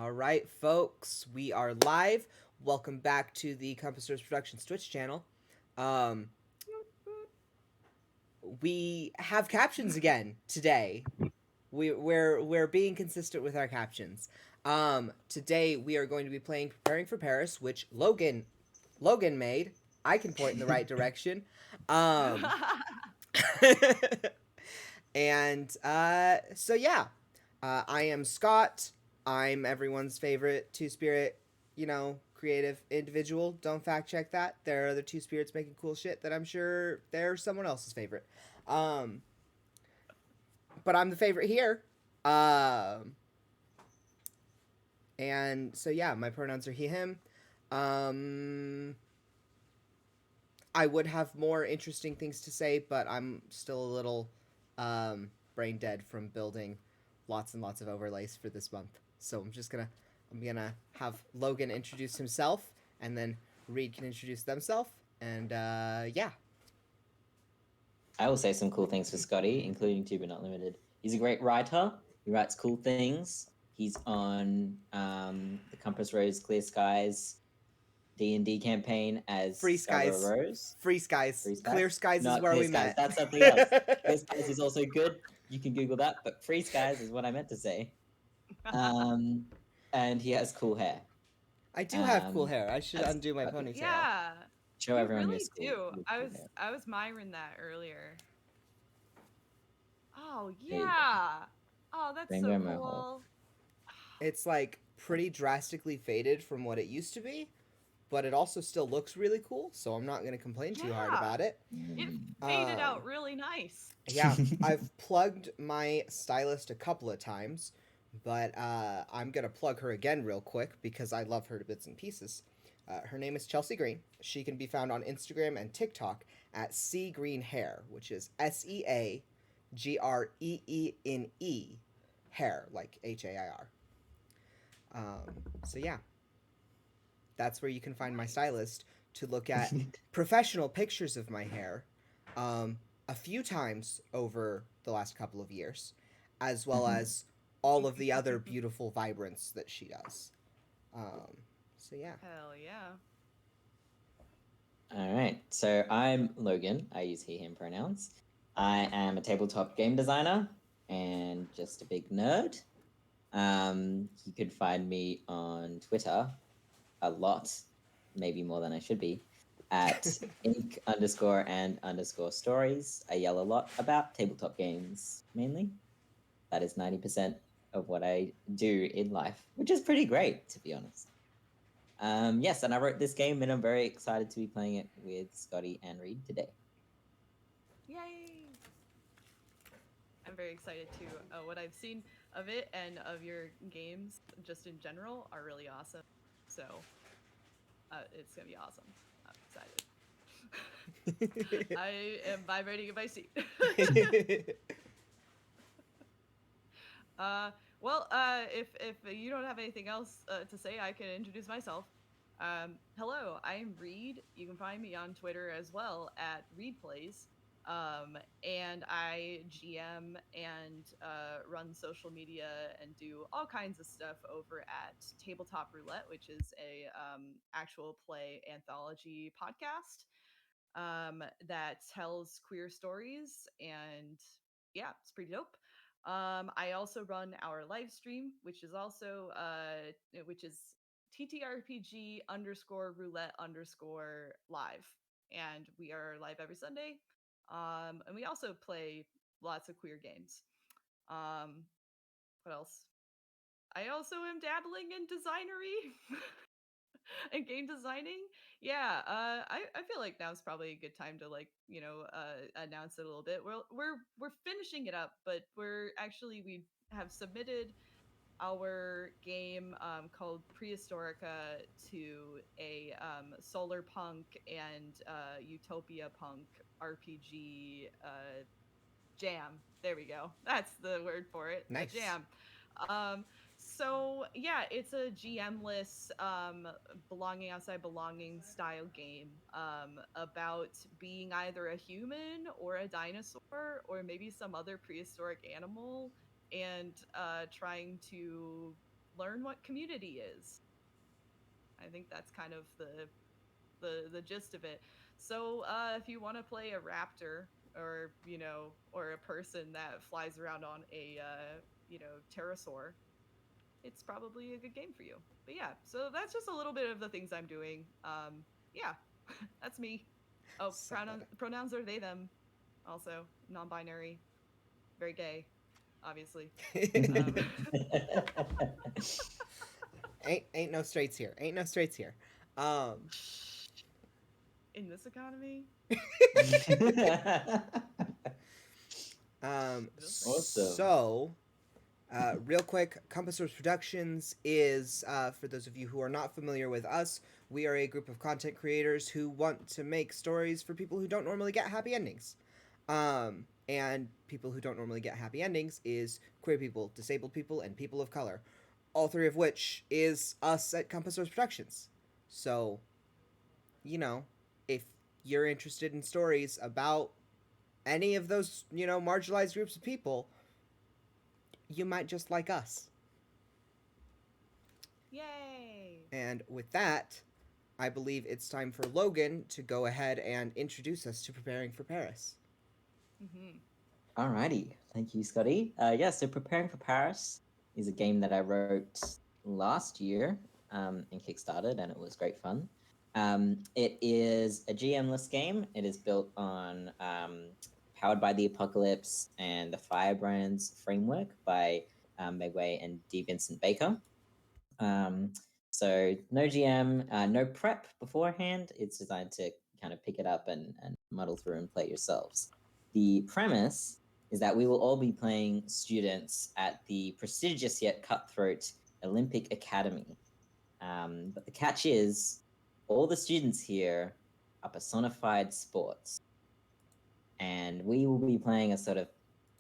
All right, folks, we are live. Welcome back to the Compass Source Productions Twitch channel. Um, we have captions again today. We're being consistent with our captions. Today we are going to be playing Preparing for Paris, which Logan made. I can point in the right direction. Um, and so yeah, I am Scott. I'm everyone's favorite two spirit, creative individual. Don't fact check that. There are other two spirits making cool shit that I'm sure they're someone else's favorite. Um, but I'm the favorite here. Um, and so yeah, my pronouns are he, him. Um, I would have more interesting things to say, but I'm still a little brain dead from building lots and lots of overlays for this month. So I'm gonna have Logan introduce himself, and then Reed can introduce themselves, and yeah. I will say some cool things for Scotty, including Two But Not Limited. He's a great writer. He writes cool things. He's on the Compass Rose Clear Skies D&D campaign as Free Discover skies, Rose. free skies, Free Skies? clear skies is Not where Clear we Skies. met. That's something else. Clear Skies is also good. You can Google that, but Free Skies is what I meant to say. And he has cool hair. I do have cool hair. I should That's undo my Scotty. ponytail. Yeah, Show you everyone your really school. do. Your I cool was hair. I was Myron that earlier. Oh There you go. yeah. Oh, that's so Rainbow Mohawk. cool. It's like pretty drastically faded from what it used to be, but it also still looks really cool, so I'm not going to complain too hard Yeah, about it. it faded Um, out really nice. yeah, I've plugged my stylist a couple of times, but I'm going to plug her again real quick because I love her to bits and pieces. Her name is Chelsea Green. She can be found on Instagram and TikTok at C Green Hair, which is SEAGREENE hair, like HAIR. So yeah, that's where you can find my Nice. stylist to look at professional pictures of my hair um, a few times over the last couple of years, as well as all of the other beautiful vibrance that she does. So yeah. Hell yeah. All right. So I'm Logan. I use he, him pronouns. I am a tabletop game designer and just a big nerd. You could find me on Twitter a lot, maybe more than I should be, at ink underscore and underscore stories. I yell a lot about tabletop games mainly. That is 90% of what I do in life, which is pretty great, to be honest. Yes, and I wrote this game, and I'm very excited to be playing it with Scotty and Reed today. Yay. I'm very excited too. What I've seen of it and of your games, just in general, are really awesome. So it's gonna be awesome. I'm excited. I am vibrating in my seat. If you don't have anything else to say, I can introduce myself. Hello, I'm Reed. You can find me on Twitter as well at ReedPlays. And I GM and run social media and do all kinds of stuff over at Tabletop Roulette, which is a actual play anthology podcast that tells queer stories, and yeah, it's pretty dope. I also run our live stream, which is also which is TTRPG underscore roulette underscore live, and we are live every Sunday. And we also play lots of queer games. What else? I also am dabbling in designery and game designing. Yeah, I feel like now's probably a good time to announce it a little bit. We're finishing it up, but we have submitted our game called Prehistorica to a solar punk and utopia punk RPG jam. There we go. That's the word for it. A Nice. jam. Um, so yeah, it's a GM-less belonging outside belonging style game about being either a human or a dinosaur or maybe some other prehistoric animal and trying to learn what community is. I think that's kind of the gist of it. So if you want to play a raptor, or or a person that flies around on a pterosaur, it's probably a good game for you. But yeah, so that's just a little bit of the things I'm doing. Yeah, that's me. Oh, Solid. pronouns are they them. Also non-binary, very gay, obviously. Um, ain't no straights here. Ain't no straights here. Um, in this economy, Awesome. so, real quick, Compass Source Productions is, for those of you who are not familiar with us, we are a group of content creators who want to make stories for people who don't normally get happy endings. And people who don't normally get happy endings is queer people, disabled people, and people of color. All three of which is us at Compass Source Productions. So, you know, if you're interested in stories about any of those, marginalized groups of people, you might just like us. yay! And with that, I believe it's time for Logan to go ahead and introduce us to Preparing for Paris. Mm-hmm. Alrighty, thank you, Scotty. Yeah, so Preparing for Paris is a game that I wrote last year and kickstarted, and it was great fun. It is a GM-less game. It is built on Powered by the Apocalypse and the Firebrands framework by Meg Way and D. Vincent Baker. Um, so no GM, no prep beforehand. It's designed to kind of pick it up and muddle through and play yourselves. The premise is that we will all be playing students at the prestigious yet cutthroat Olympic Academy. But the catch is, all the students here are personified sports. And we will be playing a sort of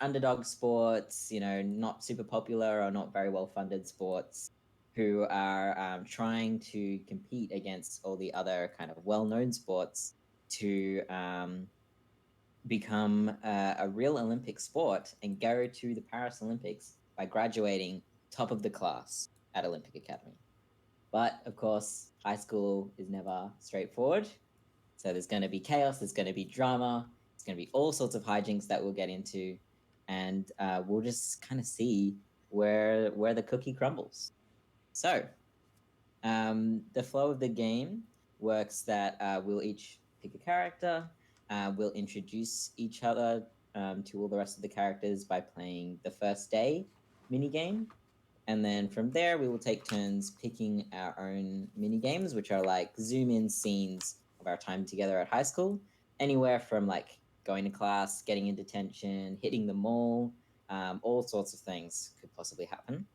underdog sports, not super popular or not very well funded sports, who are trying to compete against all the other kind of well known sports to become a real Olympic sport and go to the Paris Olympics by graduating top of the class at Olympic Academy. But of course, high school is never straightforward. So there's going to be chaos, there's going to be drama, there's going to be all sorts of hijinks that we'll get into, and we'll just kind of see where the cookie crumbles. So the flow of the game works that we'll each pick a character, we'll introduce each other to all the rest of the characters by playing the first day mini game. And then from there, we will take turns picking our own mini games, which are like zoom in scenes of our time together at high school, anywhere from like going to class, getting in detention, hitting the mall, all sorts of things could possibly happen.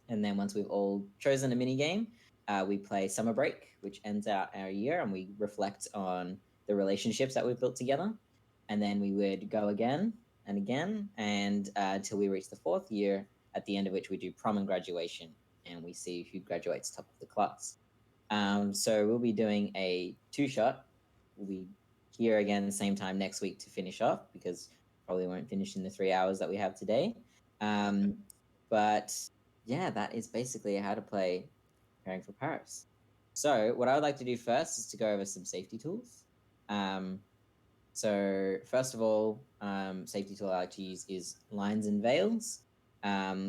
And then once we've all chosen a mini game, we play Summer Break, which ends out our year, and we reflect on the relationships that we've built together. And then we would go again and again, and until we reach the fourth year, at the end of which we do prom and graduation, and we see who graduates top of the class. So we'll be doing a two-shot. We'll be here again same time next week to finish off, because probably won't finish in the 3 hours that we have today. But yeah, that is basically how to play Preparing for Paris. So what I would like to do first is to go over some safety tools. So first of all, safety tool I like to use is lines and veils,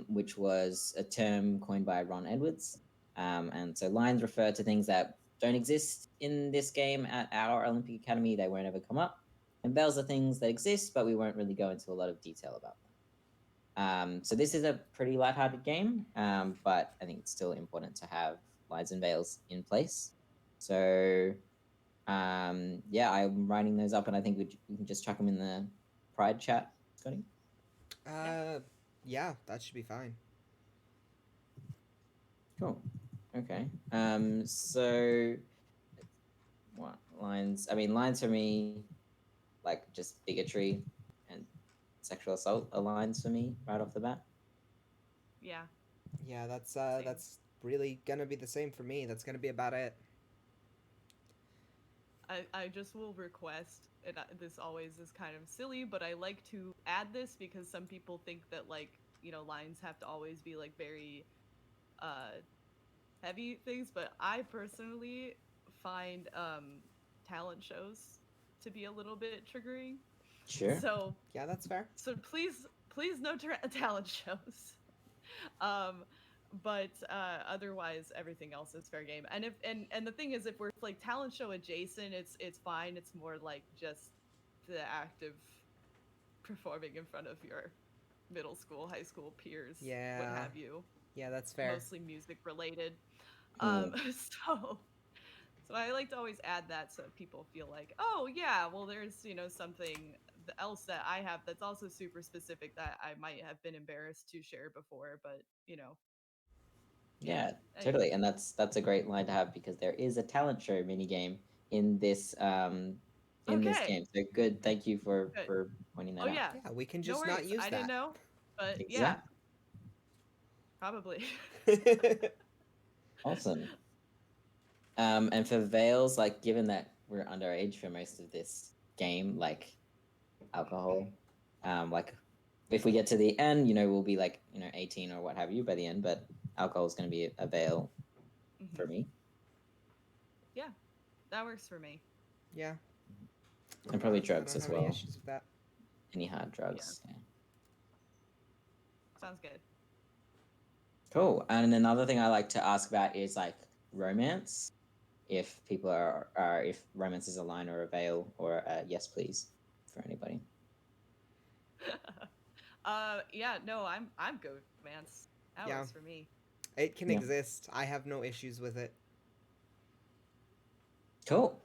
which was a term coined by Ron Edwards. And so lines refer to things that don't exist in this game at our Olympic Academy. They won't ever come up. And veils are things that exist, but we won't really go into a lot of detail about them. So this is a pretty lighthearted game, but I think it's still important to have lines and veils in place. So yeah, I'm writing those up, and I think we can just chuck them in the Pride chat, Scotty. Yeah, that should be fine. Cool. Okay. So what lines? I mean, lines for me, like just bigotry and sexual assault are lines for me right off the bat. Yeah. Yeah, that's Same. that's really gonna be the same for me. That's gonna be about it. I just will request, and this always is kind of silly, but I like to add this because some people think that, like, lines have to always be like very heavy things, but I personally find talent shows to be a little bit triggering. Sure. So Yeah, that's fair. please no talent shows. um but otherwise everything else is fair game. And if and the thing is, if we're like talent show adjacent, it's fine. It's more like just the act of performing in front of your middle school, high school peers, what Yeah. have you. Yeah, that's fair. Mostly music related. Mm. So so I like to always add that so people feel like, oh yeah, well there's, something else that I have that's also super specific that I might have been embarrassed to share before, but Yeah, anyway. totally. And that's a great line to have because there is a talent show mini game in this Okay, game. So good. Thank you good. for pointing Oh that out. yeah, Yeah, we can no just not worries. use I didn't that. know, but yeah, Exactly. probably. Awesome. And for Vales, like given that we're underage for most of this game, like alcohol, like if we get to the end, we'll be like 18 or what have you by the end, but alcohol is going to be a Vale for Hmm. me. Yeah, that works for me. Yeah, And probably I drugs don't as have any well. issues with that. Any hard Yeah, drugs. Yeah. sounds good. Cool. And another thing I like to ask about is like romance. If people are if romance is a line or a veil or a yes please for anybody. Yeah, no, I'm good, Mance. That Yeah, works for me. it can Yeah. exist. I have no issues with it. Cool.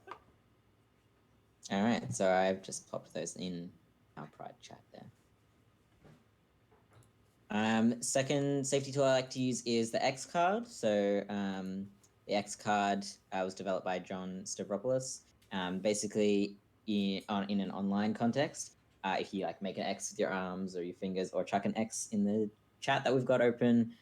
All right. So I've just popped those in our Pride chat there. Second safety tool I like to use is the X card. So the X card was developed by John Stavropoulos. Basically, in an online context, if you like make an X with your arms or your fingers, or chuck an X in the chat that we've got open,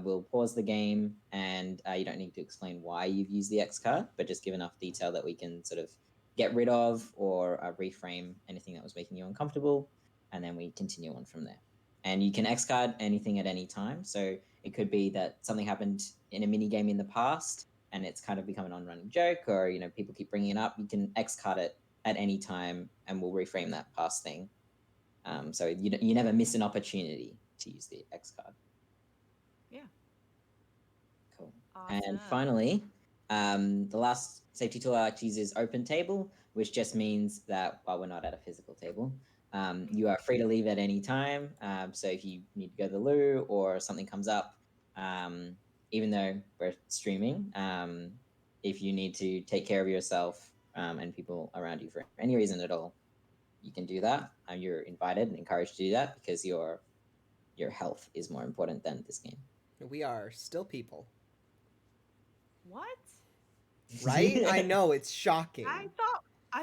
we'll pause the game, and you don't need to explain why you've used the X card, but just give enough detail that we can sort of get rid of or reframe anything that was making you uncomfortable, and then we continue on from there. And you can X card anything at any time. So it could be that something happened in a mini game in the past and it's kind of become an on-running joke, or people keep bringing it up. You can X card it at any time, and we'll reframe that past thing. So you never miss an opportunity to use the X card. Yeah. Cool. Awesome. And finally, the last safety tool I like to use is open table, which just means that while we're not at a physical table, you are free to leave at any time. So if you need to go to the loo or something comes up, even though we're streaming, if you need to take care of yourself and people around you for any reason at all, you can do that. You're invited and encouraged to do that because your health is more important than this game. We are still people, What? right? I know it's shocking, I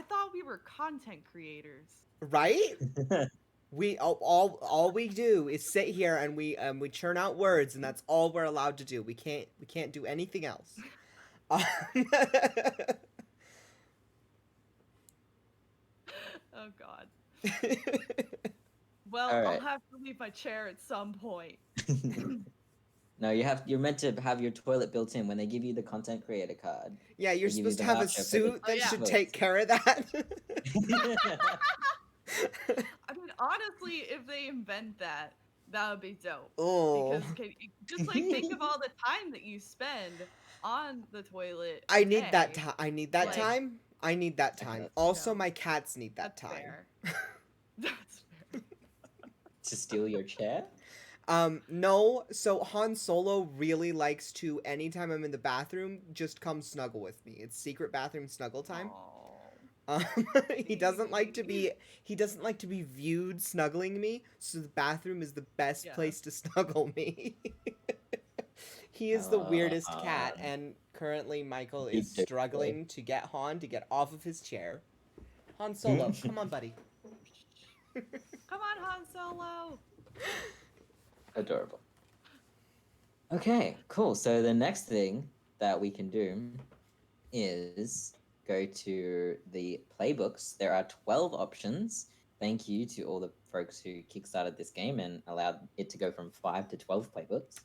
thought we were content creators. right? We all we do is sit here and we churn out words, and that's all we're allowed to do. We can't do anything else. Oh god. Well, All I'll right. have to leave my chair at some point. No, you're meant to have your toilet built in when they give you the content creator card. Yeah, you're They give you supposed to the have a voucher for the suit that yeah. should toilet take care of that. I mean, honestly, if they invent that, that would be dope. Oh, Because just like think of all the time that you spend on the toilet. I A need that day. time. I need that Like, time. I need that Okay, time. that's Also, my cats need that That's time. fair. That's fair. to steal your chair. No. So Han Solo really likes to, anytime I'm in the bathroom, just come snuggle with me. It's secret bathroom snuggle time. Aw. Um, he doesn't like to be viewed snuggling me, so the bathroom is the best Yeah. place to snuggle me. He is the weirdest cat, and currently Michael is struggling to get Han to get off of his chair. Han Solo, come on, buddy. Come on, Han Solo. Adorable. Okay, cool. So the next thing that we can do is go to the playbooks. There are 12 options. Thank you to all the folks who kickstarted this game and allowed it to go from 5 to 12 playbooks.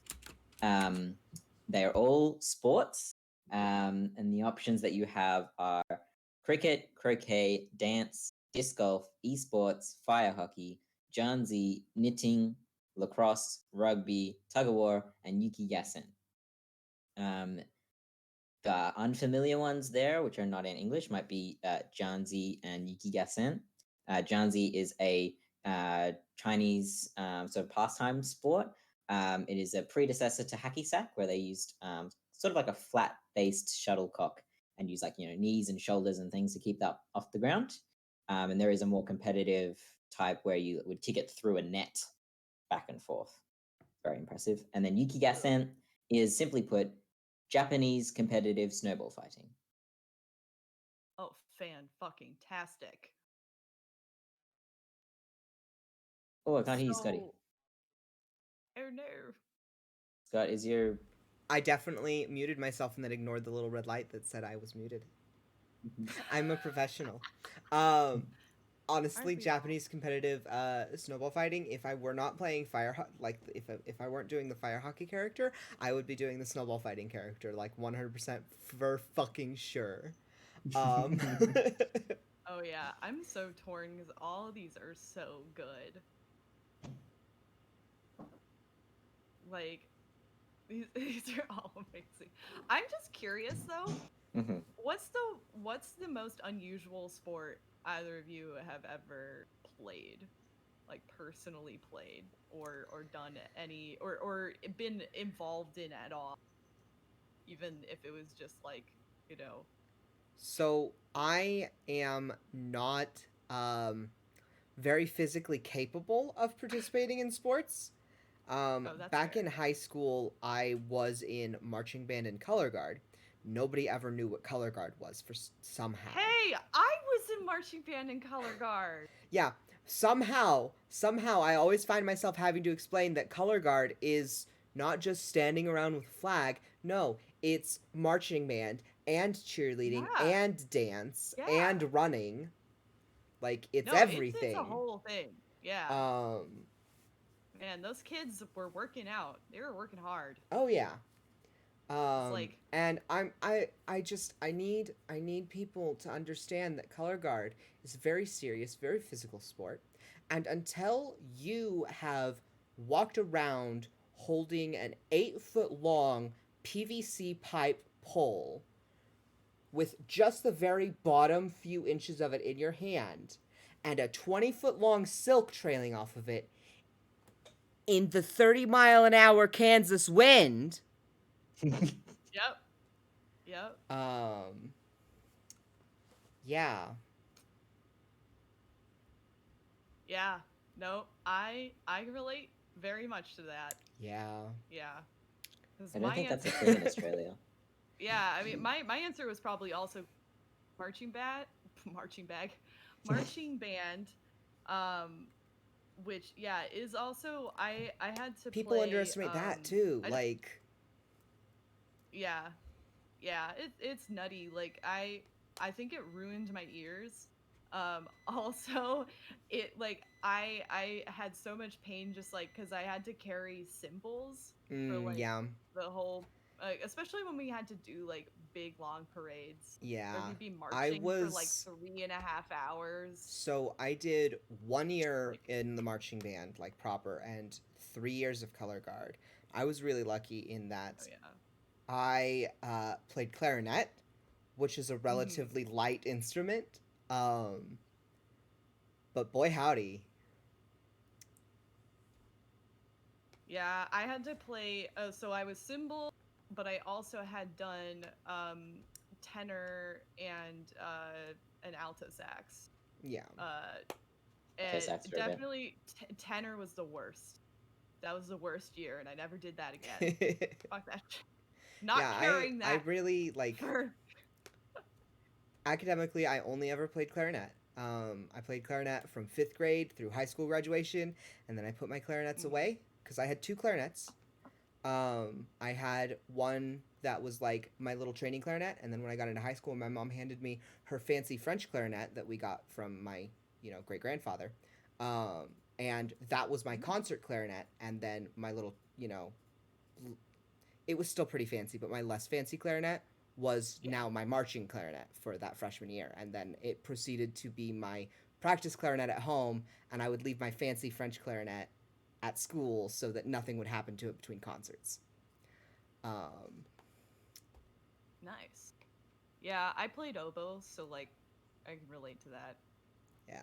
They are all sports, and the options that you have are cricket, croquet, dance, disc golf, esports, fire hockey, Janzi, knitting, lacrosse, rugby, tug of war, and yukigassen. Um, the unfamiliar ones there, which are not in English, might be Janzi and yukigassen. Janzi is a Chinese sort of pastime sport. It is a predecessor to hacky sack, where they used sort of like a flat-based shuttlecock and use knees and shoulders and things to keep that off the ground. And there is a more competitive type where you would kick it through a net back and forth. Very impressive. And then yukigassen is, simply put, Japanese competitive snowball fighting. Oh, fan-fucking-tastic. Oh, I can't hear you, Scotty. Oh no. Scott, is your... I definitely muted myself and then ignored the little red light that said I was muted. I'm a professional. Honestly, Aren't we Japanese competitive snowball fighting. If I were not playing if I weren't doing the fire hockey character, I would be doing the snowball fighting character, like 100% for fucking sure. Oh yeah, I'm so torn because all of these are so good. Like, these are all amazing. I'm just curious though. Mhm. What's the most unusual sport either of you have ever played, like personally played, or done any, or been involved in at all, even if it was just like, you know. So I am not very physically capable of participating in sports. Oh, that's Back fair. in high school, I was in marching band and color guard. Nobody ever knew what color guard was somehow. Hey, I was in marching band and color guard. Yeah, somehow I always find myself having to explain that color guard is not just standing around with a flag. No, it's marching band and cheerleading Yeah. and dance Yeah. and running. Like it's No, everything. it's a whole thing. Yeah. Man, those kids were working out. They were working hard. Oh yeah. It's like, And I need people to understand that color guard is a very serious, very physical sport. And until you have walked around holding an 8-foot long PVC pipe pole with just the very bottom few inches of it in your hand and a 20-foot long silk trailing off of it in the 30-mile-an-hour Kansas wind. yep. Yep. Yeah. Yeah. No, I relate very much to that. Yeah. Yeah. I don't think that's a thing in Australia. Yeah, I mean, my answer was probably also marching band, which is also I had to People play, underestimate that too. Like, yeah, it's nutty. Like I think it ruined my ears. Also, it like I had so much pain just like because I had to carry cymbals for like yeah. the whole, especially when we had to do like big long parades Yeah. where we'd be marching for like 3.5 hours. So I did 1 year in the marching band, like proper, and 3 years of color guard. I was really lucky in that Oh yeah. I played clarinet, which is a relatively light instrument. But boy howdy. Yeah, I had to play. So I was cymbal, but I also had done tenor and an alto sax. Yeah. And sax for a bit. definitely tenor was the worst. That was the worst year, and I never did that again. Fuck that shit. Not carrying that. I really like. For... Academically, I only ever played clarinet. I played clarinet from 5th grade through high school graduation, and then I put my clarinets away because I had 2 clarinets. I had one that was like my little training clarinet, and then when I got into high school, my mom handed me her fancy French clarinet that we got from my, great grandfather. And that was my concert clarinet, and then my little, it was still pretty fancy, but my less fancy clarinet was Yeah. now my marching clarinet for that freshman year. And then it proceeded to be my practice clarinet at home, and I would leave my fancy French clarinet at school so that nothing would happen to it between concerts. Nice. Yeah, I played oboe, so like I can relate to that. Yeah.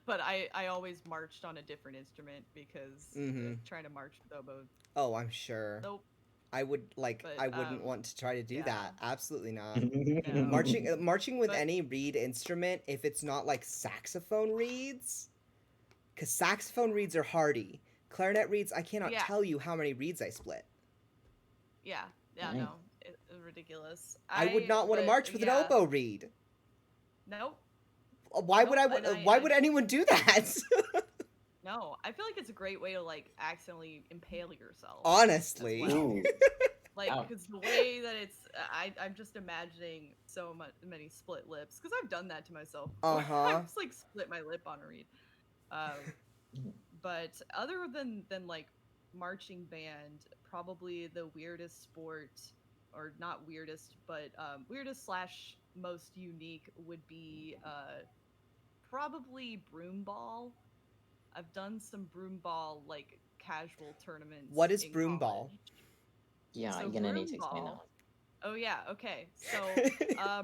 But I always marched on a different instrument because trying to march with oboe. Oh, I'm sure. Nope. I would But, I wouldn't want to try to do yeah. that. Absolutely not. No. Marching with But- any reed instrument, if it's not like saxophone reeds, because saxophone reeds are hardy. Clarinet reeds, I cannot Yeah. tell you how many reeds I split. Yeah, Nice. no, it's ridiculous. I would not want to but, march with an yeah. oboe reed. Nope. Why would Nope, I? and Why I- would anyone do that? No, I feel like it's a great way to like accidentally impale yourself. Honestly. As well. Ooh. Like, Wow. because the way that it's, I'm just imagining so many split lips. Because I've done that to myself. before. Uh-huh. I've just like split my lip on a reed. But other than like marching band, probably the weirdest sport, or not weirdest, but weirdest slash most unique would be probably broomball. I've done some broomball like casual tournaments. What is in broomball? college. Yeah, So you're gonna need to explain that broomball- one. Oh yeah, okay. So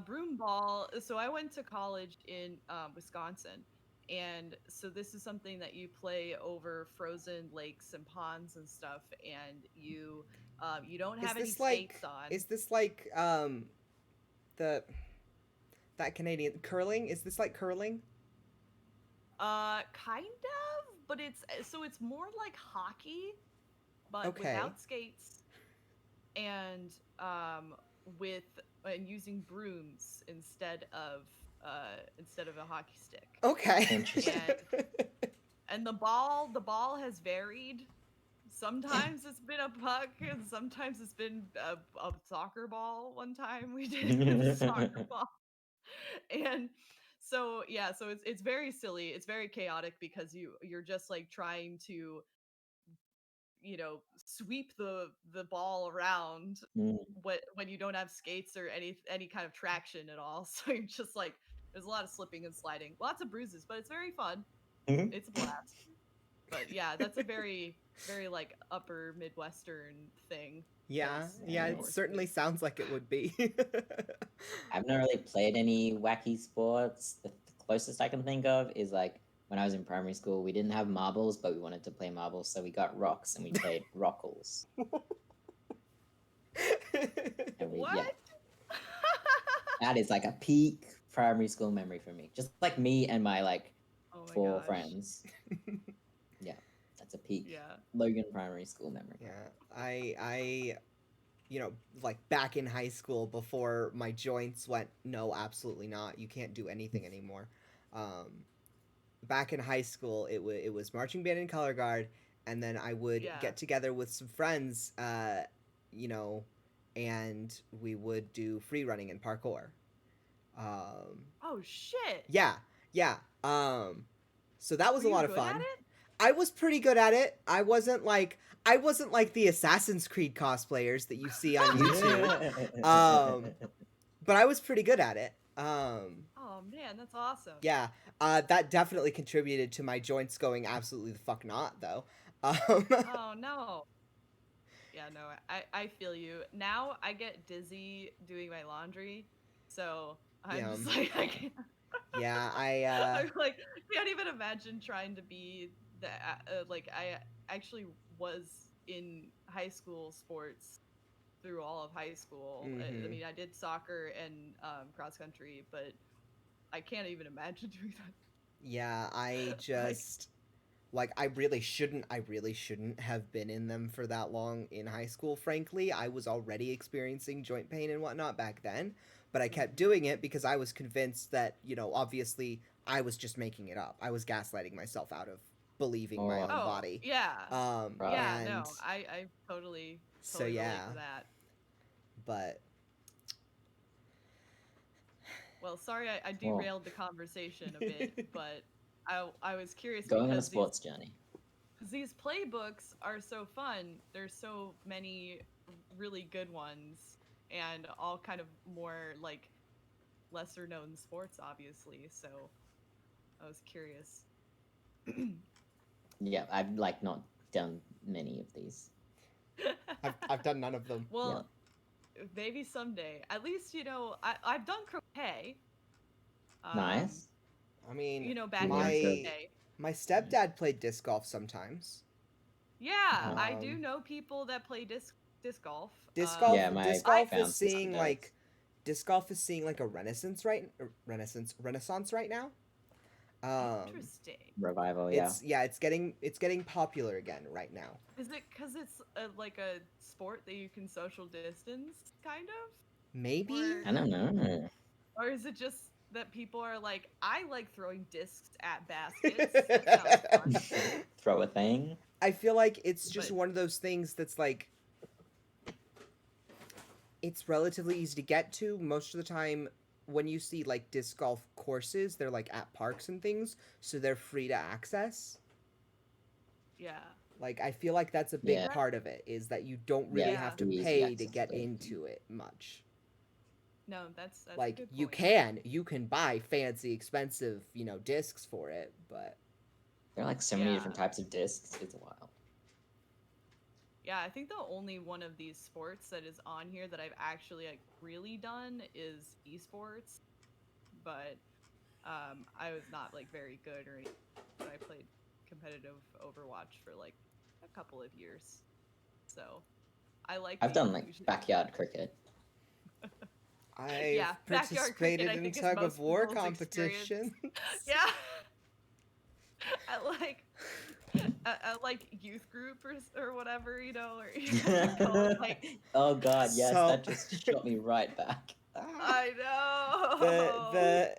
broomball. So I went to college in Wisconsin, and so this is something that you play over frozen lakes and ponds and stuff, and you don't have any skates on. Is this like the that Canadian curling? Is this like curling? Kind of, but it's more like hockey, but Okay. without skates, and using brooms instead of a hockey stick. Okay. Interesting. And the ball has varied. Sometimes it's been a puck, and sometimes it's been a soccer ball. One time we did it with a soccer ball, and so yeah, so it's very silly. It's very chaotic because you're just like trying to sweep the ball around Mm. when you don't have skates or any kind of traction at all. So you're just like, there's a lot of slipping and sliding, lots of bruises, but it's very fun. Mhm. It's a blast. But yeah, that's a very very like upper Midwestern thing. Yeah, 'cause yeah, of it course certainly is. sounds like it would be. I've not really played any wacky sports. The closest I can think of is like when I was in primary school, we didn't have marbles, but we wanted to play marbles, so we got rocks and we played rockles. And we, What? yeah, that is like a peak primary school memory for me. Just like me and my like Oh my 4 gosh. friends. Yeah, that's a peak Yeah. Logan primary school memory. Yeah, I like back in high school before my joints went, no, absolutely not. You can't do anything anymore. Back in high school, it was marching band and color guard, and then I would Yeah. get together with some friends, and we would do free running and parkour. Oh shit. Yeah, yeah. So that was Were a you lot of good fun. at it? I was pretty good at it. I wasn't like the Assassin's Creed cosplayers that you see on YouTube. But I was pretty good at it. Oh man, that's awesome. Yeah, that definitely contributed to my joints going absolutely the fuck not though. Oh no. Yeah, no, I feel you. Now I get dizzy doing my laundry, so I'm just Yeah. like I can't. Yeah, I'm like can't even imagine trying to be that. Like I actually was in high school sports through all of high school. I Mhm. mean, I did soccer and cross country, but I can't even imagine doing that. yeah, I just I really shouldn't have been in them for that long in high school, frankly. I was already experiencing joint pain and whatnot back then, but I kept doing it because I was convinced that, obviously I was just making it up. I was gaslighting myself out of believing my own Oh. body. Yeah. Right. Yeah, and no, I totally so relate yeah, to that. but Well, sorry I derailed the conversation a bit, but I was curious Going on a because sports journey. these playbooks are so fun. There's so many really good ones, and all kind of more like lesser known sports, obviously. So I was curious. Yeah, I've like not done many of these. I've done none of them. Well, maybe someday. At least I've done croquet. Nice. I mean, Backyard croquet. my stepdad played disc golf sometimes. Yeah, I do Um, know people that play disc golf. Disc golf, Yeah, my disc golf is bouncer seeing does. like, disc golf is seeing like a renaissance right now. Interesting. Revival, yeah. It's getting popular again right now. Is it because it's like a sport that you can social distance, kind of? Maybe. I don't know. Or is it just that people are like, I like throwing discs at baskets. That sounds fun. Throw a thing. I feel like it's just But- one of those things that's like, it's relatively easy to get to. Most of the time, when you see like disc golf courses, they're like at parks and things, so they're free to access. Yeah. Like, I feel like that's a big Yeah. part of it, is that you don't really Yeah, have to easy pay to get accessibility. into it much. No, that's a Like, good you point. can buy fancy, expensive, discs for it, but There are like so many Yeah. different types of discs. It's wild. Yeah, I think the only one of these sports that is on here that I've actually like really done is esports, but I was not like very good or anything. But I played competitive Overwatch for like a couple of years, so I like. I've the done like inclusion. backyard cricket. I've Yeah, backyard cricket, participated I in think, is tug of most war people's experience. competitions. Yeah. At like youth group or whatever, or like, Oh god, yes, So- that just shot me right back. I know.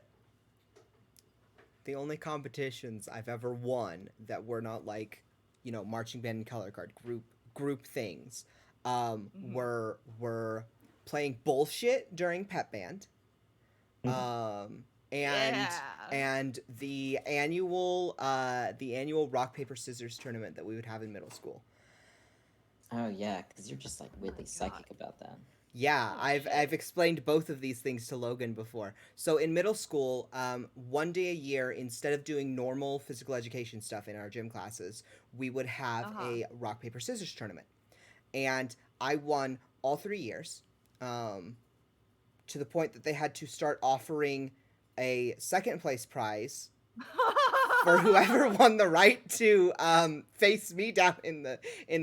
The only competitions I've ever won that were not like, marching band and color guard group things, Mhm. were playing bullshit during pep band, and Yeah. the annual rock paper scissors tournament that we would have in middle school. Oh yeah, because you're just like weirdly God. psychic about that. Yeah, Holy I've shit. explained both of these things to Logan before. So in middle school, one day a year, instead of doing normal physical education stuff in our gym classes, we would have a rock paper scissors tournament, and I won all 3 years, to the point that they had to start offering a second place prize for whoever won the right to face me down in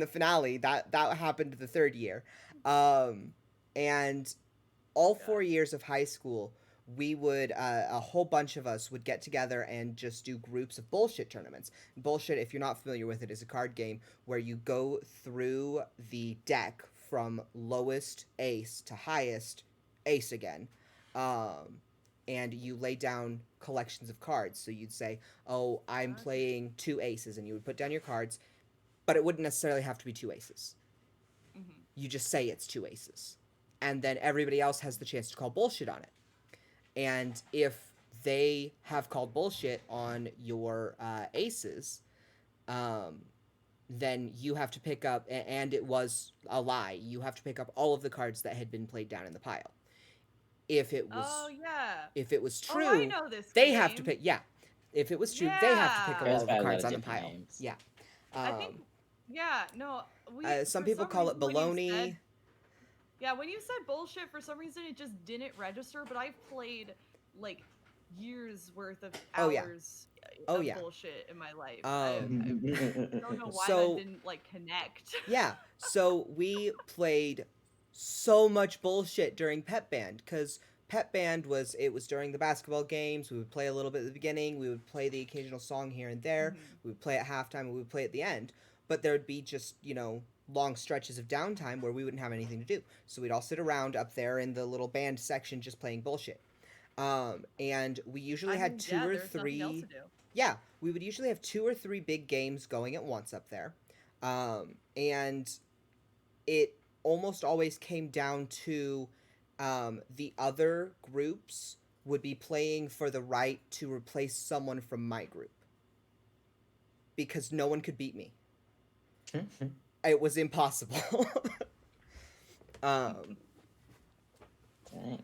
the finale. That happened the 3rd year. And all 4 years of high school, we would a whole bunch of us would get together and just do groups of bullshit tournaments. Bullshit, if you're not familiar with it, is a card game where you go through the deck from lowest ace to highest ace again, and you lay down collections of cards. So you'd say, oh, I'm Okay. playing 2 aces, and you would put down your cards, but it wouldn't necessarily have to be 2 aces. Mhm. You just say it's 2 aces, and then everybody else has the chance to call bullshit on it. And if they have called bullshit on your aces, then you have to pick up, and it was a lie, you have to pick up all of the cards that had been played down in the pile. If it was Oh yeah. if it was true, Oh, I know this they have to game. pick. Yeah, if it was true, they have to pick up Yeah. all of Goes by the a lot cards of on the different pile. names. Yeah. I think. Yeah. No. Some for people call it reason, when you baloney. said- Yeah, when you said bullshit, for some reason it just didn't register. But I've played like years worth of Oh, yeah. hours Oh, of yeah. bullshit in my life. I Um, don't know why So- that didn't like connect. Yeah, so we played so much bullshit during pep band, because pep band was during the basketball games. We would play a little bit at the beginning, we would play the occasional song here and there, Mhm. we would play at halftime, and we would play at the end, but there would be just, long stretches of downtime where we wouldn't have anything to do. So we'd all sit around up there in the little band section just playing bullshit. And we usually had two or there's nothing else three. to do. Yeah, we would usually have 2 or 3 big games going at once up there. And it almost always came down to the other groups would be playing for the right to replace someone from my group, because no one could beat me. It was impossible. Um, Dang.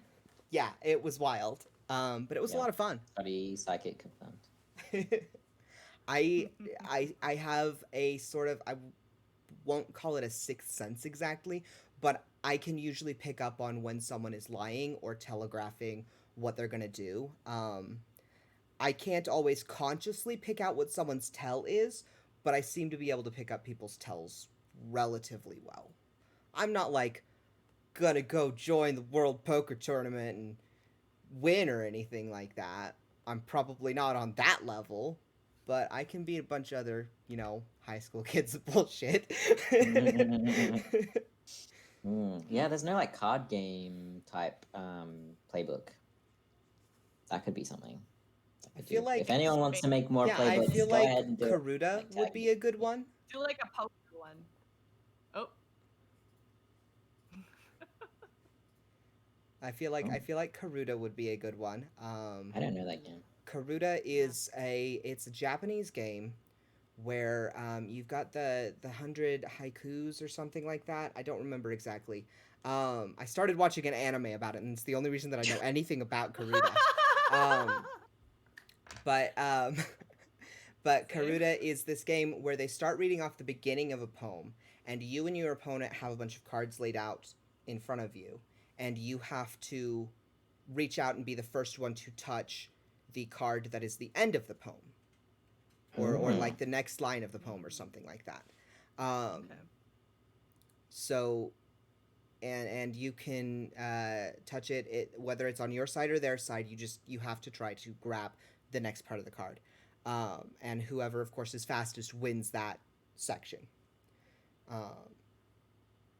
yeah, it was wild. But it was a Yeah. lot of fun. Study psychic confirmed. I have a sort of, I won't call it a sixth sense exactly, but I can usually pick up on when someone is lying or telegraphing what they're gonna do. I can't always consciously pick out what someone's tell is, but I seem to be able to pick up people's tells relatively well. I'm not like gonna go join the World Poker Tournament and win or anything like that. I'm probably not on that level, but I can beat a bunch of other, high school kids' bullshit. Yeah, there's no like card game type playbook. That could be something. I feel like, if anyone wants to make more yeah, I playbooks, feel go like ahead and do it. Karuta Like, would tag be me. a good one. Do like a poker one. Oh. I feel like Karuta would be a good one. I don't know that game. Karuta is it's a Japanese game where you've got the 100 haikus or something like that. I don't remember exactly. I started watching an anime about it, and it's the only reason that I know anything about Karuta. But but Same. Karuta is this game where they start reading off the beginning of a poem, and you and your opponent have a bunch of cards laid out in front of you, and you have to reach out and be the first one to touch the card that is the end of the poem, or like the next line of the poem or something like that. Okay. So, and you can touch it whether it's on your side or their side. You have to try to grab the next part of the card, and whoever, of course, is fastest wins that section. And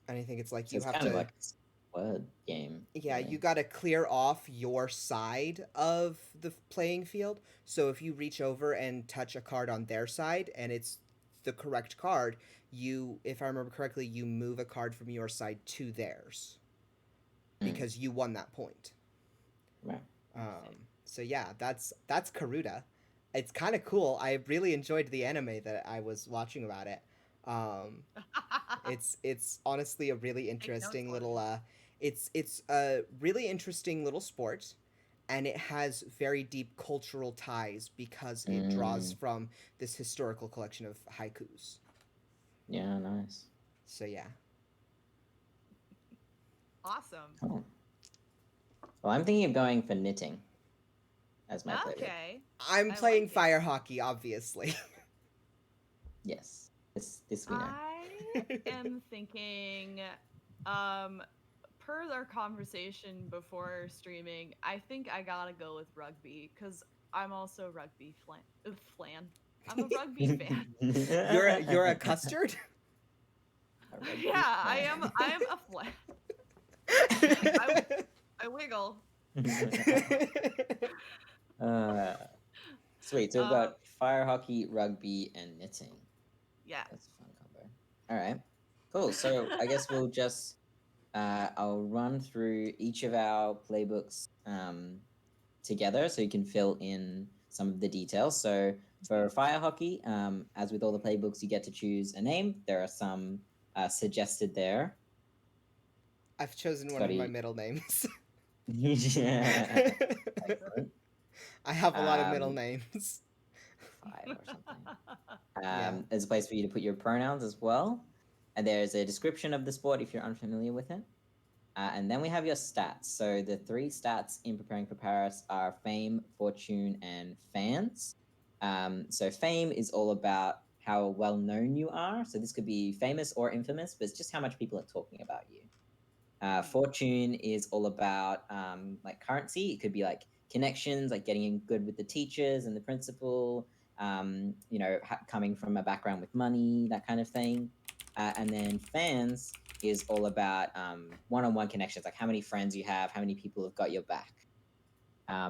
I think it's like So you it's have kind to. of like a word game. Yeah, really. you got to clear off your side of the playing field. So if you reach over and touch a card on their side and it's the correct card, if I remember correctly, you move a card from your side to theirs because you won that point. Right. So yeah, that's Karuta. It's kind of cool. I really enjoyed the anime that I was watching about it. It's honestly a really interesting little it's a really interesting little sport, and it has very deep cultural ties because it draws from this historical collection of haikus. Yeah, nice. So yeah. Awesome. Oh. Well, I'm thinking of going for knitting as my playbook. Okay. I'm I playing like it. fire hockey, obviously. Yes, this we know. I am thinking, per our conversation before streaming, I think I gotta go with rugby because I'm also rugby flan. I'm a rugby fan. You're a custard? Yeah, I am a flan. I wiggle. Sweet. So we've got fire hockey, rugby, and knitting. Yeah. That's a fun combo. All right. Cool. So I guess we'll just I'll run through each of our playbooks together so you can fill in some of the details. So for fire hockey, as with all the playbooks, you get to choose a name. There are some suggested there. I've chosen one of my middle names. Yeah. I have a lot of middle names. 5 or something. There's a place for you to put your pronouns as well. And there's a description of the sport if you're unfamiliar with it. And then we have your stats. So the 3 stats in Preparing for Paris are fame, fortune, and fans. So fame is all about how well known you are. So this could be famous or infamous, but it's just how much people are talking about you. Fortune is all about like currency. It could be like connections, like getting in good with the teachers and the principal, coming from a background with money, that kind of thing. And then fans is all about one-on-one connections, like how many friends you have, how many people have got your back.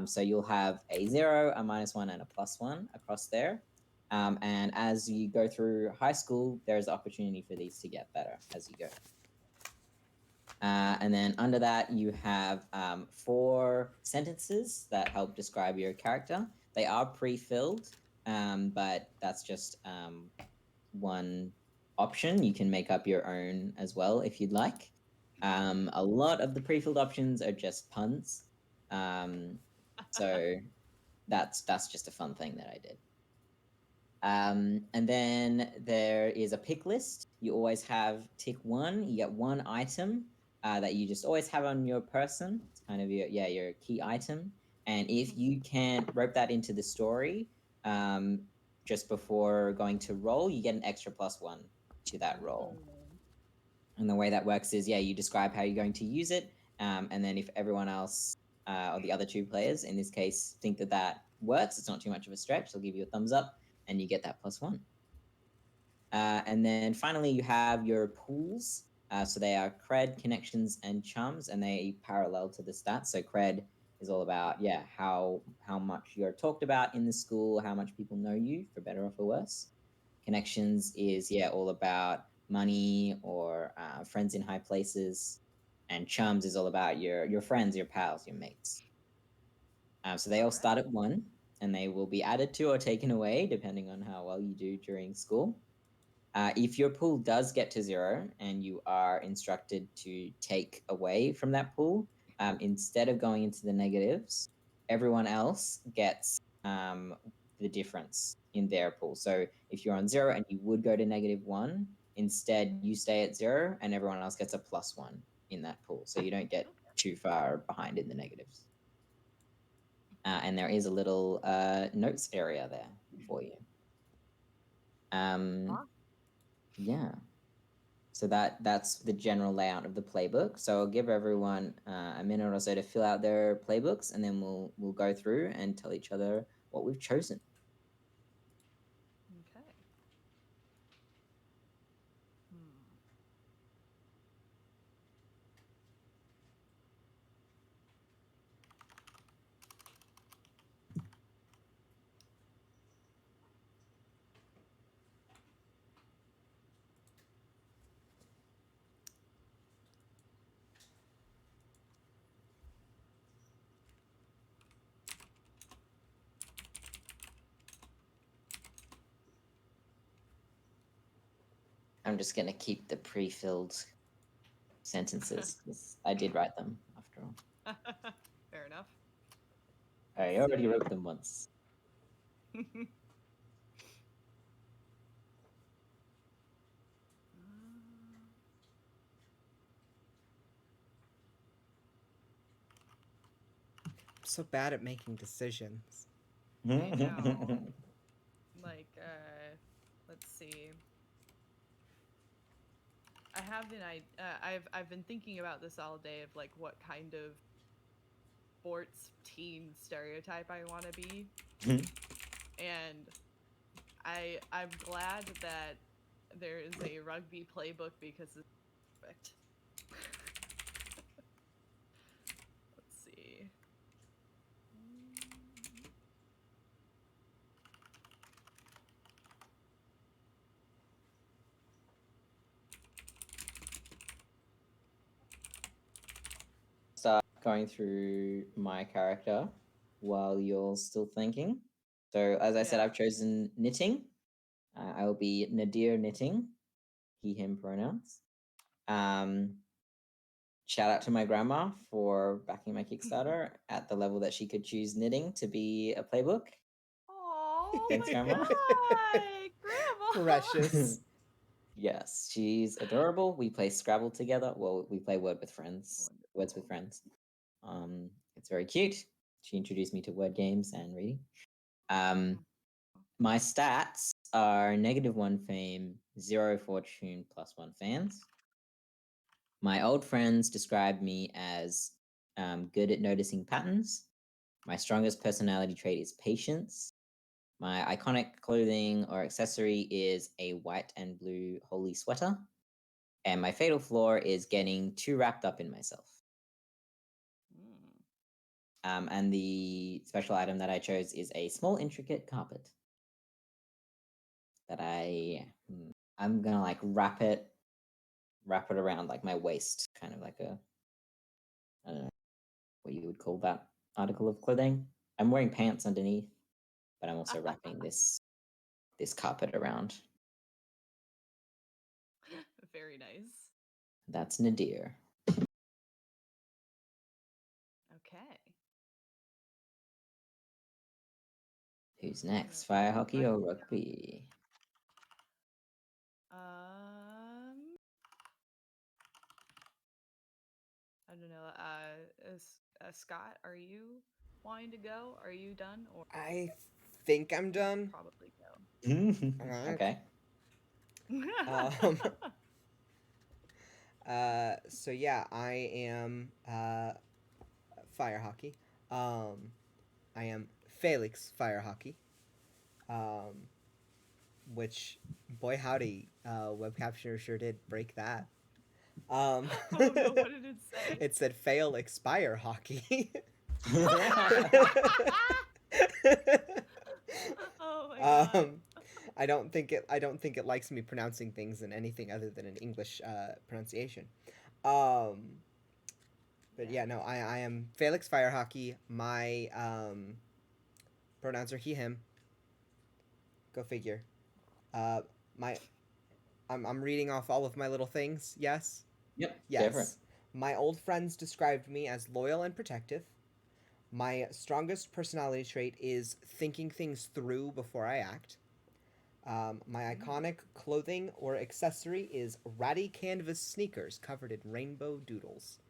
So you'll have a 0, a -1, and a +1 across there. And as you go through high school, there's opportunity for these to get better as you go. And then under that, you have 4 sentences that help describe your character. They are pre-filled, but that's just one option. You can make up your own as well if you'd like. A lot of the pre-filled options are just puns. So that's just a fun thing that I did. And then there is a pick list. You always have tick 1. You get 1 item that you just always have on your person. It's kind of your key item. And if you can rope that into the story just before going to roll, you get an extra +1 to that roll. And the way that works is, you describe how you're going to use it. And then if everyone else or the other 2 players, in this case, think that works, it's not too much of a stretch, they'll give you a thumbs up and you get that +1. And then finally, you have your pools. So they are cred, connections, and chums, and they parallel to the stats. So cred is all about, how much you're talked about in the school, how much people know you, for better or for worse. Connections is, all about money or friends in high places. And chums is all about your friends, your pals, your mates. So they all start at 1, and they will be added to or taken away, depending on how well you do during school. If your pool does get to 0 and you are instructed to take away from that pool, instead of going into the negatives, everyone else gets the difference in their pool. So if you're on 0 and you would go to -1, instead you stay at 0 and everyone else gets a +1 in that pool. So you don't get too far behind in the negatives. And there is a little notes area there for you. Yeah. So that's the general layout of the playbook. So I'll give everyone a minute or so to fill out their playbooks, and then we'll go through and tell each other what we've chosen. Okay. I'm just gonna keep the pre-filled sentences because I did write them after all. Fair enough. I already wrote them once. So bad at making decisions. I know. Like, let's see. I've been thinking about this all day of like what kind of sports team stereotype I want to be, and I'm glad that there is a rugby playbook because it's perfect. Let's see. Start going through my character while you're still thinking. So as I said, I've chosen knitting. I will be Nadir Knitting, he, him pronouns. Shout out to my grandma for backing my Kickstarter at the level that she could choose knitting to be a playbook. Oh, Thanks, my Grandma. God, Grandma. Precious. Yes, she's adorable. We play Scrabble together. Well, we play Words with Friends. It's very cute. She introduced me to word games and reading. My stats are -1 fame, 0 fortune, +1 fans. My old friends describe me as good at noticing patterns. My strongest personality trait is patience. My iconic clothing or accessory is a white and blue holy sweater. And my fatal flaw is getting too wrapped up in myself. And the special item that I chose is a small, intricate carpet that I'm gonna like wrap it around like my waist, kind of like a, I don't know what you would call that article of clothing. I'm wearing pants underneath, but I'm also wrapping this carpet around. Very nice. That's Nadir. Okay. Who's next? Fire hockey or rugby? I don't know. Scott, are you wanting to go? Are you done? Or I think I'm done. probably go. Okay. Um, so yeah, I am fire hockey. I am Felix Fire Hockey. Which, boy howdy, web captioner sure did break that. Oh no, what did it say? It said fail expire hockey. Oh my god. I don't think it likes me pronouncing things in anything other than an English pronunciation. But yeah, no, I am Felix Fire Hockey. My pronouns are he him. Go figure. My I'm reading off all of my little things. Yes. Yep. Yes. My old friends described me as loyal and protective. My strongest personality trait is thinking things through before I act. My iconic clothing or accessory is ratty canvas sneakers covered in rainbow doodles.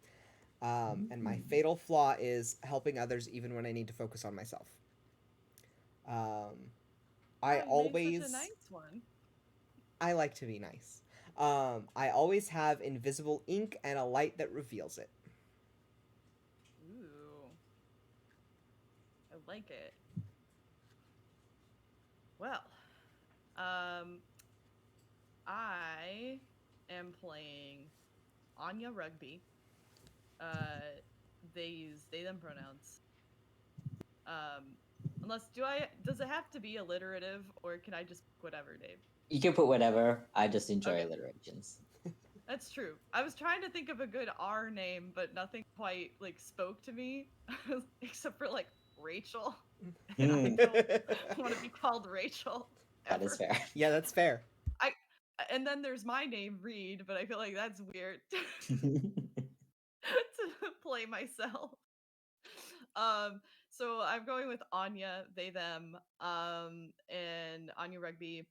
And my fatal flaw is helping others even when I need to focus on myself. I always such a nice one. I like to be nice. I always have invisible ink and a light that reveals it. Ooh. I like it. Well, I am playing Anya Rugby. They use they them pronouns. Does it have to be alliterative or can I just whatever, Dave? You can put whatever. I just enjoy Okay. alliterations. That's true. I was trying to think of a good R name, but nothing quite like spoke to me, except for like Rachel. And I don't want to be called Rachel. That is fair. Yeah, that's fair. And then there's my name, Reed, but I feel like that's weird to play myself. So I'm going with Anya, they them, and Anya Rugby.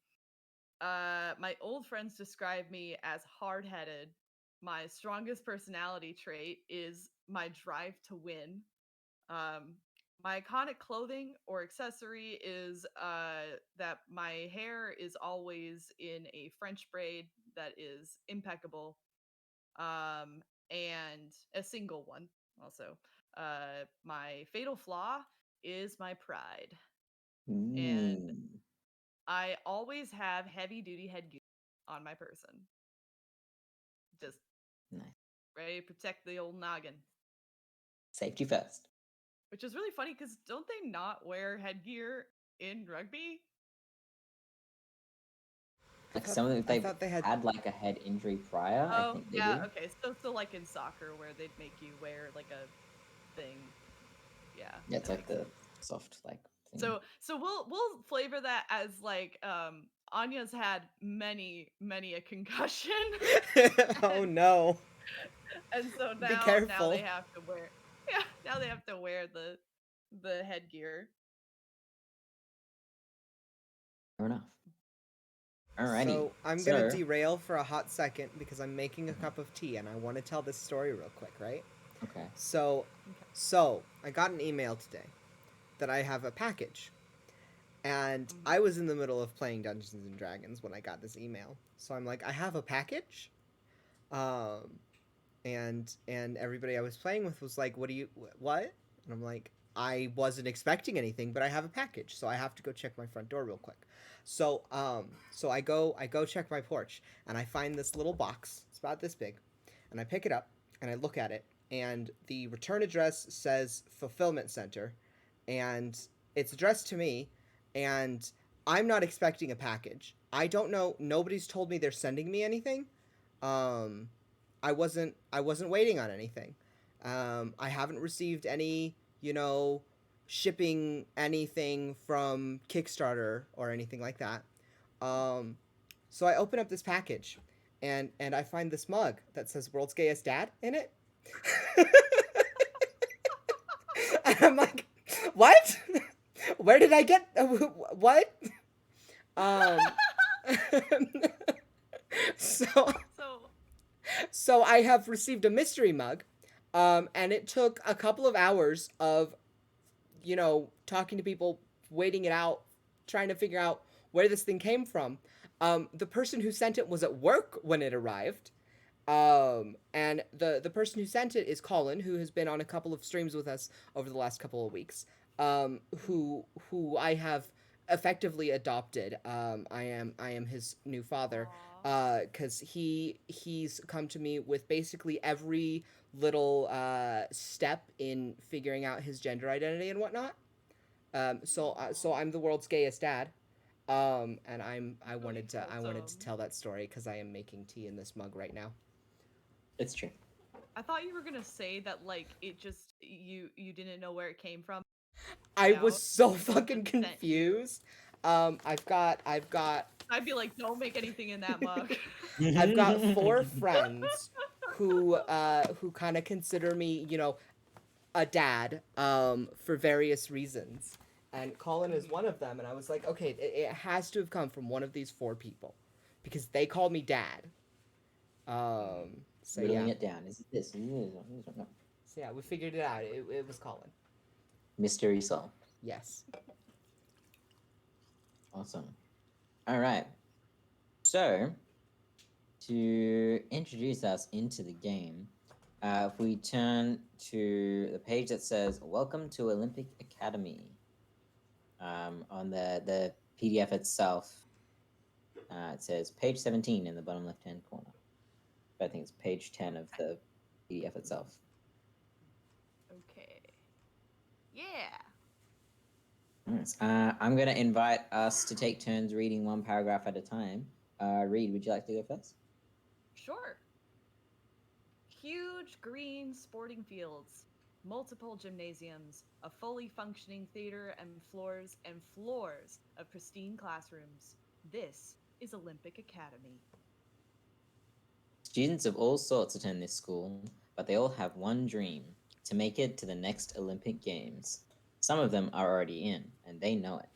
My old friends describe me as hard-headed. My strongest personality trait is my drive to win. My iconic clothing or accessory is that my hair is always in a French braid that is impeccable, and a single one also. My fatal flaw is my pride, and I always have heavy duty headgear on my person. Just Nice. ready to protect the old noggin. Safety first. Which is really funny because don't they not wear headgear in rugby? Like some of them, I thought they had like a head injury prior. I Oh, think they yeah, do. okay. So like in soccer where they'd make you wear like a thing. Yeah. Yeah, it's that like makes the sense. soft like thing. So we'll flavor that as like Anya's had many a concussion. Oh no. And so Be now careful. they have to wear now they have to wear the headgear. Fair enough. Alrighty. So I'm gonna derail for a hot second because I'm making a cup of tea and I want to tell this story real quick, right? Okay. So I got an email today that I have a package. And I was in the middle of playing Dungeons and Dragons when I got this email. So I'm like, I have a package? And everybody I was playing with was like, what? And I'm like, I wasn't expecting anything, but I have a package, so I have to go check my front door real quick. So I go check my porch and I find this little box. It's about this big. And I pick it up and I look at it and the return address says fulfillment center and it's addressed to me and I'm not expecting a package. I don't know, nobody's told me they're sending me anything. I wasn't waiting on anything. I haven't received any, shipping anything from Kickstarter or anything like that. So I open up this package, and I find this mug that says "World's Gayest Dad" in it. I'm like, what? Where did I get what? Um, so So so I have received a mystery mug, and it took a couple of hours of, talking to people, waiting it out, trying to figure out where this thing came from. The person who sent it was at work when it arrived. And the person who sent it is Colin, who has been on a couple of streams with us over the last couple of weeks. Who I have effectively adopted. I am his new father. Because he's come to me with basically every little step in figuring out his gender identity and whatnot. So I'm the world's gayest dad. And I really wanted to wholesome. tell that story because I am making tea in this mug right now. It's true. I thought you were gonna say that like it just you didn't know where it came from. I Out, was so it fucking just sent you. confused. I've got I'd be like, don't make anything in that mug. I've got four friends who kind of consider me, a dad, for various reasons. And Colin is one of them, and I was like, okay, it has to have come from one of these four people, because they called me dad. So Whittling yeah, it down. Is it this? Is it this? No. so yeah, we figured it out. It was Colin. Mystery solved. Yes. Awesome. All right. So, to introduce us into the game, if we turn to the page that says "Welcome to Olympic Academy," on the PDF itself, it says page 17 in the bottom left-hand corner. I think it's page 10 of the PDF itself. Okay. Yeah. Nice. I'm going to invite us to take turns reading one paragraph at a time. Reed, would you like to go first? Sure. Huge green sporting fields, multiple gymnasiums, a fully functioning theater, and floors of pristine classrooms. This is Olympic Academy. Students of all sorts attend this school, but they all have one dream: to make it to the next Olympic Games. Some of them are already in, and they know it.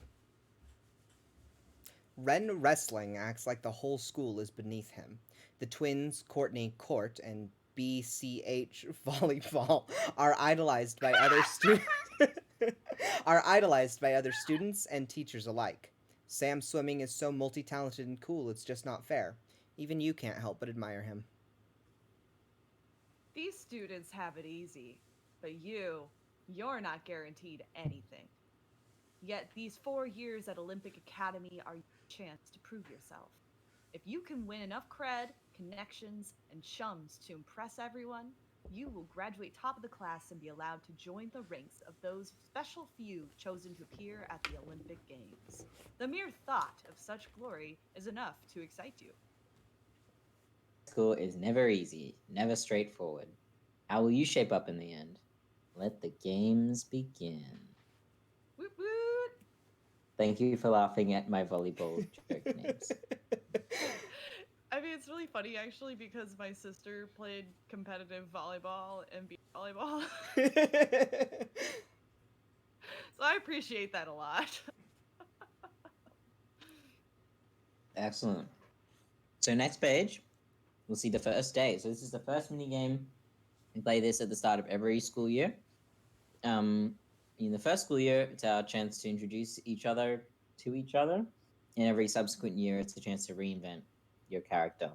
Ren Wrestling acts like the whole school is beneath him. The twins, Courtney Court and BCH Volleyball, are idolized by other students. Are idolized by other students and teachers alike. Sam Swimming is so multi-talented and cool, it's just not fair. Even you can't help but admire him. These students have it easy, but you're not guaranteed anything. Yet these 4 years at Olympic Academy are your chance to prove yourself. If you can win enough cred, connections, and chums to impress everyone, you will graduate top of the class and be allowed to join the ranks of those special few chosen to appear at the Olympic Games. The mere thought of such glory is enough to excite you. School is never easy, never straightforward. How will you shape up in the end? Let the games begin. Woot woot! Thank you for laughing at my volleyball joke names. I mean, it's really funny actually because my sister played competitive volleyball and beach volleyball. So I appreciate that a lot. Excellent. So next page, we'll see the first day. So this is the first mini game. We play this at the start of every school year. In the first school year, it's our chance to introduce each other to each other. In every subsequent year, it's a chance to reinvent your character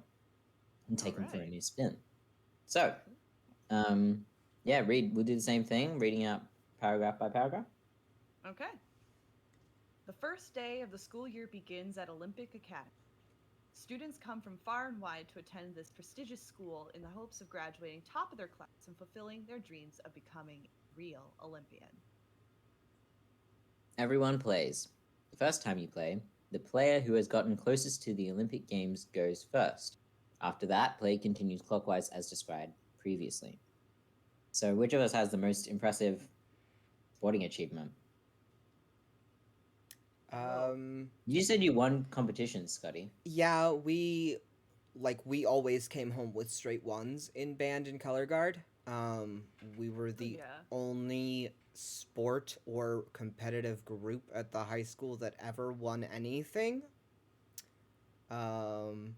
and take them for a Alright. new spin. So, yeah, we'll do the same thing, reading out paragraph by paragraph. Okay. The first day of the school year begins at Olympic Academy. Students come from far and wide to attend this prestigious school in the hopes of graduating top of their class and fulfilling their dreams of becoming a real Olympian. Everyone plays. The first time you play, the player who has gotten closest to the Olympic Games goes first. After that, play continues clockwise as described previously. So, which of us has the most impressive sporting achievement? You said you won competitions, Scotty. Yeah, we always came home with straight ones in band and color guard. We were the yeah. only sport or competitive group at the high school that ever won anything. Um,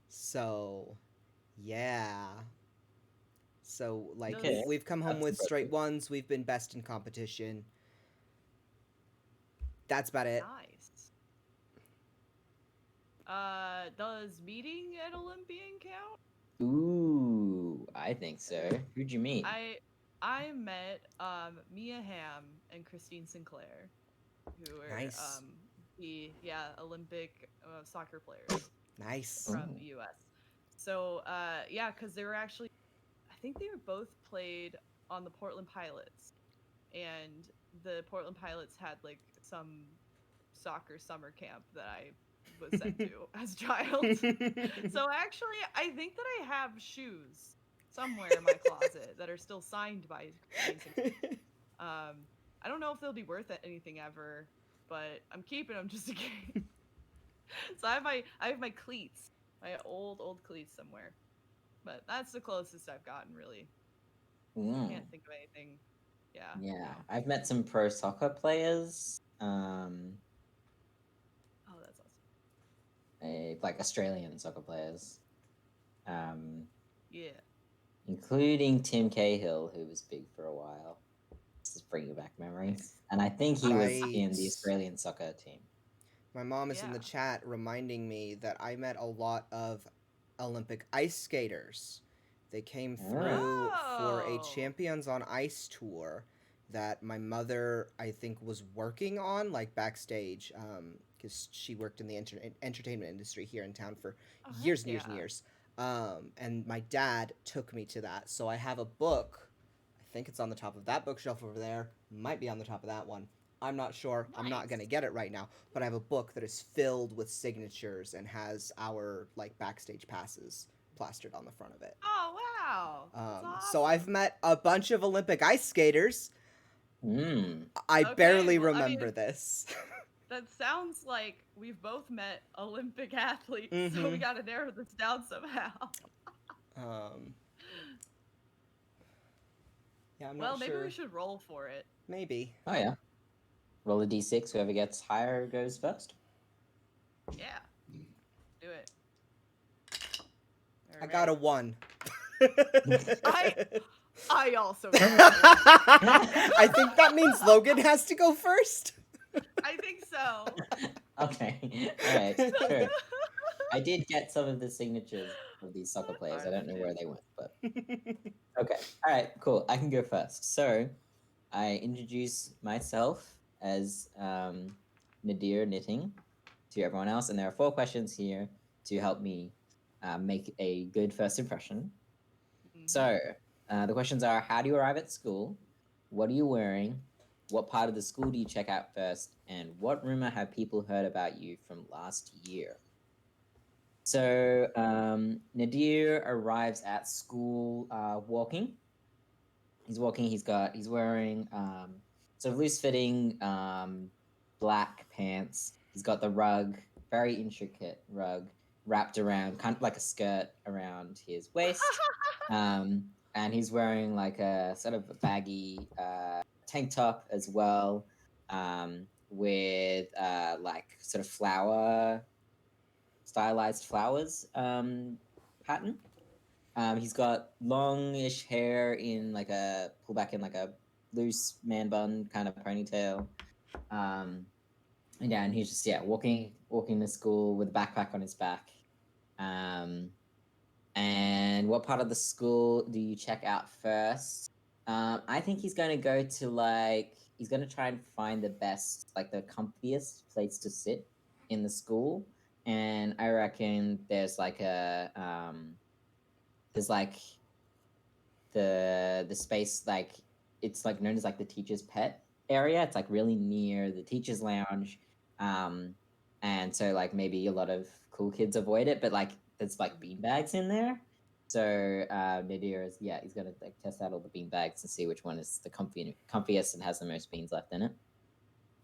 so yeah. So like Those Okay, we've come home that's with straight impressive. ones. We've been best in competition. That's about it. nice. Does meeting an Olympian count? Ooh, I think so. Who'd you meet? I met Mia Hamm and Christine Sinclair, who were Nice. the Olympic soccer players Nice. from Oh. the U.S. So yeah, because they were actually, I think they were both played on the Portland Pilots, and the Portland Pilots had like some soccer summer camp that I was sent to as a child. So actually, I think that I have shoes somewhere in my closet that are still signed by Christine Sinclair. I don't know if they'll be worth anything ever, but I'm keeping them just in case. So I have my cleats, my old cleats somewhere. But that's the closest I've gotten, really. Mm. Can't think of anything. Yeah, Yeah, no. I've met some pro soccer players, Oh, that's awesome. like Australian soccer players, um, Yeah. including Tim Cahill, who was big for a while. This is bringing back memories. Nice. And I think he was Right. in the Australian soccer team. My mom is in Yeah. the chat reminding me that I met a lot of Olympic ice skaters. They came Oh. through for a Oh. Champions on Ice tour that my mother, I think, was working on, like backstage, because she worked in the entertainment industry here in town for Oh, heck years and years and yeah. years. And my dad took me to that. So I have a book. I think it's on the top of that bookshelf over there. Might be on the top of that one. I'm not sure. I'm not Nice. gonna get it right now, but I have a book that is filled with signatures and has our like backstage passes plastered on the front of it. Oh, wow. That's So I've awesome. met a bunch of Olympic ice skaters. Mm. I Okay, barely well, I remember mean, this. that sounds like we've both met Olympic athletes, so we Mm-hmm. got to narrow this down somehow. Um, yeah, I'm Well, not maybe we sure. should roll for it. Maybe. Oh, yeah. Roll a d6. Whoever gets higher goes first. Yeah, do it. I got a Alright. 1. I also got a 1. I think that means Logan has to go first. I think so. Okay. All right. Sure. I did get some of the signatures of these soccer players. I don't know where they went, but okay. All right. Cool. I can go first. So I introduce myself as Nadir Knitting to everyone else, and there are 4 questions here to help me make a good first impression. Mhm. So the questions are: how do you arrive at school? What are you wearing? What part of the school do you check out first? And what rumor have people heard about you from last year? So Nadir arrives at school walking. He's walking. He's wearing sort of loose fitting black pants. He's got the rug, very intricate rug, wrapped around, kind of like a skirt around his waist. And he's wearing like a sort of baggy tank top as well, with like sort of stylized flowers pattern. He's got longish hair in like a pull back in like a loose man bun kind of ponytail. And yeah, and he's just walking to school with a backpack on his back. And what part of the school do you check out first? I think he's going to go to he's going to try and find the best, like the comfiest place to sit in the school. And I reckon there's like there's like the space, like it's like known as like the teacher's pet area. It's like really near the teacher's lounge. And so like maybe a lot of cool kids avoid it, but like there's like beanbags in there. So Nadir is he's gonna like test out all the beanbags and see which one is the comfiest and has the most beans left in it.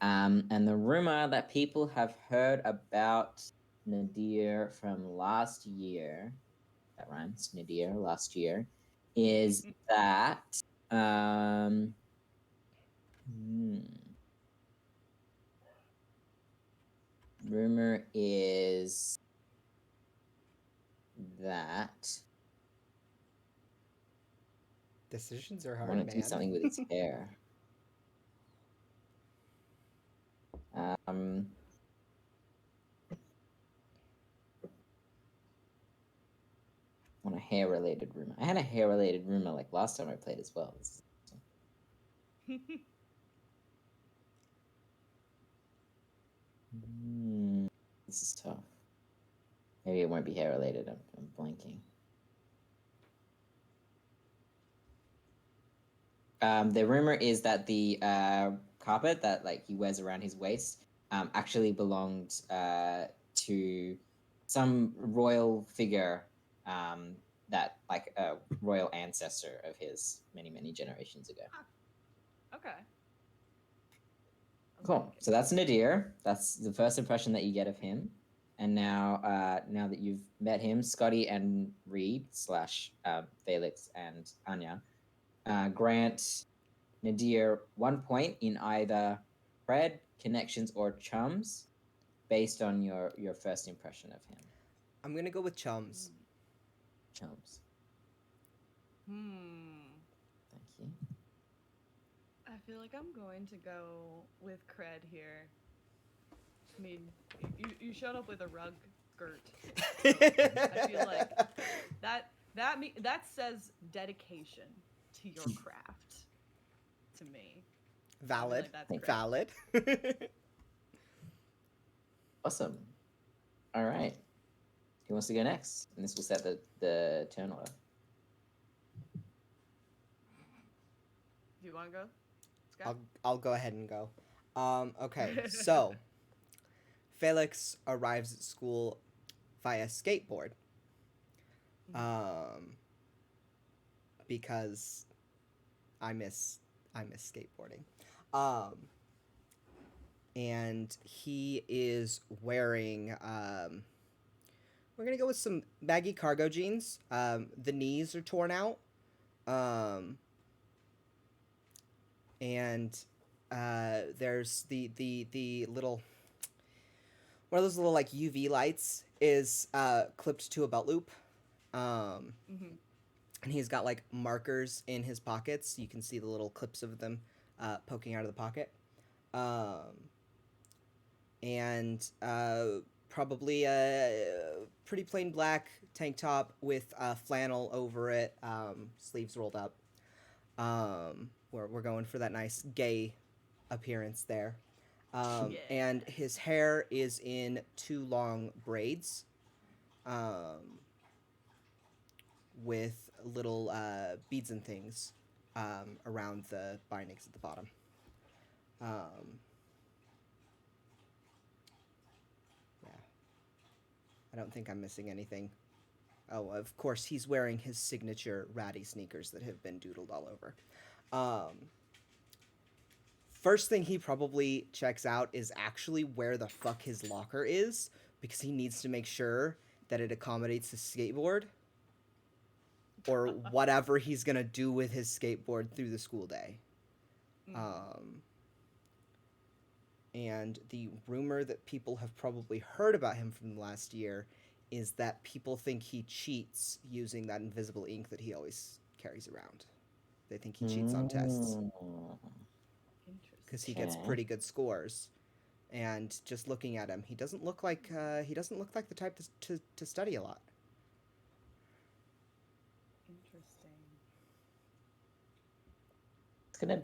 And the rumor that people have heard about Nadir from last year, that rhymes, Nadir last year, is that rumor is that Decisions are I hard, want to do man. something with its hair. On a hair-related rumor. I had a hair-related rumor like last time I played as well. This is tough. Maybe it won't be hair-related. I'm blanking. The rumor is that the carpet that like he wears around his waist actually belonged to some royal figure that like a royal ancestor of his many generations ago. Okay. Cool. So that's Nadir. That's the first impression that you get of him. And now, now that you've met him, Scotty and Reed / Felix and Anya grant Nadir 1 point in either cred, connections, or chums, based on your first impression of him. I'm gonna go with chums. Chums. Thank you. I feel like I'm going to go with cred here. I mean, you showed up with a rug skirt. So I feel like that says dedication to your craft to me. Valid. Like that's Valid. Awesome. All right. Who wants to go next? And this will set the turn order. Do you want to go, Scott? I'll go ahead and go. Okay, so Felix arrives at school via skateboard. Because I miss skateboarding. And he is wearing we're gonna go with some baggy cargo jeans. The knees are torn out. And there's the little one of those little like UV lights is clipped to a belt loop. And he's got like markers in his pockets. You can see the little clips of them poking out of the pocket. And probably a pretty plain black tank top with flannel over it, sleeves rolled up. We're going for that nice gay appearance there. And his hair is in 2 long braids, with little beads and things around the bindings at the bottom. Yeah. I don't think I'm missing anything. Oh, of course, he's wearing his signature ratty sneakers that have been doodled all over. First thing he probably checks out is actually where the fuck his locker is, because he needs to make sure that it accommodates his skateboard or whatever he's gonna do with his skateboard through the school day. And the rumor that people have probably heard about him from last year is that people think he cheats using that invisible ink that he always carries around. They think he cheats on tests because he gets pretty good scores. And just looking at him, he doesn't look like the type to study a lot. Interesting. It's gonna.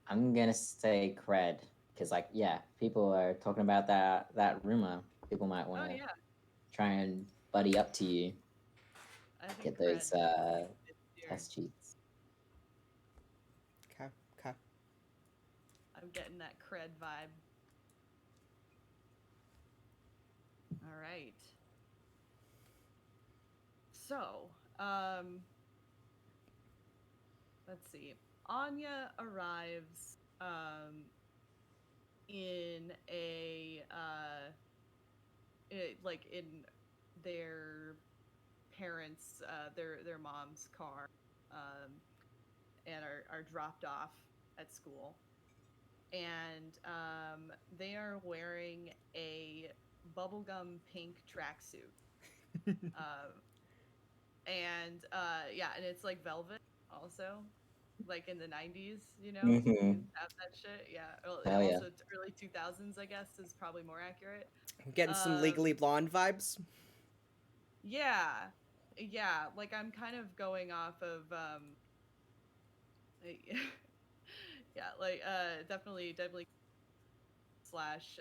I'm gonna say cred because, like, yeah, people are talking about that rumor. People might want to try and buddy up to you. I think Get those cred test cheats. Okay. I'm getting that cred vibe. All right. So, let's see. Anya arrives in in their parents their mom's car, and are dropped off at school, and they are wearing a bubblegum pink tracksuit. Um, and yeah, and it's like velvet also, like in the 90s, you know, you Mm-hmm. can have that shit. Yeah. Well, Hell yeah. also early 2000s, I guess, is probably more accurate. I'm getting some Um, Legally Blonde vibes. yeah, yeah. Like I'm kind of going off of yeah, like definitely slash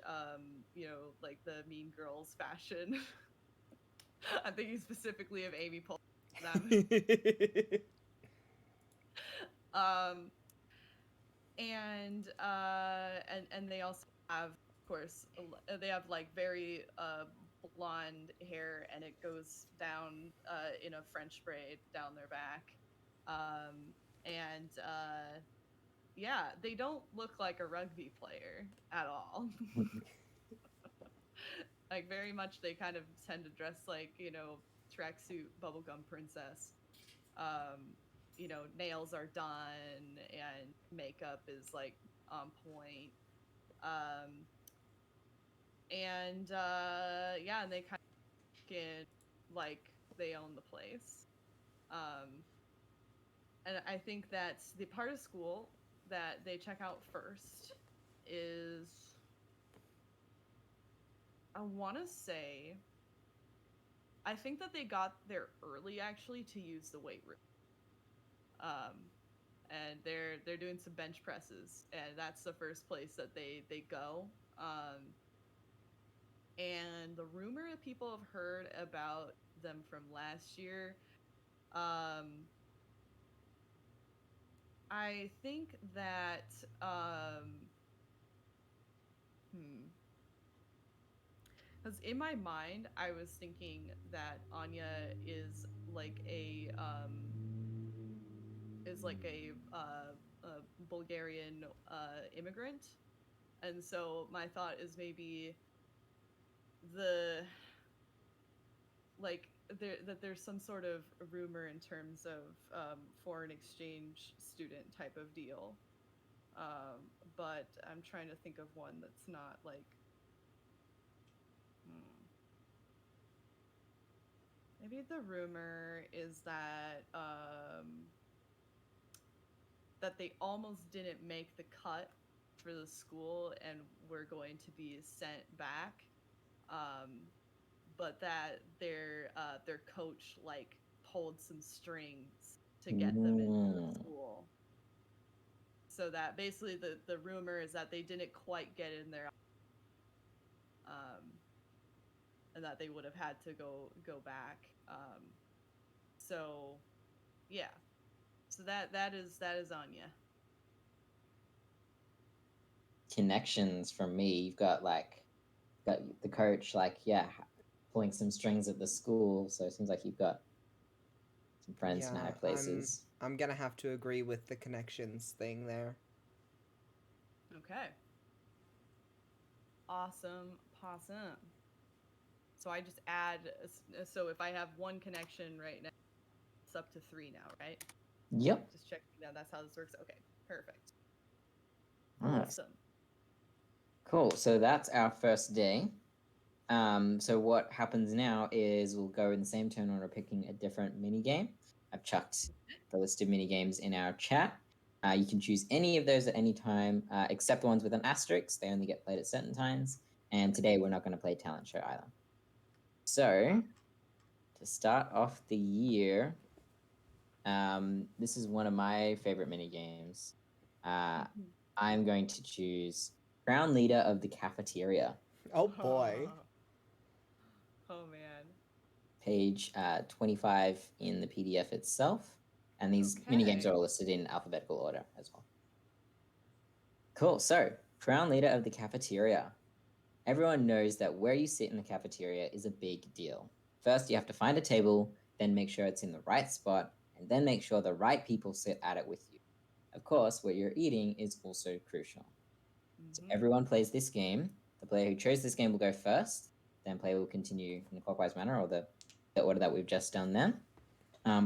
you know, like the Mean Girls fashion. I'm thinking specifically of Amy Poehler for them. Um, and they also have, of course, they have like very blonde hair, and it goes down in a French braid down their back. And yeah, they don't look like a rugby player at all. Like very much, they kind of tend to dress like, you know, tracksuit bubblegum princess. Um, you know, nails are done and makeup is like on point. Um, and yeah, and they kind of get like they own the place. Um, and I think that the part of school that they check out first is, I want to say, I think that they got there early actually to use the weight room. Um, and they're doing some bench presses, and that's the first place that they go. And the rumor that people have heard about them from last year, um, I think that hmm, because in my mind I was thinking that Anya is like a Bulgarian immigrant, and so my thought is maybe the like there's some sort of rumor in terms of foreign exchange student type of deal. But I'm trying to think of one that's not like, hmm, maybe the rumor is that they almost didn't make the cut for the school and were going to be sent back, um, but that their coach like pulled some strings to get them into the Mm. school. So that basically the rumor is that they didn't quite get in there, um, and that they would have had to go back. So yeah, so that is Anya. Connections from me. You've got like got the coach, like yeah, pulling some strings at the school. So it seems like you've got some friends in high Yeah, I'm places. I'm gonna have to agree with the connections thing there. Okay, awesome, possum. So I just add. So if I have one connection right now, it's up to three now, right? Yep. Just checking that that's how this works. Okay, perfect. Nice. Awesome. Cool. So that's our first day. So what happens now is we'll go in the same turn order, picking a different mini game. I've chucked the list of mini games in our chat. You can choose any of those at any time, except the ones with an asterisk. They only get played at certain times. And today we're not going to play talent show either. So to start off the year, this is one of my favorite mini games. I'm going to choose Crown Leader of the Cafeteria. Oh boy. Oh man. Page 25 in the PDF itself. And these mini games Okay. are all listed in alphabetical order as well. Cool. So, Crown Leader of the Cafeteria. Everyone knows that where you sit in the cafeteria is a big deal. First, you have to find a table, then make sure it's in the right spot, and then make sure the right people sit at it with you. Of course, what you're eating is also crucial. So Mm-hmm. everyone plays this game. The player who chose this game will go first. Then player will continue in the clockwise manner, or the the order that we've just done then.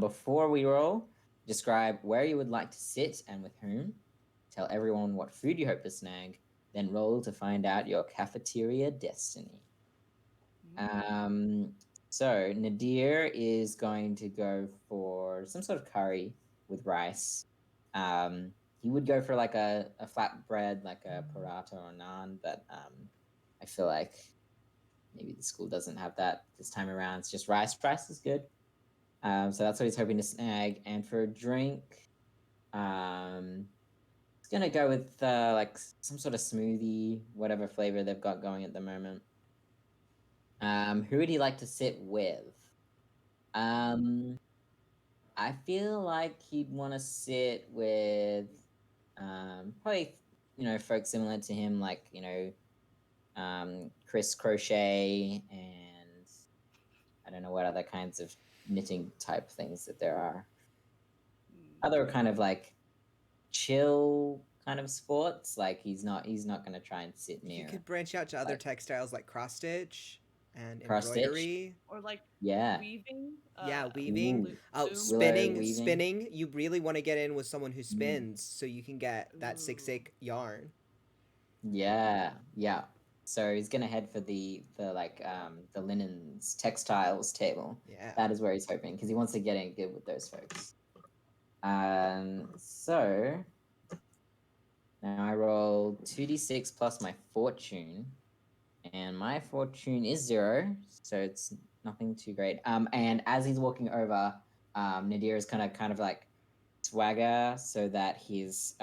Before we roll, describe where you would like to sit and with whom. Tell everyone what food you hope to snag. Then roll to find out your cafeteria destiny. So Nadir is going to go for some sort of curry with rice. He would go for like a flatbread, like a paratha or naan, but I feel like maybe the school doesn't have that this time around. It's just rice. Rice is good. So that's what he's hoping to snag. And for a drink, he's gonna go with like some sort of smoothie, whatever flavor they've got going at the moment. Who would he like to sit with? I feel like he'd want to sit with probably folks similar to him, like Chris Crochet, and I don't know what other kinds of knitting type things that there are. Other kind of like chill kind of sports. Like he's not gonna try and sit near. You could branch out to other textiles like cross stitch and Cross stitch? embroidery. Or like Yeah. weaving. Yeah, weaving. Ooh. Oh, loom. spinning. Willow weaving. Spinning. You really want to get in with someone who spins, so you can get that Ooh. 6/8 yarn. Yeah. So he's gonna head for the linens textiles table. Yeah. That is where he's hoping because he wants to get in good with those folks. So now I roll 2d6 plus my fortune, and my fortune is 0, so it's nothing too great. And as he's walking over, Nadir is kind of like swagger so that his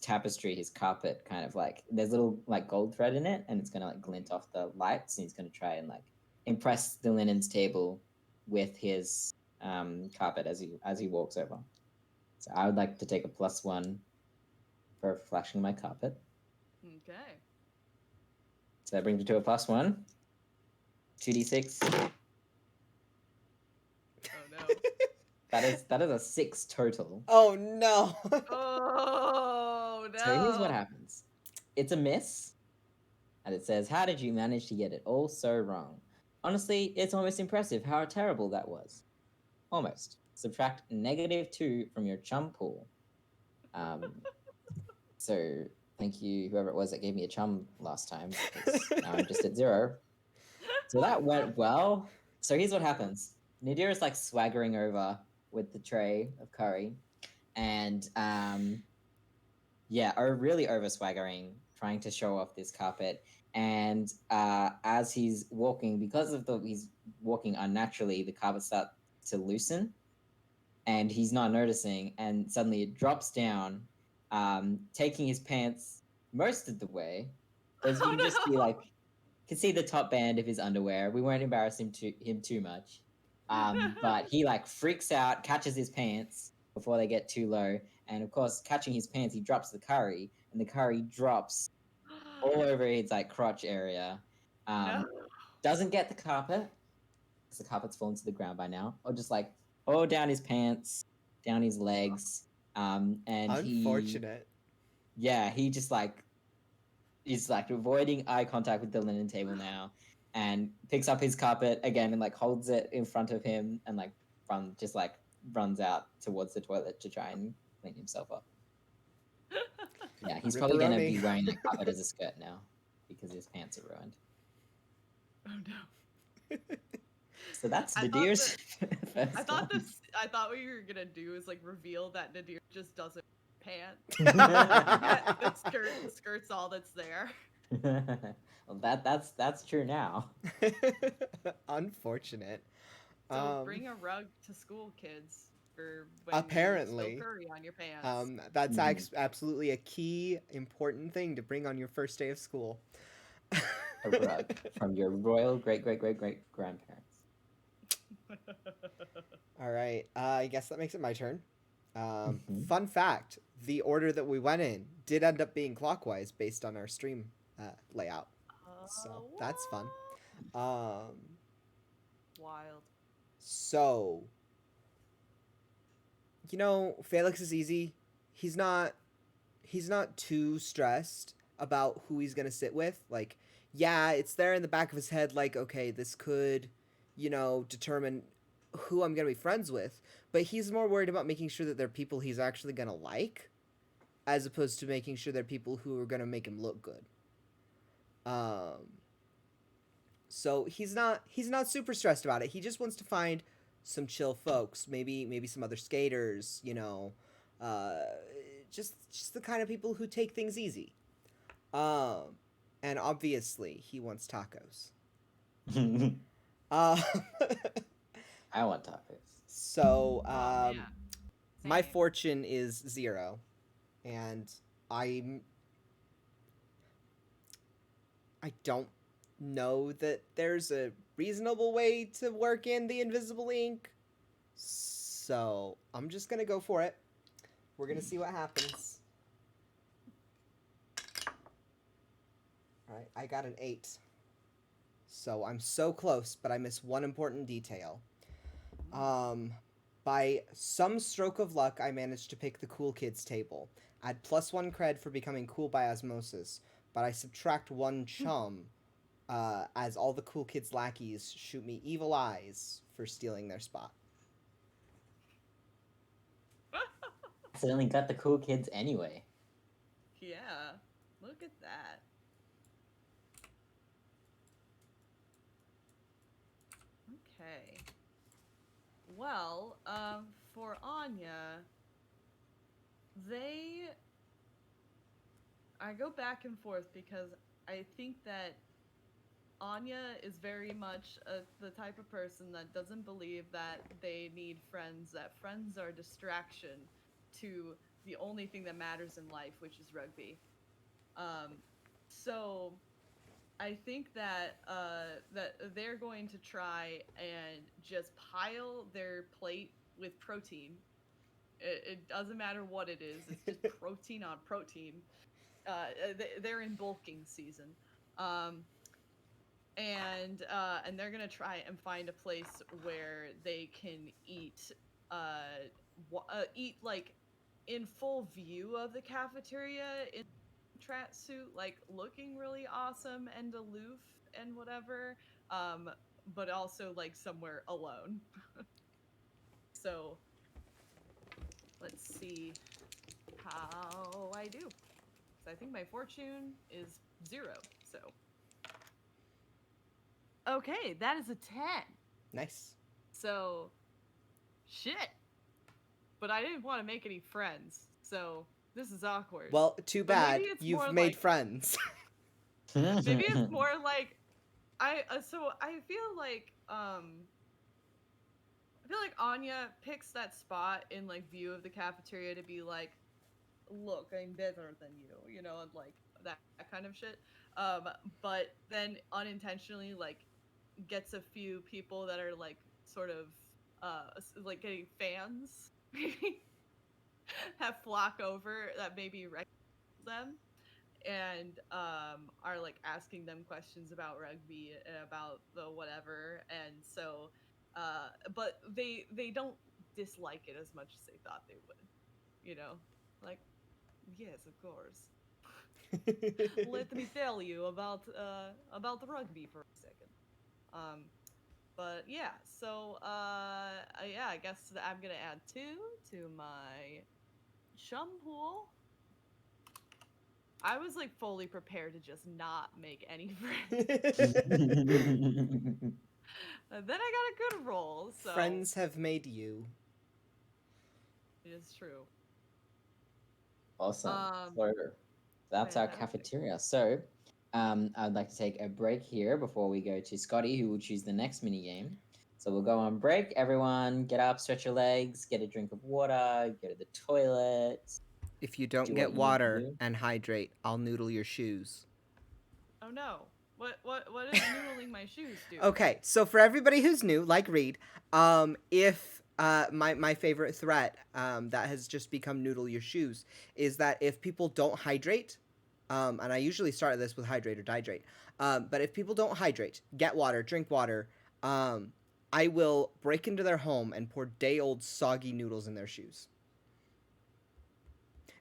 tapestry, his carpet, kind of like there's little like gold thread in it, and it's gonna like glint off the lights, and he's gonna try and like impress the linens table with his carpet as he walks over. So I would like to take a +1 for flashing my carpet. Okay. So that brings me to a +1. 2d6. Oh no. That is a 6 total. Oh no. Oh no. So here's what happens. It's a miss. And it says, "How did you manage to get it all so wrong? Honestly, it's almost impressive how terrible that was. Almost. Subtract -2 from your chum pool." So thank you, whoever it was that gave me a chum last time, because now I'm just at 0. So that went well. So here's what happens. Nadir is like swaggering over with the tray of curry, and really over swaggering, trying to show off this carpet. And as he's walking, because of he's walking unnaturally, the carpet starts to loosen, and he's not noticing, and suddenly it drops down, taking his pants most of the way. As you can just see, like, you can see the top band of his underwear. We won't embarrass him too much, but he like freaks out, catches his pants before they get too low, and of course, catching his pants, he drops the curry, and the curry drops all over his like crotch area. No. Doesn't get the carpet because the carpet's fallen to the ground by now, or just like down his pants, down his legs, and Unfortunate. he just like is like avoiding eye contact with the linen table now, and picks up his carpet again and like holds it in front of him and like runs out towards the toilet to try and clean himself up. Yeah, he's probably gonna be wearing the carpet as a skirt now because his pants are ruined. Oh no. So that's I Nadir's thought first I one. thought what you were gonna do is like reveal that Nadir just doesn't pants. The skirt's all that's there. Well, that's true now. Unfortunate. So bring a rug to school, kids. For when apparently you spill curry on your pants. That's absolutely a key important thing to bring on your first day of school. A rug from your royal great grandparents. All right, I guess that makes it my turn. Fun fact, the order that we went in did end up being clockwise based on our stream layout. So that's fun. Wild. So, Felix is easy. He's not too stressed about who he's going to sit with. Like, yeah, it's there in the back of his head, like, okay, this could, determine who I'm going to be friends with, but he's more worried about making sure that they're people he's actually going to like, as opposed to making sure they're people who are going to make him look good. So he's not super stressed about it. He just wants to find some chill folks, maybe some other skaters, uh, just the kind of people who take things easy. And obviously he wants tacos. Um, I want tacos. so Oh, man. my Same. fortune is 0, and I don't know that there's a reasonable way to work in the invisible ink. So I'm just gonna go for it. We're gonna see what happens. Alright, I got an 8. So I'm so close, but I miss one important detail. By some stroke of luck, I managed to pick the cool kids table. Add +1 cred for becoming cool by osmosis, but I subtract 1 chum, as all the cool kids' lackeys shoot me evil eyes for stealing their spot. Accidentally got the cool kids anyway. Yeah. Look at that. Okay. Well, for Anya, I go back and forth because I think that Anya is very much the type of person that doesn't believe that they need friends, that friends are a distraction to the only thing that matters in life, which is rugby. Um, so I think that that they're going to try and just pile their plate with protein. It doesn't matter what it is; it's just protein on protein. They're in bulking season, um, and they're gonna try and find a place where they can eat like in full view of the cafeteria in suit, like looking really awesome and aloof and whatever, but also like somewhere alone. So let's see how I do. So I think my fortune is 0. So okay, that is a 10. Nice. So shit. But I didn't want to make any friends, so this is awkward. Well, too But maybe bad. it's You've more made like friends. maybe it's more like so I feel like Anya picks that spot in like view of the cafeteria to be like, look, I'm better than you, and like that kind of shit. Um, but then unintentionally like gets a few people that are like sort of like getting fans have flock over that maybe recognize them and are like asking them questions about rugby and about the whatever, and so but they don't dislike it as much as they thought they would, like, yes, of course. Let me tell you about the rugby for a second. But yeah, so yeah, I guess I'm gonna add 2 to my chum pool. I was like fully prepared to just not make any friends. And then I got a good roll, so Friends have made you. it is true. Awesome. Um, So that's our Fantastic. cafeteria. So I'd like to take a break here before we go to Scotty, who will choose the next mini game. So we'll go on break. Everyone, get up, stretch your legs, get a drink of water, go to the toilet, If you don't do what get you need to water do. and hydrate, I'll noodle your shoes. Oh no. What does noodling my shoes do? Okay, so for everybody who's new, like Reed, if my favorite threat that has just become noodle your shoes is that if people don't hydrate, and I usually start this with hydrate or dihydrate, but if people don't hydrate, get water, drink water, I will break into their home and pour day-old soggy noodles in their shoes.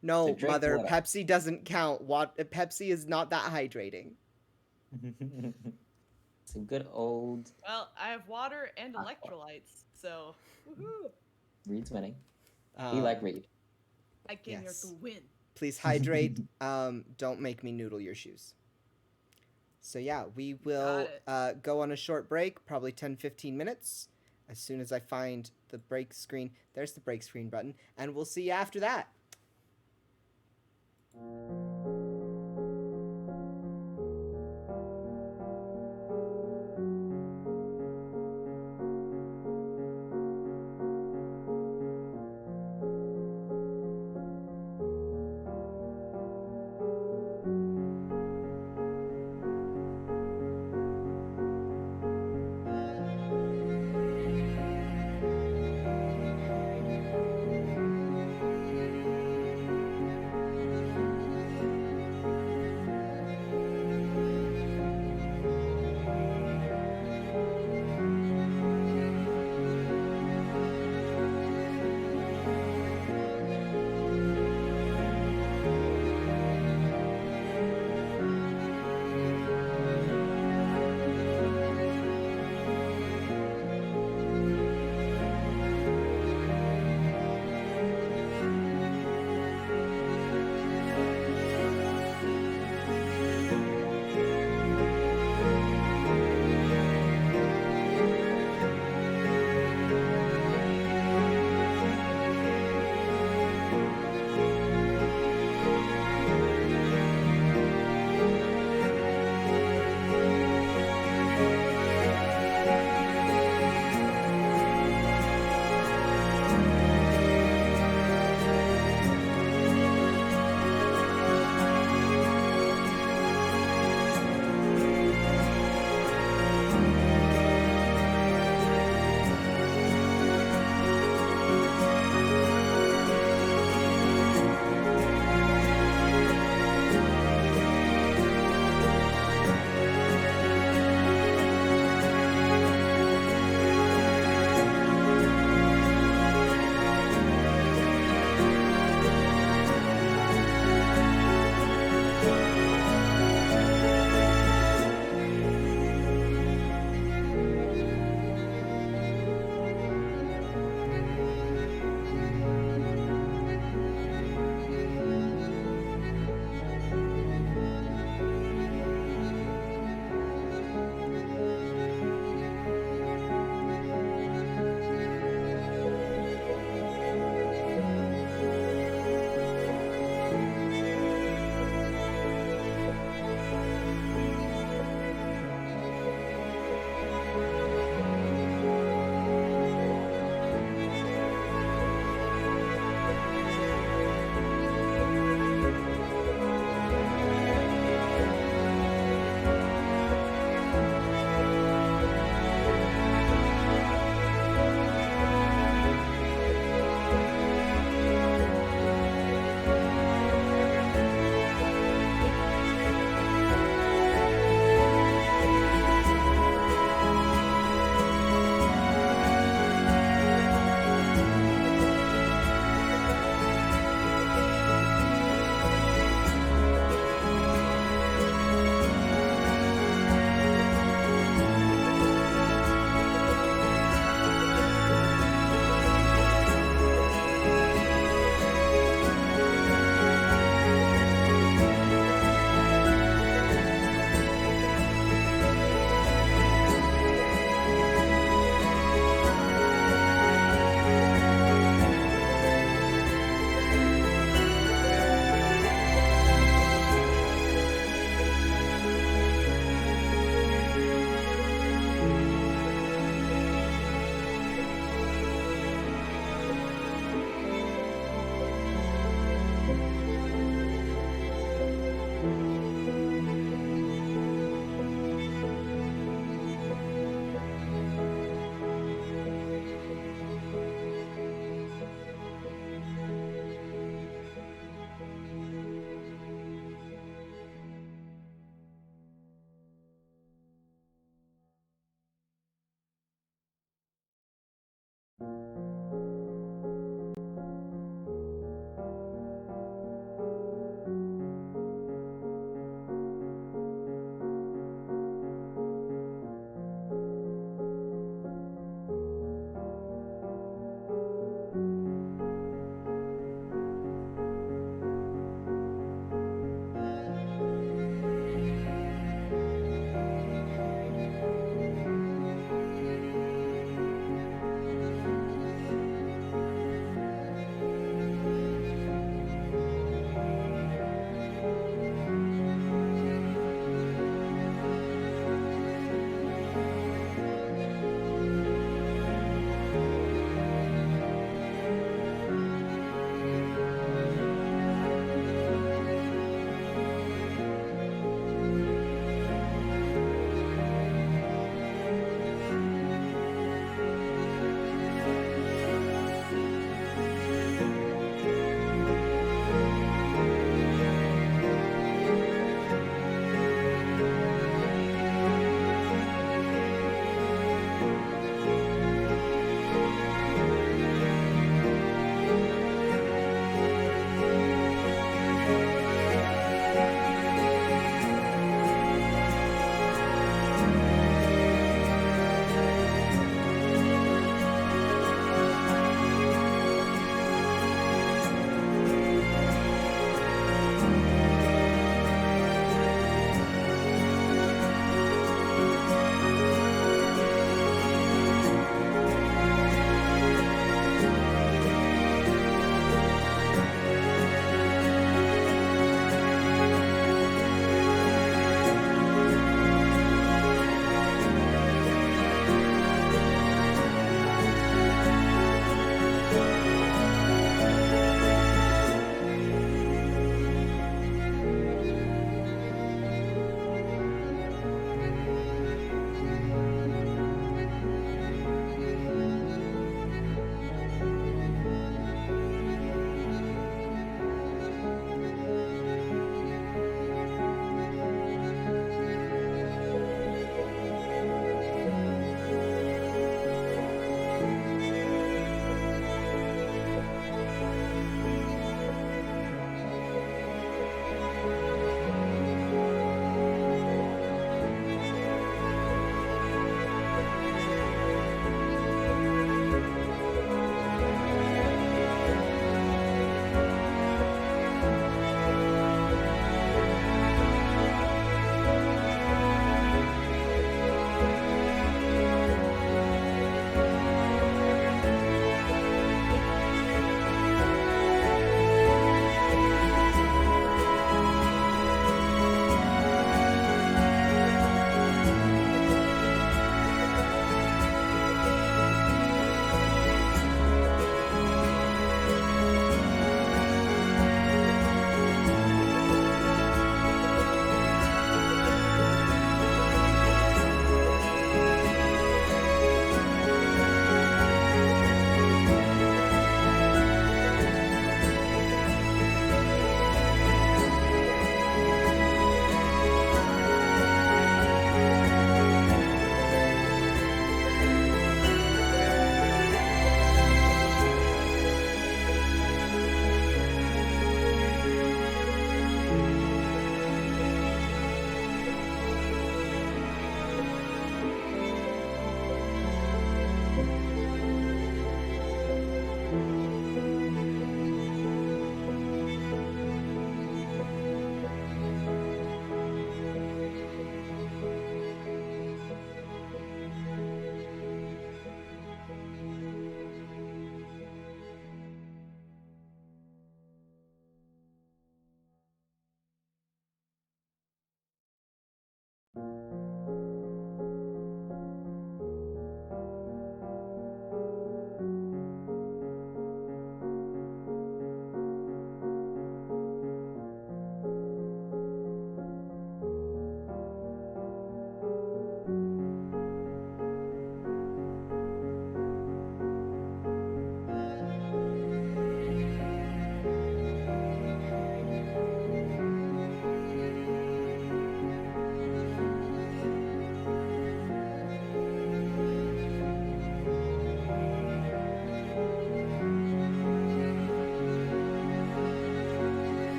No, drink mother, water. Pepsi doesn't count. Pepsi is not that hydrating. So Some good old Well, I have water and Aqua. electrolytes, so woohoo! Reed's winning. We like Reed. I came here Yes. to win. Please hydrate. Don't make me noodle your shoes. So yeah, we will go on a short break, probably 10-15 minutes. As soon as I find the break screen, there's the break screen button, and we'll see you after that.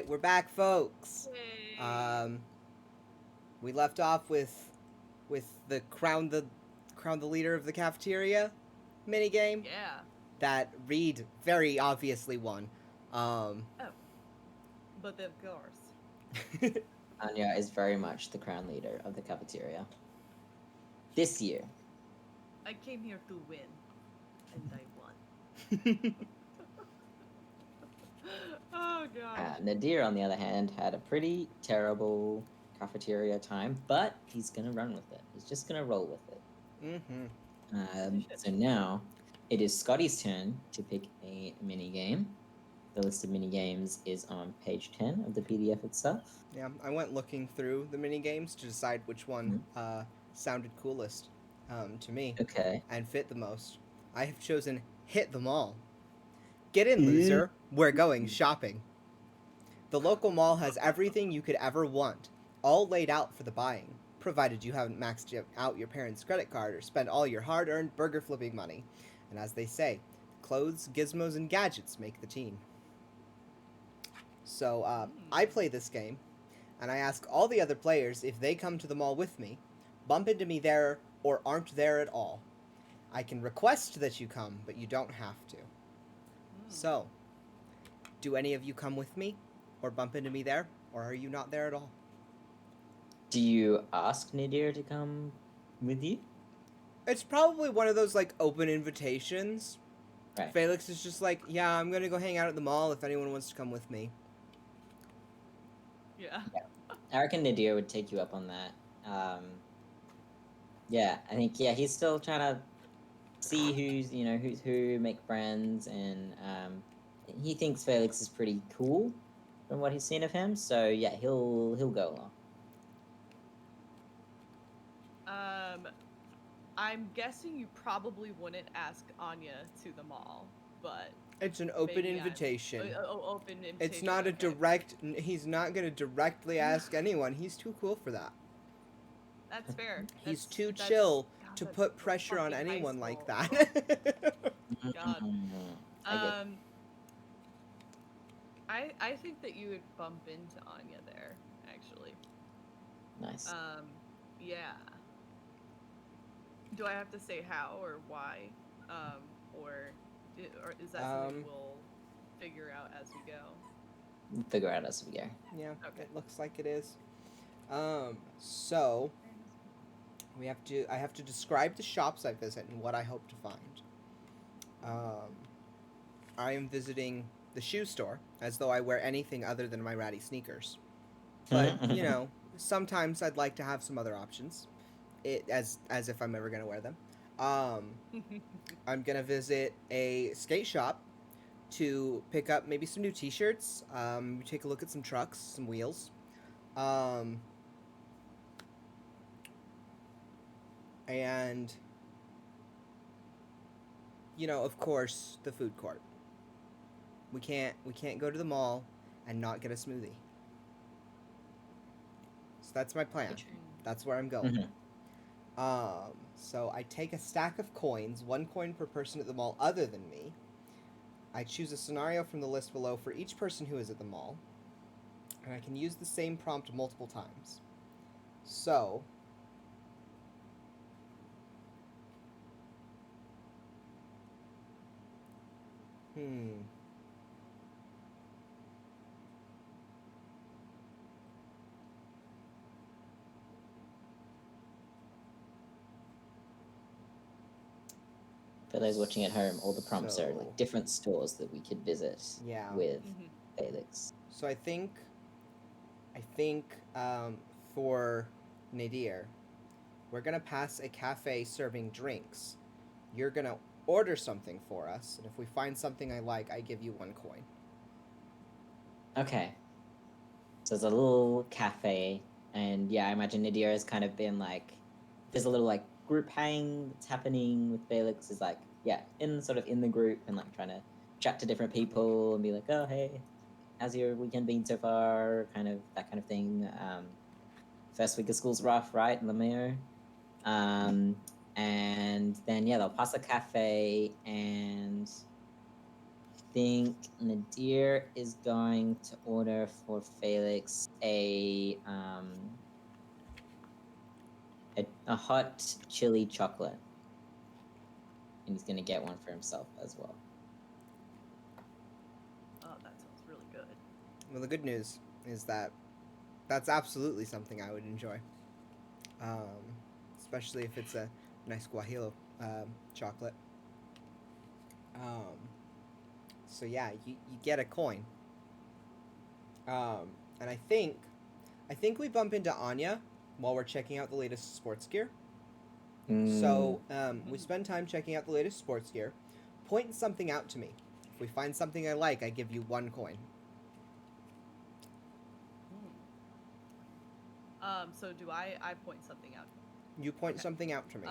we're back, folks. Yay. We left off with the crown the leader of the cafeteria minigame Yeah. that Reed very obviously won. But of course. Anya is very much the crown leader of the cafeteria. This year. I came here to win. And I won. Oh god. Nadir, on the other hand, had a pretty terrible cafeteria time, but he's gonna run with it. He's just gonna roll with it. So now it is Scotty's turn to pick a mini game. The list of mini games is on page 10 of the PDF itself. Yeah, I went looking through the mini games to decide which one sounded coolest to me Okay. and fit the most. I have chosen Hit Them All. Get in, loser. We're going shopping. The local mall has everything you could ever want, all laid out for the buying, provided you haven't maxed out your parents' credit card or spent all your hard-earned burger flipping money. And as they say, clothes, gizmos, and gadgets make the team. So I play this game, and I ask all the other players if they come to the mall with me, bump into me there, or aren't there at all. I can request that you come, but you don't have to. So, do any of you come with me, or bump into me there, or are you not there at all? Do you ask Nadir to come with you? It's probably one of those, like, open invitations. Right. Felix is just like, yeah, I'm gonna go hang out at the mall if anyone wants to come with me. Yeah. I reckon Nadir would take you up on that. Yeah, I think he's still trying to see who's who, make friends, and he thinks Felix is pretty cool from what he's seen of him. So yeah, he'll go along. I'm guessing you probably wouldn't ask Anya to the mall, but It's an open maybe invitation. Open invitation. It's not a okay. direct. He's not gonna directly ask anyone. He's too cool for that. That's fair. He's That's- too that's- chill God, to that's put so pressure on fucking high anyone like school. that. God. I I think that you would bump into Anya there, actually. Nice. Yeah. Do I have to say how or why? Or is that something we'll figure out as we go? We'll figure out as we go. Yeah, Okay. it looks like it is. So I have to describe the shops I visit and what I hope to find. I am visiting the shoe store, as though I wear anything other than my ratty sneakers. But, you know, sometimes I'd like to have some other options. As if I'm ever gonna wear them. I'm gonna visit a skate shop to pick up maybe some new T-shirts. Take a look at some trucks, some wheels. And you know, of course, the food court. We can't go to the mall and not get a smoothie. So that's my plan. That's where I'm going. So I take a stack of coins, 1 coin per person at the mall other than me. I choose a scenario from the list below for each person who is at the mall, and I can use the same prompt multiple times. So, For those watching at home, all the prompts are So- like different stores that we could visit Yeah. with Mhm. Felix. So I think for Nadir, we're gonna pass a cafe serving drinks. You're gonna order something for us, and if we find something I like, I give you 1 coin. Okay. So it's a little cafe, and yeah, I imagine Nadir has kind of been like, there's a little like group hang that's happening with Felix. Is like, yeah, in the group and like trying to chat to different people and be like, oh hey, how's your weekend been so far? Kind of that kind of thing. First week of school's rough, right, Lemire? And then yeah, they'll pass a cafe, and think Nadir is going to order for Felix a hot chili chocolate, and he's gonna get one for himself as well. Oh, that sounds really good. Well, the good news is that that's absolutely something I would enjoy, um, especially if it's a nice Guajillo chocolate. Um, so yeah, you get a coin. And I think we bump into Anya while we're checking out the latest sports gear. So we spend time checking out the latest sports gear. Point something out to me. If we find something I like, I give you 1 coin. So do I point something out? You point Okay. something out to me.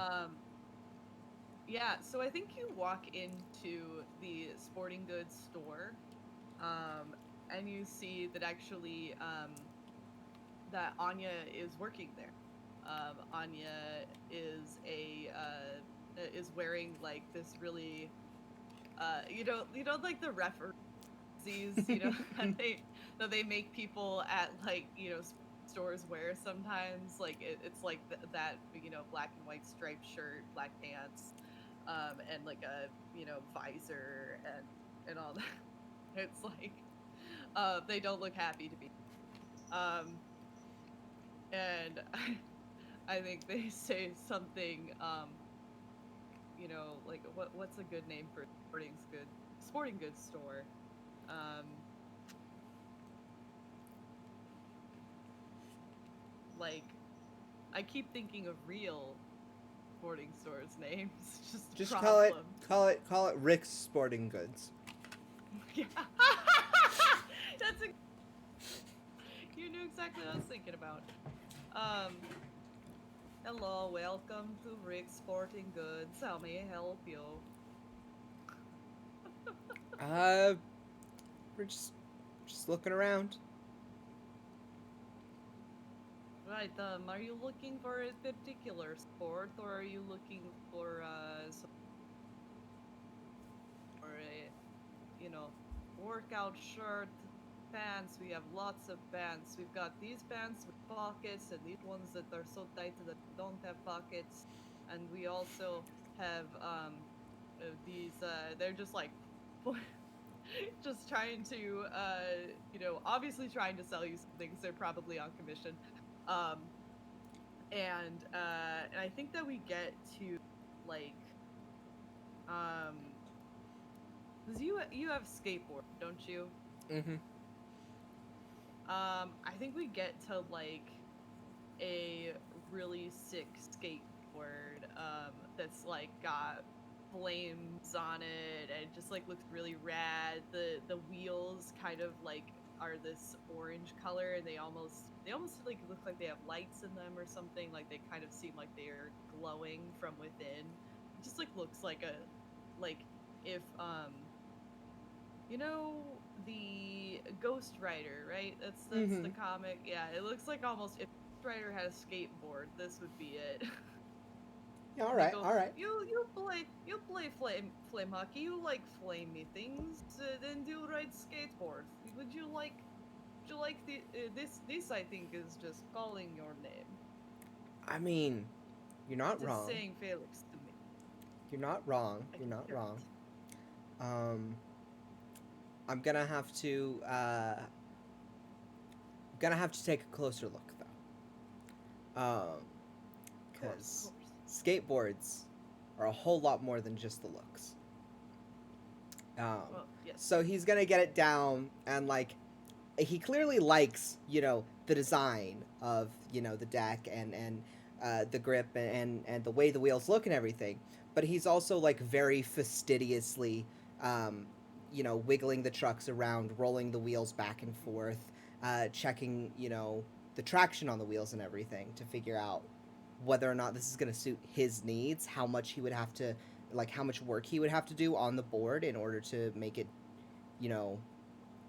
Yeah, so I think you walk into the sporting goods store, and you see that actually that Anya is working there. Anya is is wearing like this really you know like the referees that they make people at like stores wear sometimes like it's like that black and white striped shirt, black pants, and like a visor and all that. It's like they don't look happy to be and I think they say something like what's a good name for a sporting goods store. um like I keep thinking of real sporting stores names. Just a Just problem. call it Rick's Sporting Goods. Yeah. That's you knew exactly what I was thinking about. Hello, welcome to Rick's Sporting Goods. How may I help you? We're just looking around. Right, are you looking for a particular sport, or are you looking for or a workout shirt, pants? We have lots of pants. We've got these pants with pockets and these ones that are so tight that don't have pockets. And we also have these they're just like just trying to obviously trying to sell you something because they're probably on commission. Um and I think that we get to like because you have skateboard, don't you? Mm-hmm. I think we get to like a really sick skateboard that's like got flames on it and it just like looks really rad. The wheels kind of like are this orange color and they almost like look like they have lights in them or something. Like they kind of seem like they're glowing from within. It just like looks like a like if the Ghost Rider, right? That's the comic. Yeah, it looks like almost if Ghost Rider had a skateboard, this would be it. Yeah, all And they right, go, all right. you play flame hockey. You like flamey things. Then you ride skateboard. Would you like this? I think is just calling your name. I mean, you're not Just wrong. saying Felix to me. You're not wrong. I You're can not hear wrong. it. I'm gonna have to take a closer look though. Of course, Because of course. skateboards are a whole lot more than just the looks. Well, yes. So he's gonna get it down and like he clearly likes the design of the deck and the grip and the way the wheels look and everything, but he's also like very fastidiously um, wiggling the trucks around, rolling the wheels back and forth, checking the traction on the wheels and everything to figure out whether or not this is going to suit his needs, how much he would have to how much work he would have to do on the board in order to make it you know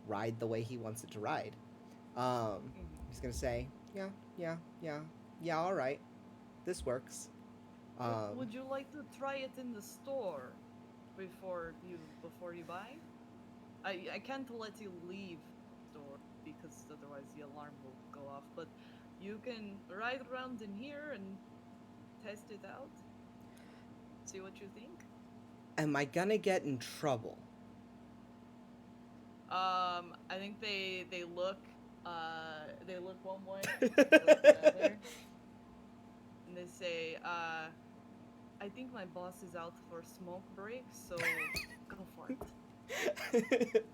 ride the way he wants it to ride. He's gonna say, yeah, yeah, yeah, yeah. All right, this works. Would you like to try it in the store before you buy? I can't let you leave the store because otherwise the alarm will go off. But you can ride around in here and test it out. See what you think. Am I gonna get in trouble? I think they look one way, they look another, and they say, I think my boss is out for smoke break, so go for it.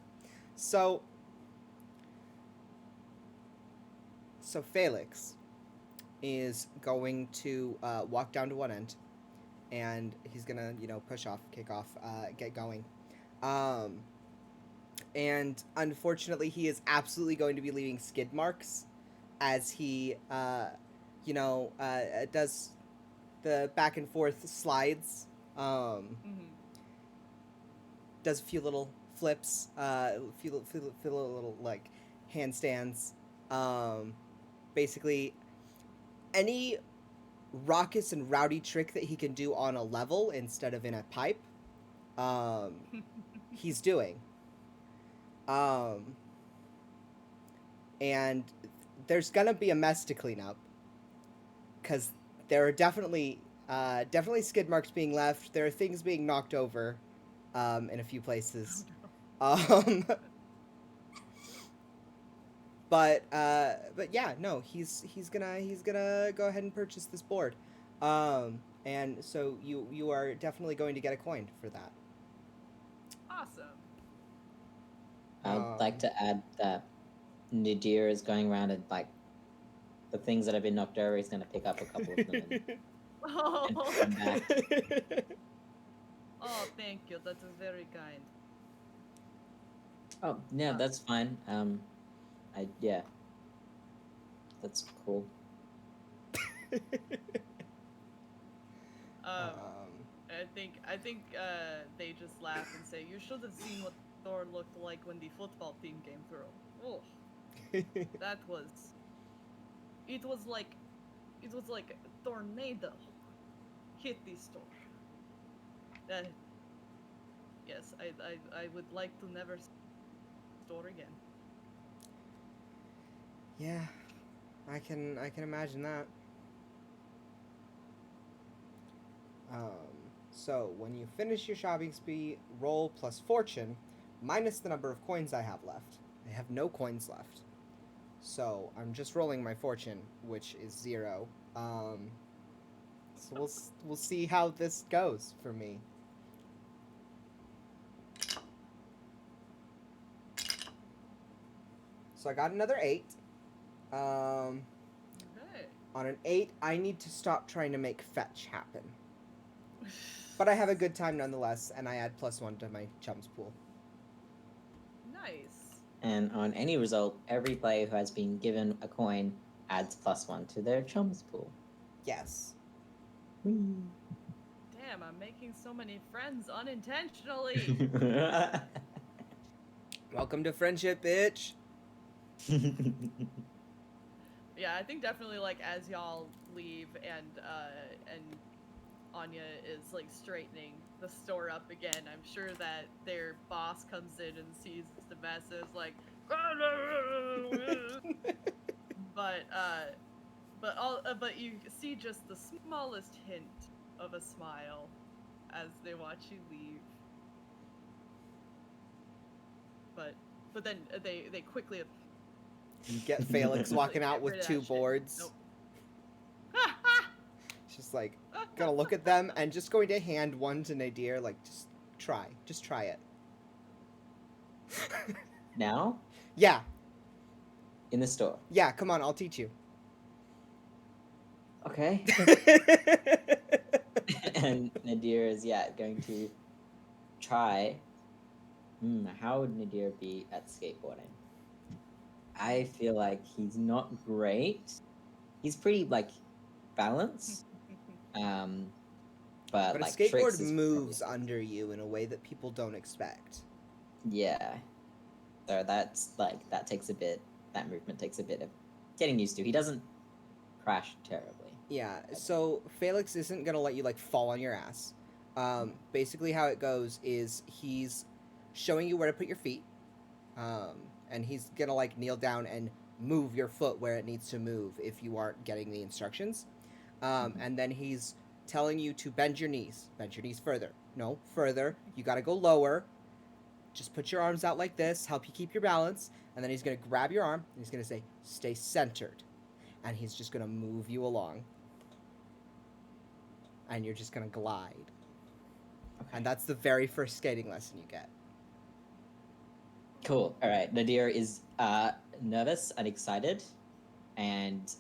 so Felix is going to walk down to one end, and he's gonna push off, kick off, get going. Um, and unfortunately, he is absolutely going to be leaving skid marks as he does the back and forth slides. Mm-hmm. Does a few little flips, few little like handstands. Basically, any raucous and rowdy trick that he can do on a level instead of in a pipe, he's doing. And there's gonna be a mess to clean up because there are definitely skid marks being left. There are things being knocked over, in a few places. Um, but yeah, no, he's gonna go ahead and purchase this board, and so you are definitely going to get a coin for that. Awesome. I'd like Um, to add that Nadir is going around and like the things that have been knocked over. He's going to pick up a couple of them and Oh, put them back. oh, thank you. That is very kind. Oh yeah, that's fine. Yeah, that's cool. Um, I think they just laugh and say, "You should have seen what Thor looked like when the football team came through. Oh, that was. It was like a tornado hit the store. Uh, yes, I would like to never see the store again." Yeah, I can imagine that. So when you finish your shopping spree, roll plus fortune, minus the number of coins I have left. I have no coins left, so I'm just rolling my fortune, which is 0. So we'll see how this goes for me. So I got another 8. Um, Okay. on an 8, I need to stop trying to make fetch happen. But I have a good time nonetheless, and I add +1 to my chums pool. Nice. And on any result, every player who has been given a coin adds +1 to their chums pool. Yes. Damn, I'm making so many friends unintentionally. Welcome to friendship, bitch. Yeah, I think definitely like as y'all leave and Anya is like straightening the store up again, I'm sure that their boss comes in and sees the mess and is like, but you see just the smallest hint of a smile as they watch you leave. But then they quickly You get Felix walking out get with rid of 2 that shit. boards. Nope. Just like gonna look at them and just going to hand one to Nadir, like just try it. Now? Yeah, In the store. yeah, come on, I'll teach you. Okay. And Nadir is going to try. How would Nadir be at skateboarding? I feel like he's not great. He's pretty like balanced. But But a like skateboard tricks is moves probably- under you in a way that people don't expect. Yeah. So that's like that movement takes a bit of getting used to. He doesn't crash terribly. Yeah, so Felix isn't gonna let you like fall on your ass. Basically how it goes is he's showing you where to put your feet, And he's gonna like kneel down and move your foot where it needs to move if you aren't getting the instructions. And then he's telling you to bend your knees further. No, further. You gotta go lower. Just put your arms out like this, help you keep your balance, and then he's gonna grab your arm and he's gonna say, "Stay centered," and he's just gonna move you along, and you're just gonna glide. Okay. And that's the very first skating lesson you get. Cool. All right. Nadir is nervous and excited, and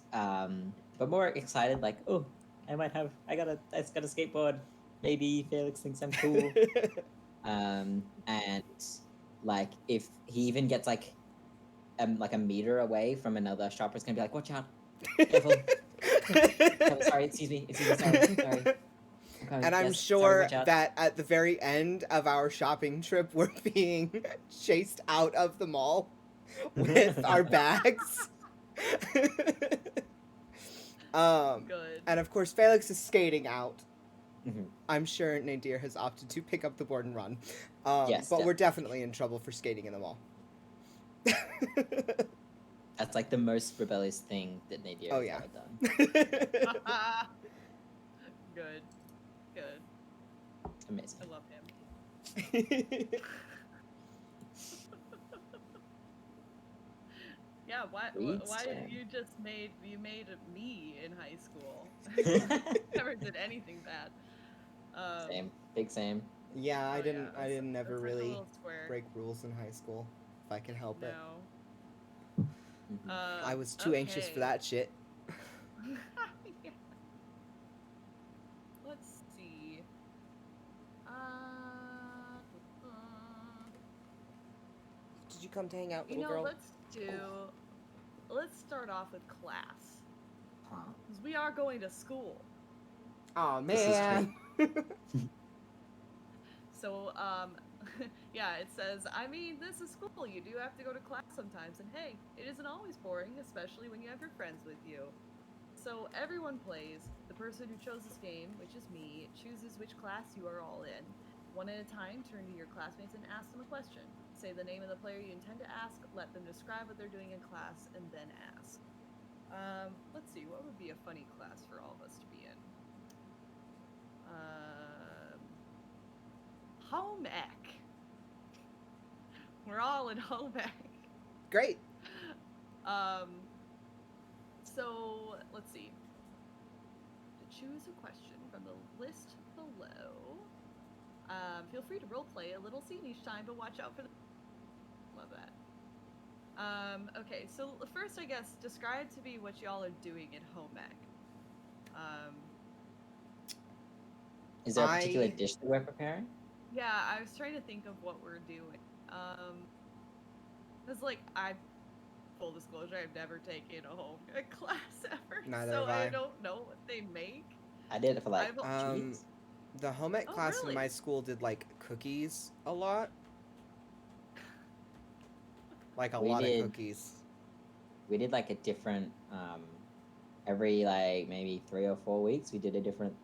but more excited, like, oh, I got a skateboard. Maybe Felix thinks I'm cool. And like if he even gets like a meter away from another shopper, it's gonna be like, watch out, careful. Oh, sorry, excuse me, sorry. And I'm Yes, sure sorry, that at the very end of our shopping trip, we're being chased out of the mall with our bags. Good. And of course, Felix is skating out. Mhm. I'm sure Nadir has opted to pick up the board and run. Yes, but we're definitely in trouble for skating in the mall. That's like the most rebellious thing that Nadir Oh, has yeah. ever done. Good. Amazing. I love him. Yeah, why did you just made me in high school? Never did anything bad. Same. Yeah, I didn't ever that's like a really little square. break rules in high school, if I could help it. No. I was too anxious for that shit. Yeah. Let's see. Did you come to hang out, little girl? Let's start off with class. Huh. Because we are going to school. Oh This is man. So, yeah, it says, I mean, this is school. You do have to go to class sometimes. And hey, it isn't always boring, especially when you have your friends with you. So everyone plays. The person who chose this game, which is me, chooses which class you are all in. One at a time, turn to your classmates and ask them a question. Say the name of the player you intend to ask, let them describe what they're doing in class, and then ask. Let's see, what would be a funny class for all of us to be in? Home ec. We're all in home ec. Great. So let's see. To choose a question from the list below. Feel free to roleplay a little scene each time, but watch out for the. Love that. Okay, so first, I guess, describe to me what y'all are doing in home ec. Is there a particular dish that we're preparing? Yeah, I was trying to think of what we're doing. It's like full disclosure, I've never taken a home ec class ever, Neither so have I. I don't know what they make. I did it for like Um, treats. The home ec Oh, class really? in my school did like cookies a lot. Like a We lot did. of cookies. We did like a different every like maybe 3 or 4 weeks we did a different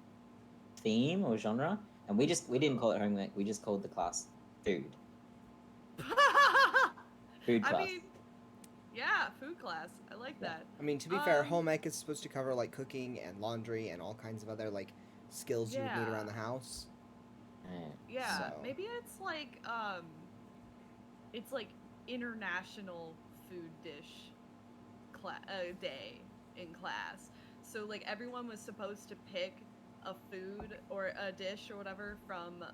theme or genre, and we didn't call it home ec, we just called the class food class. I mean, yeah, food class. I like that. I mean, to be fair, home ec is supposed to cover like cooking and laundry and all kinds of other like skills you would need around the house. Yeah, So. maybe it's like international food dish day in class. So like everyone was supposed to pick a food or a dish or whatever from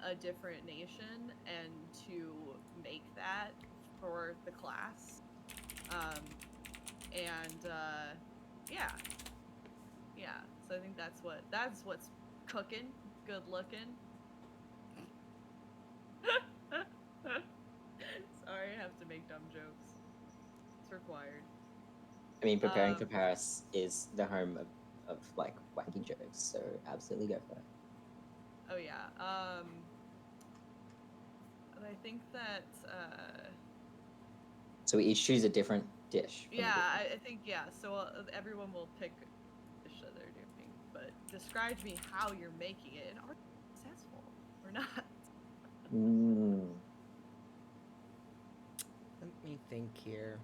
a different nation and to make that for the class. Yeah. So I think that's what's cooking. Good looking. Sorry, I have to make dumb jokes. It's required. I mean, preparing for Paris is the home of like wacky jokes, so absolutely go for it. Oh yeah. I think that. So we each choose a different dish. Yeah, I think yeah. So everyone will pick a dish that they're doing, but describe to me how you're making it and are you successful or not. me think here.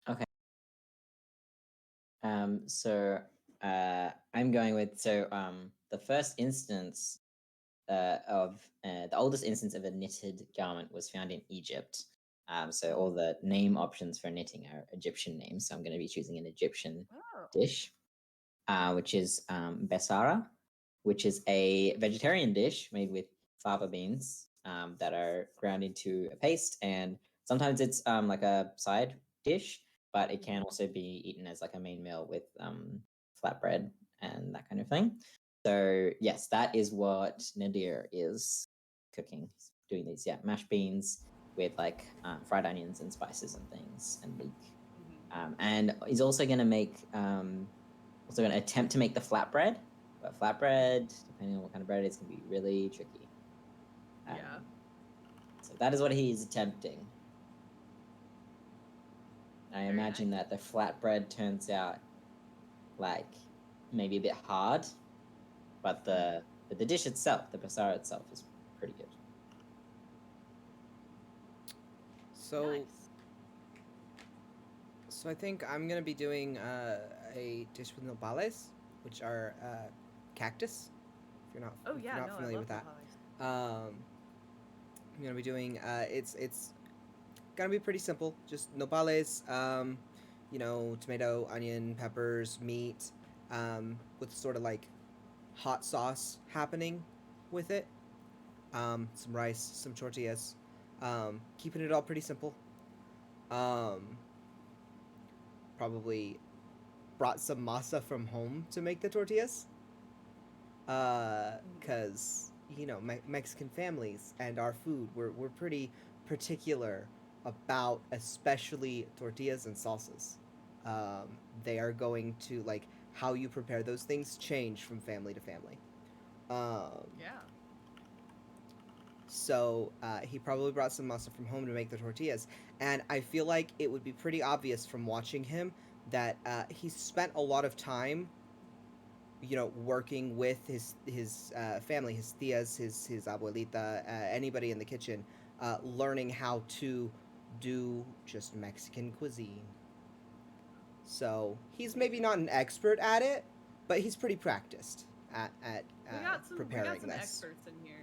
Okay. So I'm going with the first instance of the oldest instance of a knitted garment was found in Egypt. So all the name options for knitting are Egyptian names. So I'm going to be choosing an Egyptian Oh. dish, which is besara, which is a vegetarian dish made with fava beans that are ground into a paste, and sometimes it's like a side dish, but it can also be eaten as like a main meal with flatbread and that kind of thing. So yes, that is what Nadir is cooking. He's doing these mashed beans with like fried onions and spices and things and leek. And he's also going to make also going to attempt to make the flatbread, but flatbread, depending on what kind of bread it is, can be really tricky. Yeah. So that is what he is attempting. I Very imagine nice. that the flatbread turns out like maybe a bit hard, but the dish itself, the basara itself, is pretty good. So, Nice. so I think I'm gonna be doing a dish with nopales, which are cactus. If you're not, Oh if yeah, you're not no, I familiar love with that, nopales. I'm gonna be doing it's gonna be pretty simple. Just nopales, you know, tomato, onion, peppers, meat, with sort of like hot sauce happening with it. Some rice, some tortillas. Keeping it all pretty simple. Um, Probably brought some masa from home to make the tortillas. Cause you know Mexican families and our food, we're pretty particular about especially tortillas and salsas. They are going to like how you prepare those things change from family to family. Yeah. So he probably brought some masa from home to make the tortillas, and I feel like it would be pretty obvious from watching him that he spent a lot of time, you know, working with his family, his tias, his abuelita, anybody in the kitchen, learning how to do just Mexican cuisine. So he's maybe not an expert at it, but he's pretty practiced at We got preparing some this. experts in here.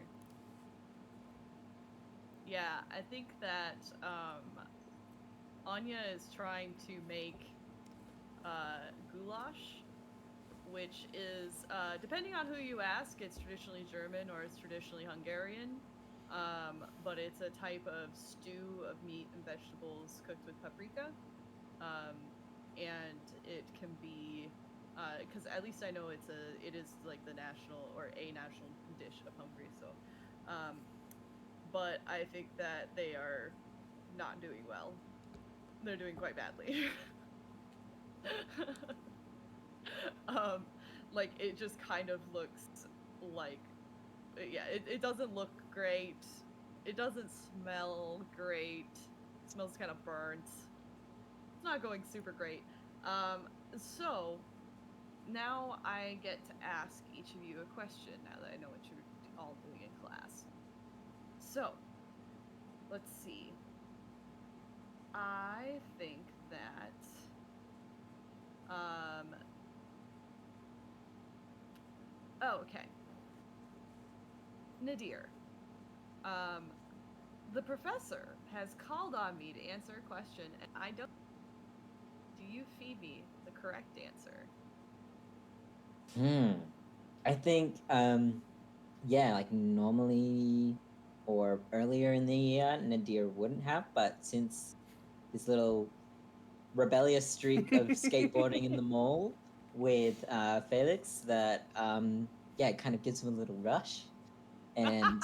Yeah, I think that Anya is trying to make goulash, which is depending on who you ask, it's traditionally German or it's traditionally Hungarian. But it's a type of stew of meat and vegetables cooked with paprika. And it can be because at least I know it is like the national or a national dish of Hungary. So, but I think that they are not doing well. They're doing quite badly. um, like it just kind of looks like it doesn't look great. It doesn't smell great. It smells kind of burnt. It's not going super great. So now I get to ask each of you a question now that I know what you're all doing in class. So, let's see. I think that um oh, okay. Nadir. Um the professor has called on me to answer a question and I don't. Do you feed me the correct answer? I think like normally or earlier in the year Nadir wouldn't have, but since this little rebellious streak of skateboarding in the mall with Felix, that it kind of gives him a little rush, and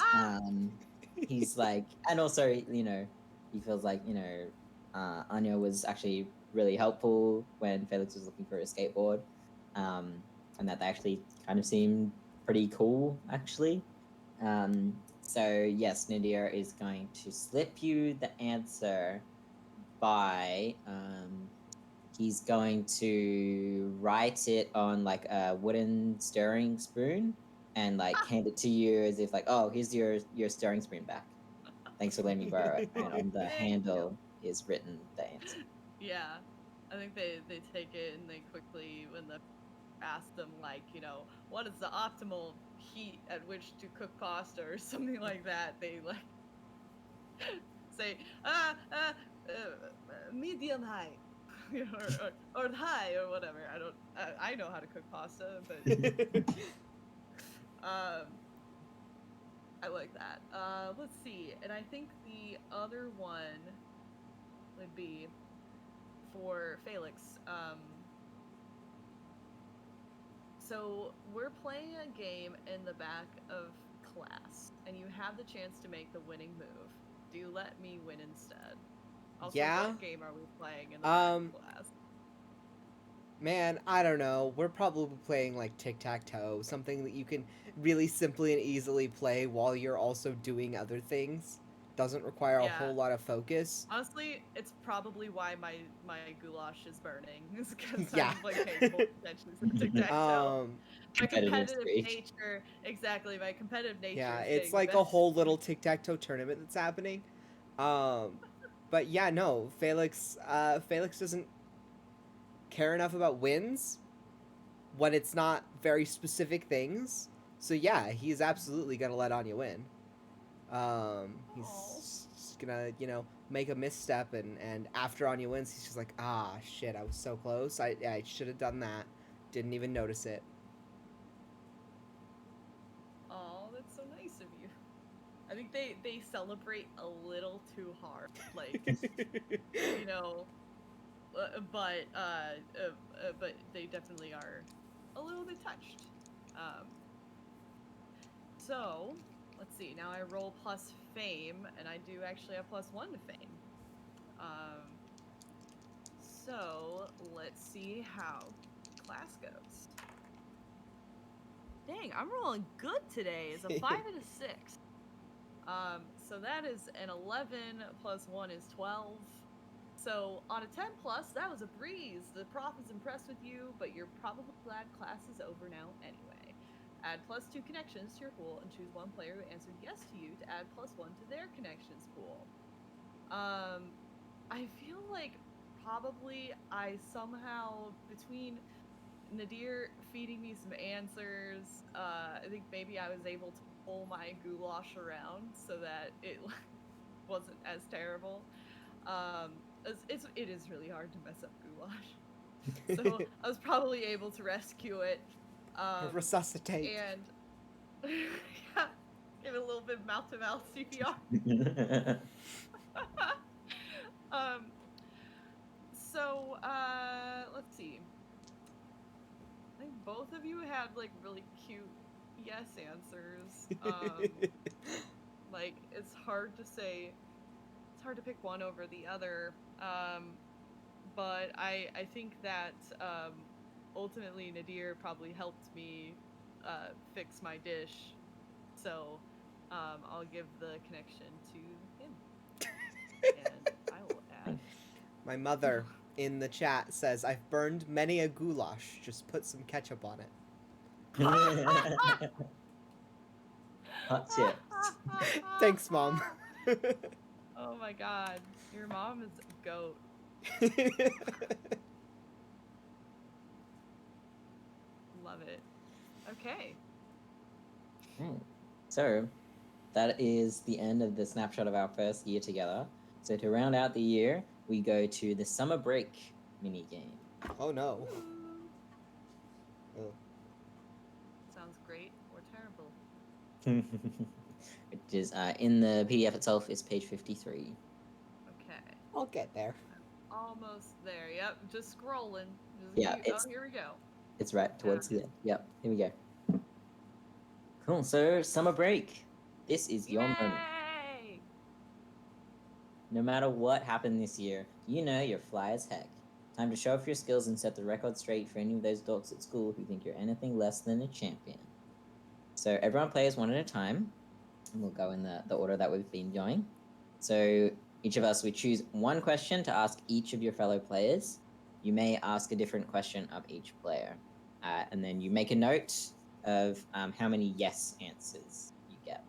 he's like, and also he feels like Anya was actually really helpful when Felix was looking for a skateboard, and that they actually kind of seemed pretty cool actually. So yes, Nadir is going to slip you the answer by he's going to write it on like a wooden stirring spoon and like hand it to you as if like, oh, here's your stirring spoon back. Thanks for letting me borrow it. And on the Thank you. handle is written the answer. Yeah, I think they take it and they quickly, when the ask them like, what is the optimal heat at which to cook pasta or something like that, they like say medium high, or high or whatever. I know how to cook pasta, but um I like that. Let's see, and I think the other one would be for Felix. So we're playing a game in the back of class, and you have the chance to make the winning move. Do you let me win instead? Also, Yeah. what game are we playing in the back of class? Man, I don't know. We're probably playing like tic-tac-toe, something that you can really simply and easily play while you're also doing other things. Doesn't require a whole lot of focus. Honestly, it's probably why my goulash is burning. Is because Yeah. I'm like paying full attention to tic-tac-toe. My competitive nature, exactly. My competitive nature. Yeah, is it's getting the like a best whole of me. little tic-tac-toe tournament that's happening. But yeah, no, Felix doesn't care enough about wins when it's not very specific things. So yeah, he's absolutely gonna let Anya win. He's just gonna, make a misstep, and after Anya wins, he's just like, ah, shit, I was so close. I should have done that. Didn't even notice it. Oh, that's so nice of you. I think they celebrate a little too hard, like but they definitely are a little bit touched. So let's see. Now I roll plus fame, and I do actually have +1 to fame. So let's see how class goes. Dang, I'm rolling good today. It's a 5 and a 6. So that is an 11 plus 1 is 12. So on a 10 plus, that was a breeze. The prof is impressed with you, but you're probably glad class is over now anyway. Add +2 connections to your pool and choose one player who answered yes to you to add +1 to their connections pool. I feel like probably I somehow, between Nadir feeding me some answers, I think maybe I was able to pull my goulash around so that it wasn't as terrible. It is really hard to mess up goulash, so I was probably able to rescue it. Resuscitate. And yeah, give it a little bit mouth to mouth CPR. So let's see. I think both of you had like really cute yes answers. Like it's hard to say. It's hard to pick one over the other. But I think that ultimately Nadir probably helped me fix my dish, so I'll give the connection to him. And I will add. My mother in the chat says, I've burned many a goulash. Just put some ketchup on it. Hot chips. Thanks, Mom. Oh my god. Your mom is a goat. Love it. Okay. So that is the end of the snapshot of our first year together. So to round out the year, we go to the summer break mini game. Oh no. Oh. Sounds great or terrible. Which is in the PDF itself is page 53. Okay. I'll get there. I'm almost there. Yep. Just scrolling. Here we go. It's right towards the end. Yep. Here we go. Cool. So summer break. This is your moment. No matter what happened this year, you know you're fly as heck. Time to show off your skills and set the record straight for any of those dorks at school who think you're anything less than a champion. So everyone plays one at a time. And we'll go in the order that we've been going. So each of us, we choose one question to ask each of your fellow players. You may ask a different question of each player. And then you make a note of how many yes answers you get.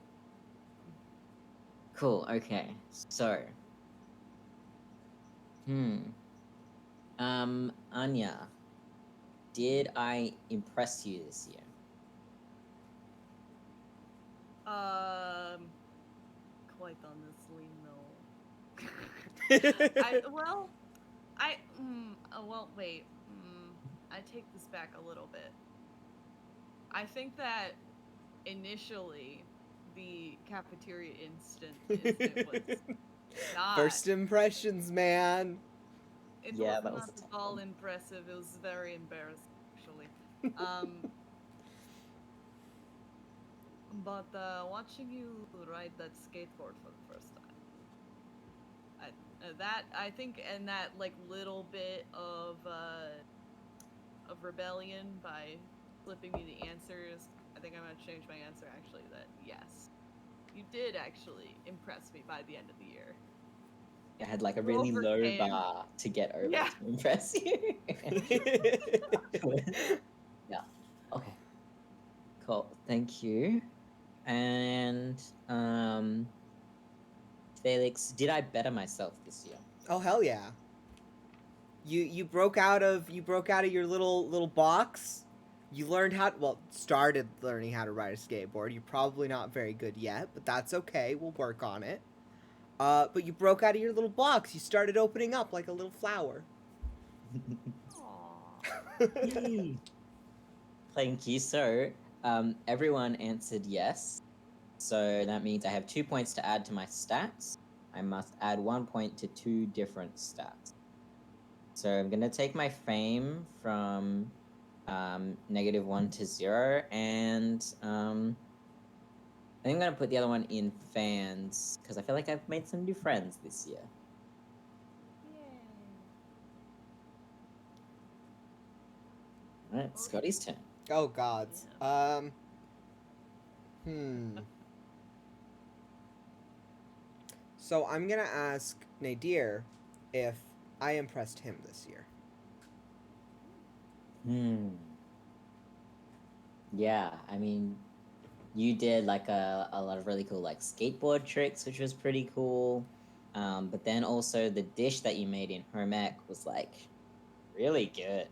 Cool. Okay. So, Anya, did I impress you this year? Quite honestly, no. Well, wait. I take this back a little bit. I think that initially the cafeteria incident was not. First impressions, man. It Yeah, was that was not a at tough all one. impressive. It was very embarrassing, actually. But watching you ride that skateboard for the first time, I think, and that like little bit of rebellion by flipping me the answers, I think I'm gonna change my answer actually. That yes, you did actually impress me by the end of the year. I had like a You really low overcame. bar to get over Yeah. to impress you. Yeah. Okay. Cool. Thank you. And Felix, did I better myself this year? Oh hell yeah. You broke out of your little box. You learned started learning how to ride a skateboard. You're probably not very good yet, but that's okay. We'll work on it. But you broke out of your little box. You started opening up like a little flower. Aww. Yay. Thank you. So, everyone answered yes. So that means I have 2 points to add to my stats. I must add 1 point to 2 different stats. So I'm gonna take my fame from -1 to 0, and I think I'm gonna put the other one in fans because I feel like I've made some new friends this year. Yay. All right, Scotty's turn. Oh gods. Yeah. So I'm gonna ask Nadir if I impressed him this year. Yeah, I mean, you did like a lot of really cool like skateboard tricks, which was pretty cool. But then also the dish that you made in home ec was like really good.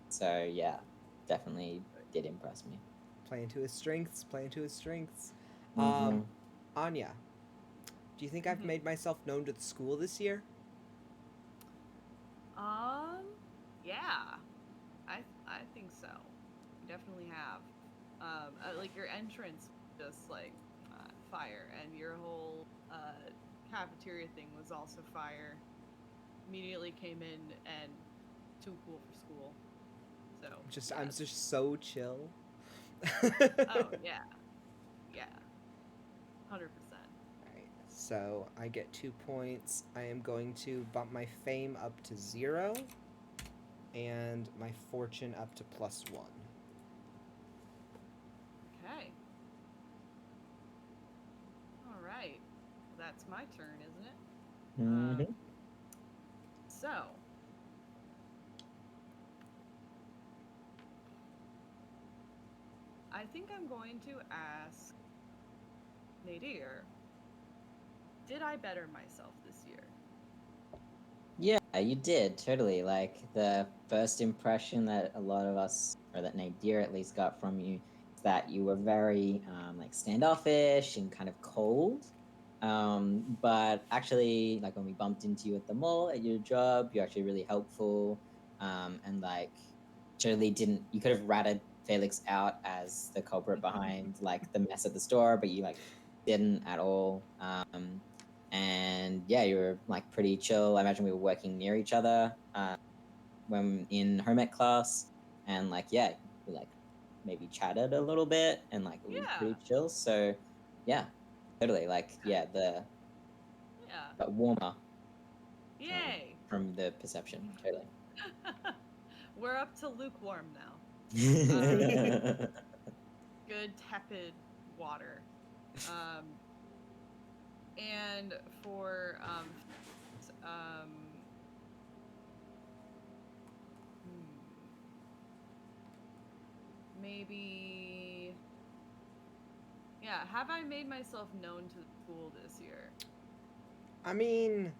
So yeah, definitely did impress me. Playing to his strengths. Playing to his strengths. Mhm. Anya, do you think I've made myself known to the school this year? Yeah, I think so. You definitely have. Like your entrance, just like fire, and your whole cafeteria thing was also fire. Immediately came in and too cool for school. So I'm just so chill. Oh yeah, yeah, 100%. Alright, so I get 2 points. I am going to bump my fame up to 0 and my fortune up to +1. Okay. All right. That's my turn, isn't it? Mhm. So, I think I'm going to ask Nadir, did I better myself this year? Yeah, you did totally. Like the first impression that a lot of us, or that Nadir at least got from you, is that you were very like standoffish and kind of cold. But actually, like when we bumped into you at the mall at your job, you're actually really helpful. And like, totally didn't. You could have ratted Felix out as the culprit behind like the mess at the store, but you like didn't at all. And yeah, you were like pretty chill. I imagine we were working near each other when in home ec class, and like yeah, we like maybe chatted a little bit, and like it was Yeah. pretty chill. So yeah, totally. Like Okay. yeah, Yeah. but warmer Yay. from the perception. Totally. We're up to lukewarm now. Good tepid water. And for maybe, yeah. Have I made myself known to the school this year? I mean,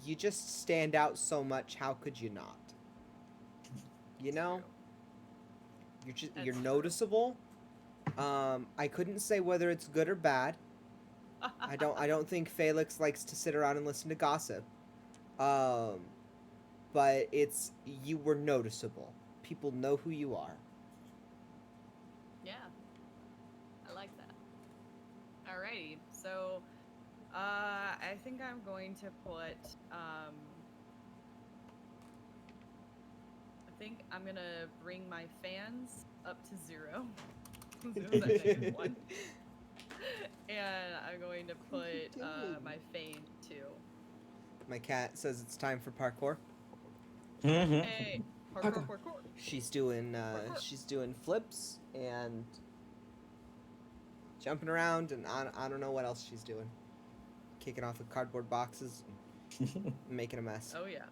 you just stand out so much. How could you not? You know, you're That's true. noticeable. I couldn't say whether it's good or bad. I don't think Felix likes to sit around and listen to gossip. Um, but you were noticeable. People know who you are. Yeah, I like that. Alrighty, so I think I'm going to put I think I'm gonna bring my fans up to 0. 'Cause it was at -1. And I'm going to put my fame 2. My cat says it's time for parkour. Hey, parkour, parkour. She's doing Parkour. she's doing flips and jumping around, and I don't know what else she's doing. Kicking off the cardboard boxes, and making a mess. Oh yeah.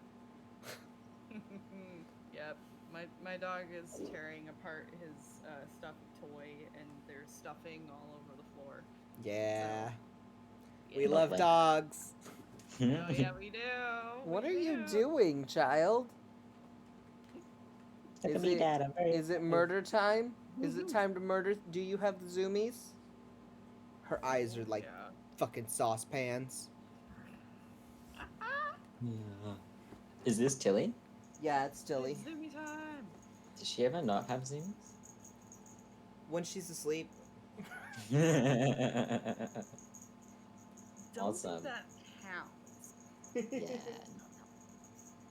Yep. My dog is tearing apart his stuffed toy, and there's stuffing all over the floor. Yeah. Yeah. We love Lovely. dogs. Oh yeah, we do. What we are you do. doing, child? Look Is at me, it- Dad. I'm very Is it excited. murder time? Is it time to murder? Do you have the zoomies? Her eyes are like Yeah. fucking saucepans. Yeah. Is this Tilly? Yeah, it's Tilly. It's Zoomy time. Does she ever not have zooms? When she's asleep. Don't Awesome. think that counts. Yeah. No.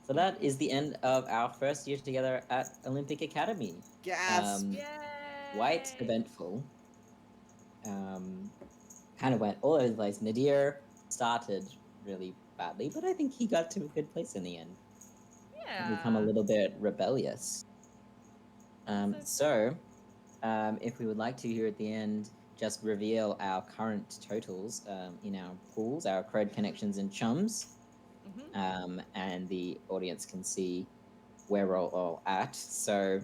So that is the end of our first year together at Olympic Academy. Gasp. Yay! Quite eventful. Kind of went all over the place. Nadir started really badly, but I think he got to a good place in the end. Yeah. Become a little bit rebellious. So, if we would like to here at the end, just reveal our current totals in our pools, our cred connections and chums, and the audience can see where we're all at. So,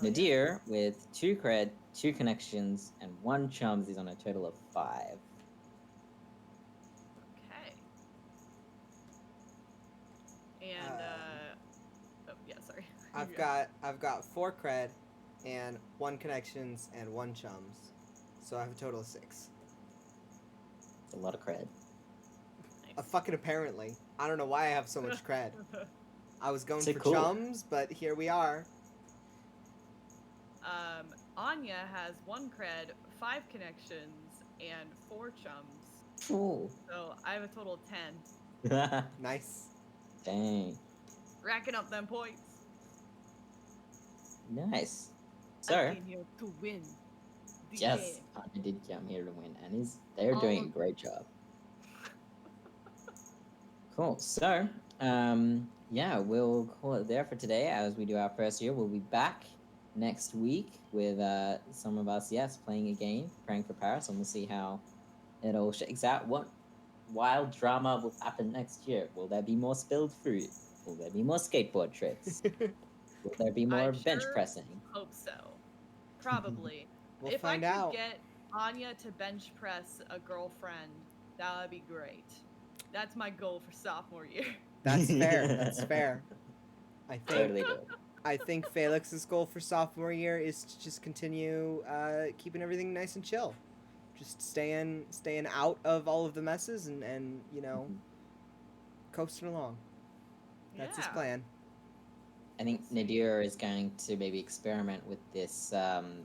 Nadir with 2 cred, 2 connections, and 1 chums is on a total of 5. Okay. And oh yeah, sorry. I've got 4 cred, and 1 connections and 1 chums, so I have a total of 6. It's a lot of cred. Fucking apparently, I don't know why I have so much cred. I was going So for cool. chums, but here we are. Anya has 1 cred, 5 connections, and 4 chums. Ooh. So I have a total of 10. Nice. Dang. Racking up them points. Nice. I So, came here to win. The yes, game. Anya did come here to win, and they're All doing a of- great job. Cool. So, yeah, we'll call it there for today as we do our first year. We'll be back next week with some of us, playing a game, praying for Paris, and we'll see how it all shakes out. What wild drama will happen next year? Will there be more spilled fruit? Will there be more skateboard trips? Will there be more I'm bench sure- pressing? Hope so. Probably. We'll if find I could out. get Anya to bench press a girlfriend, that would be great. That's my goal for sophomore year. That's fair. That's fair. I think Totally do. I think Felix's goal for sophomore year is to just continue keeping everything nice and chill. Just staying out of all of the messes and coasting along. That's his Yeah. plan. I think Nadir is going to maybe experiment with this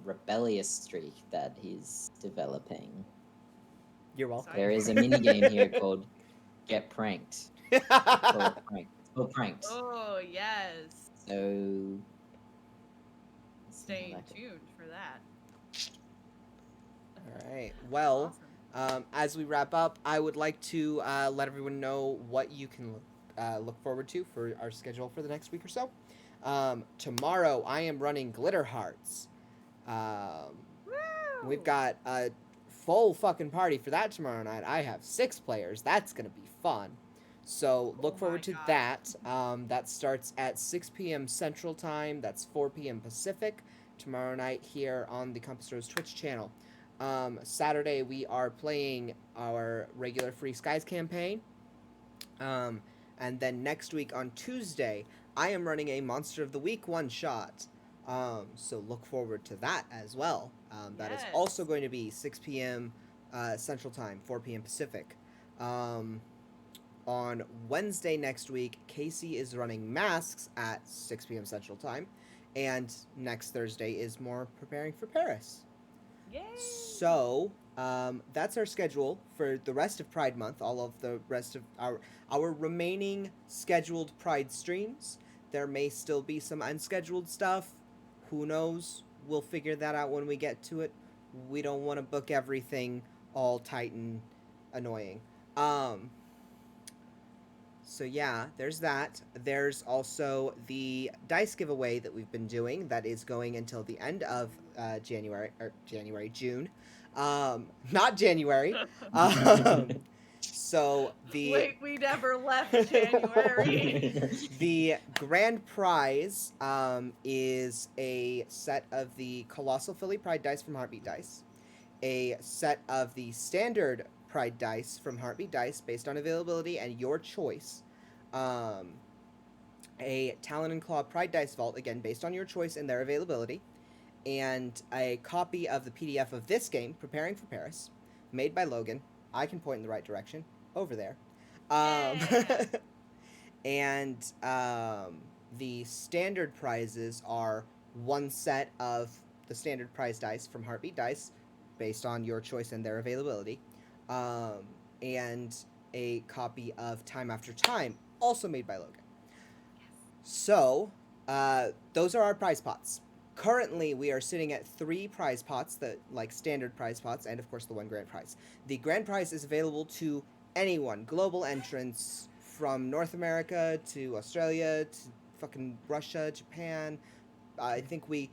rebellious streak that he's developing. You're welcome. There is a mini game here called Get Pranked. It's called Pranked. Oh, yes. So Stay tuned for that. All right. Well, Awesome. as we wrap up, I would like to let everyone know what you can look forward to for our schedule for the next week or so. Tomorrow, I am running Glitter Hearts. We've got a full fucking party for that tomorrow night. I have 6 players. That's gonna be fun. So look forward to that. That starts at 6 p.m. Central Time. That's 4 p.m. Pacific tomorrow night here on the Compass Rose Twitch channel. Saturday we are playing our regular Free Skies campaign. And then next week on Tuesday, I am running a Monster of the Week one-shot. So look forward to that as well. That is also going to be 6 p.m. Central Time, 4 p.m. Pacific. On Wednesday next week, Casey is running Masks at 6 p.m. Central Time. And next Thursday is more preparing for Paris. Yay! So, that's our schedule for the rest of Pride Month, all of the rest of our remaining scheduled Pride streams. There may still be some unscheduled stuff. Who knows? We'll figure that out when we get to it. We don't want to book everything all tight and annoying. So yeah, there's that. There's also the dice giveaway that we've been doing that is going until the end of June. Not January. So Wait, we never left January. the grand prize is a set of the Colossal Philly Pride dice from Heartbeat Dice, a set of the standard Pride dice from Heartbeat Dice based on availability and your choice, a Talon and Claw Pride Dice Vault, again based on your choice and their availability, and a copy of the PDF of this game, Preparing for Paris, made by Logan. I can point in the right direction, over there. And the standard prizes are one set of the standard prize dice from Heartbeat Dice, based on your choice and their availability, and a copy of Time After Time, also made by Logan. So, those are our prize pots. Currently, we are sitting at 3 prize pots, standard prize pots, and of course the 1 grand prize. The grand prize is available to anyone, global entrants from North America to Australia to fucking Russia, Japan. I think we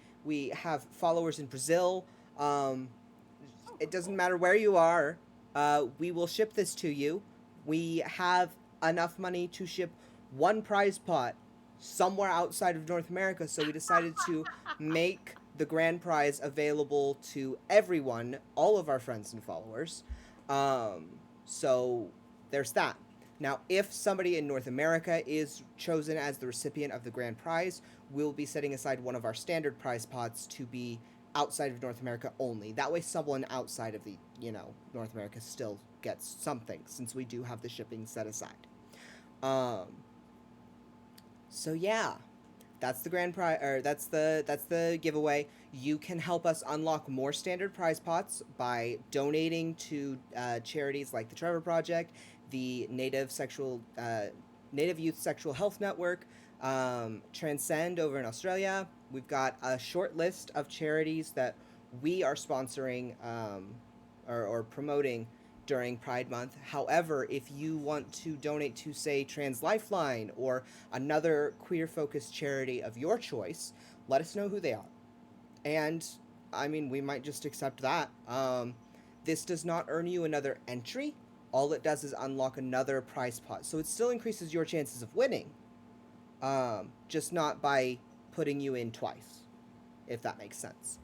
have followers in Brazil. It doesn't matter where you are. We will ship this to you. We have enough money to ship 1 prize pot somewhere outside of North America, so we decided to make the grand prize available to everyone, all of our friends and followers. So there's that. Now, if somebody in North America is chosen as the recipient of the grand prize, we'll be setting aside one of our standard prize pots to be outside of North America only. That way someone outside of the, North America still gets something, since we do have the shipping set aside. So yeah, that's the grand prize, or that's the giveaway. You can help us unlock more standard prize pots by donating to charities like the Trevor Project, the Native Youth Sexual Health Network, Transcend over in Australia. We've got a short list of charities that we are sponsoring or promoting during Pride Month. However, if you want to donate to, say, Trans Lifeline or another queer-focused charity of your choice, let us know who they are. And, I mean, we might just accept that. This does not earn you another entry. All it does is unlock another prize pot. So it still increases your chances of winning, just not by putting you in twice, if that makes sense.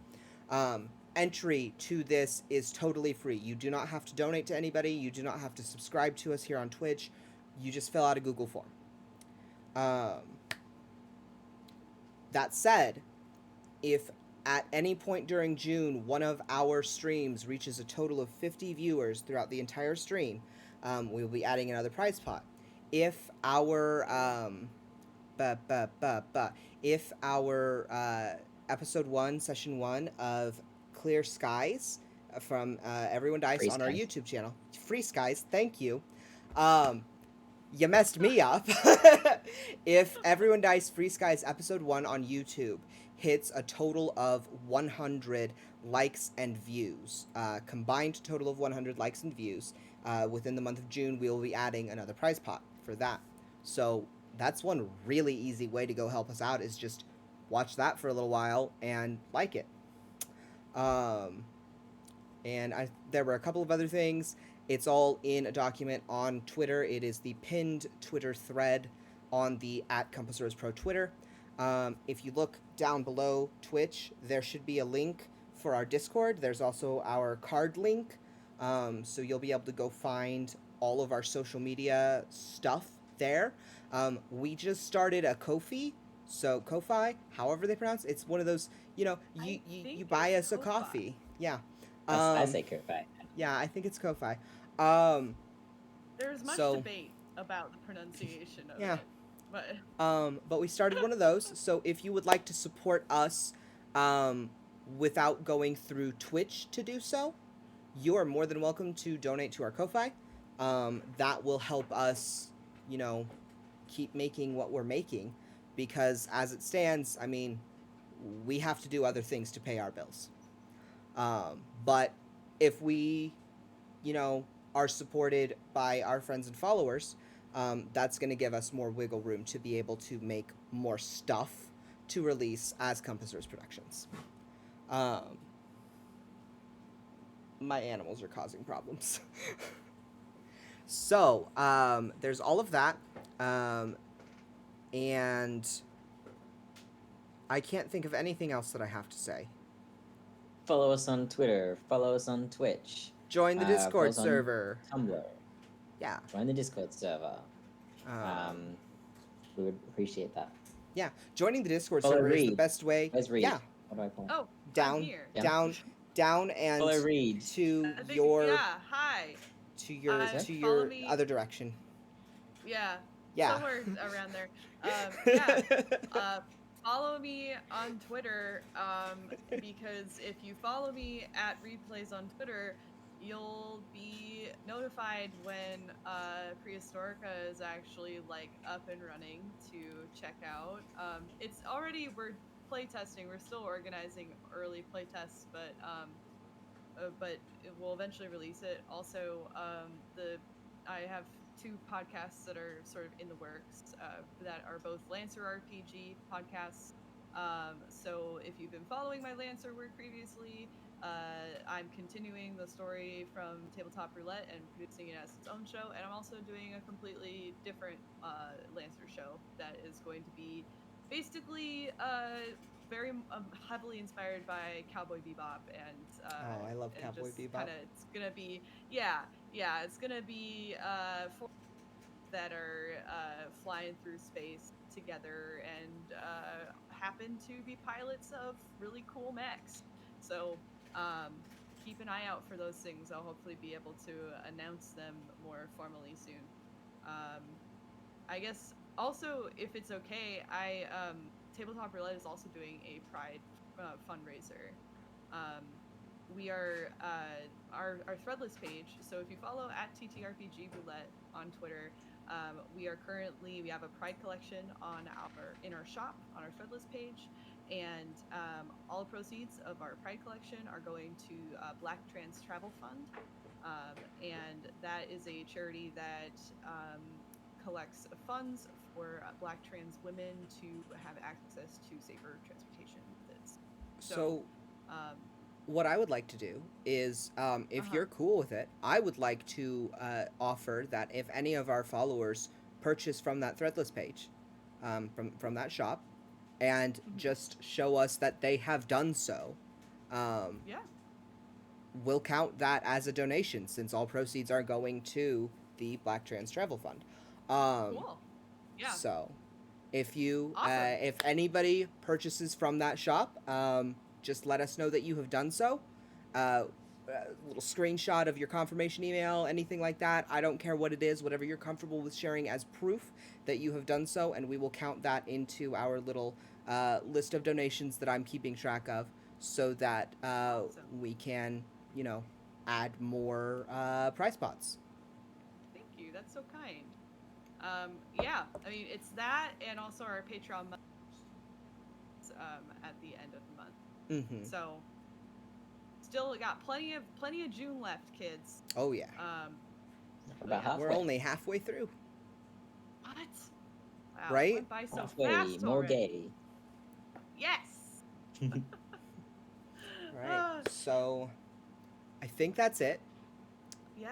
Entry to this is totally free. You do not have to donate to anybody. You do not have to subscribe to us here on Twitch. You just fill out a Google form. That said, if at any point during June one of our streams reaches a total of 50 viewers throughout the entire stream, we will be adding another prize pot. If our episode 1, session 1 of Clear Skies from Everyone Dice Free on our Skies. YouTube channel. Free Skies, thank you. You messed me up. If Everyone Dice Free Skies episode 1 on YouTube hits a total of 100 likes and views, combined total of 100 likes and views, within the month of June, we will be adding another prize pot for that. So that's one really easy way to go help us out, is just watch that for a little while and like it. and there were a couple of other things. It's all in a document on Twitter. It is the pinned Twitter thread on the @CompassRosePro Twitter. If you look down below Twitch, there should be a link for our Discord. There's also our card link, so you'll be able to go find all of our social media stuff there. We just started a Ko-fi, so Ko-fi, however they pronounce it. It's one of those, you buy us a Ko-fi. coffee. Yeah. I say Ko-fi. Yeah, I think it's Ko-fi. There's much so- debate about the pronunciation of Yeah. it. But But we started one of those. So if you would like to support us, without going through Twitch to do so, you are more than welcome to donate to our Ko-fi. That will help us, keep making what we're making, because as it stands, I mean, we have to do other things to pay our bills. But if we, are supported by our friends and followers, that's going to give us more wiggle room to be able to make more stuff to release as Compassers Productions. My animals are causing problems. So, there's all of that. And I can't think of anything else that I have to say. Follow us on Twitter. Follow us on Twitch. Join the Follow Discord us on server. Tumblr. Yeah. Join the Discord server. We would appreciate that. Yeah. Joining the Discord Follow server is the Reed. best way. Where's Reed? Yeah. What do I call him? I'm Down, here. Yeah. down, and Follow Reed. to I think, your yeah, hi. to your Uh, to follow your me. other direction. Yeah. Yeah. Somewhere around there. Yeah. Follow me on Twitter, because if you follow me at Replays on Twitter, you'll be notified when Prehistorica is actually like up and running to check out. It's already, we're playtesting. We're still organizing early playtests, but we'll eventually release it. Also, I have 2 podcasts that are sort of in the works that are both Lancer RPG podcasts. So if you've been following my Lancer work previously, I'm continuing the story from Tabletop Roulette and producing it as its own show, and I'm also doing a completely different Lancer show that is going to be basically very heavily inspired by Cowboy Bebop, and I love Cowboy Bebop. It's gonna be it's gonna be four that are flying through space together and happen to be pilots of really cool mechs. So keep an eye out for those things. I'll hopefully be able to announce them more formally soon. I guess also, if it's okay, Tabletop Roulette is also doing a Pride fundraiser. We are our Threadless page. So if you follow at TTRPG Roulette on Twitter, we have a Pride collection in our shop on our Threadless page, and all proceeds of our Pride collection are going to Black Trans Travel Fund, and that is a charity that collects funds for Black trans women to have access to safer transportation methods. So what I would like to do is, if you're cool with it, I would like to offer that if any of our followers purchase from that Threadless page, from that shop, and just show us that they have done so, we'll count that as a donation, since all proceeds are going to the Black Trans Travel Fund. Cool. Yeah. So, if you, Awesome. if anybody purchases from that shop, just let us know that you have done so. A little screenshot of your confirmation email, anything like that. I don't care what it is, whatever you're comfortable with sharing as proof that you have done so, and we will count that into our little list of donations that I'm keeping track of, so that Awesome. we can, add more prize pots. Thank you. That's so kind. Yeah, I mean, it's that, and also our Patreon month at the end of the month. Mm-hmm. So, still got plenty of June left, kids. Oh yeah. About halfway. We're only halfway through. What? Wow, Right? It went by so Halfway, fast more already. gay. Yes. Right. So, I think that's it. Yeah.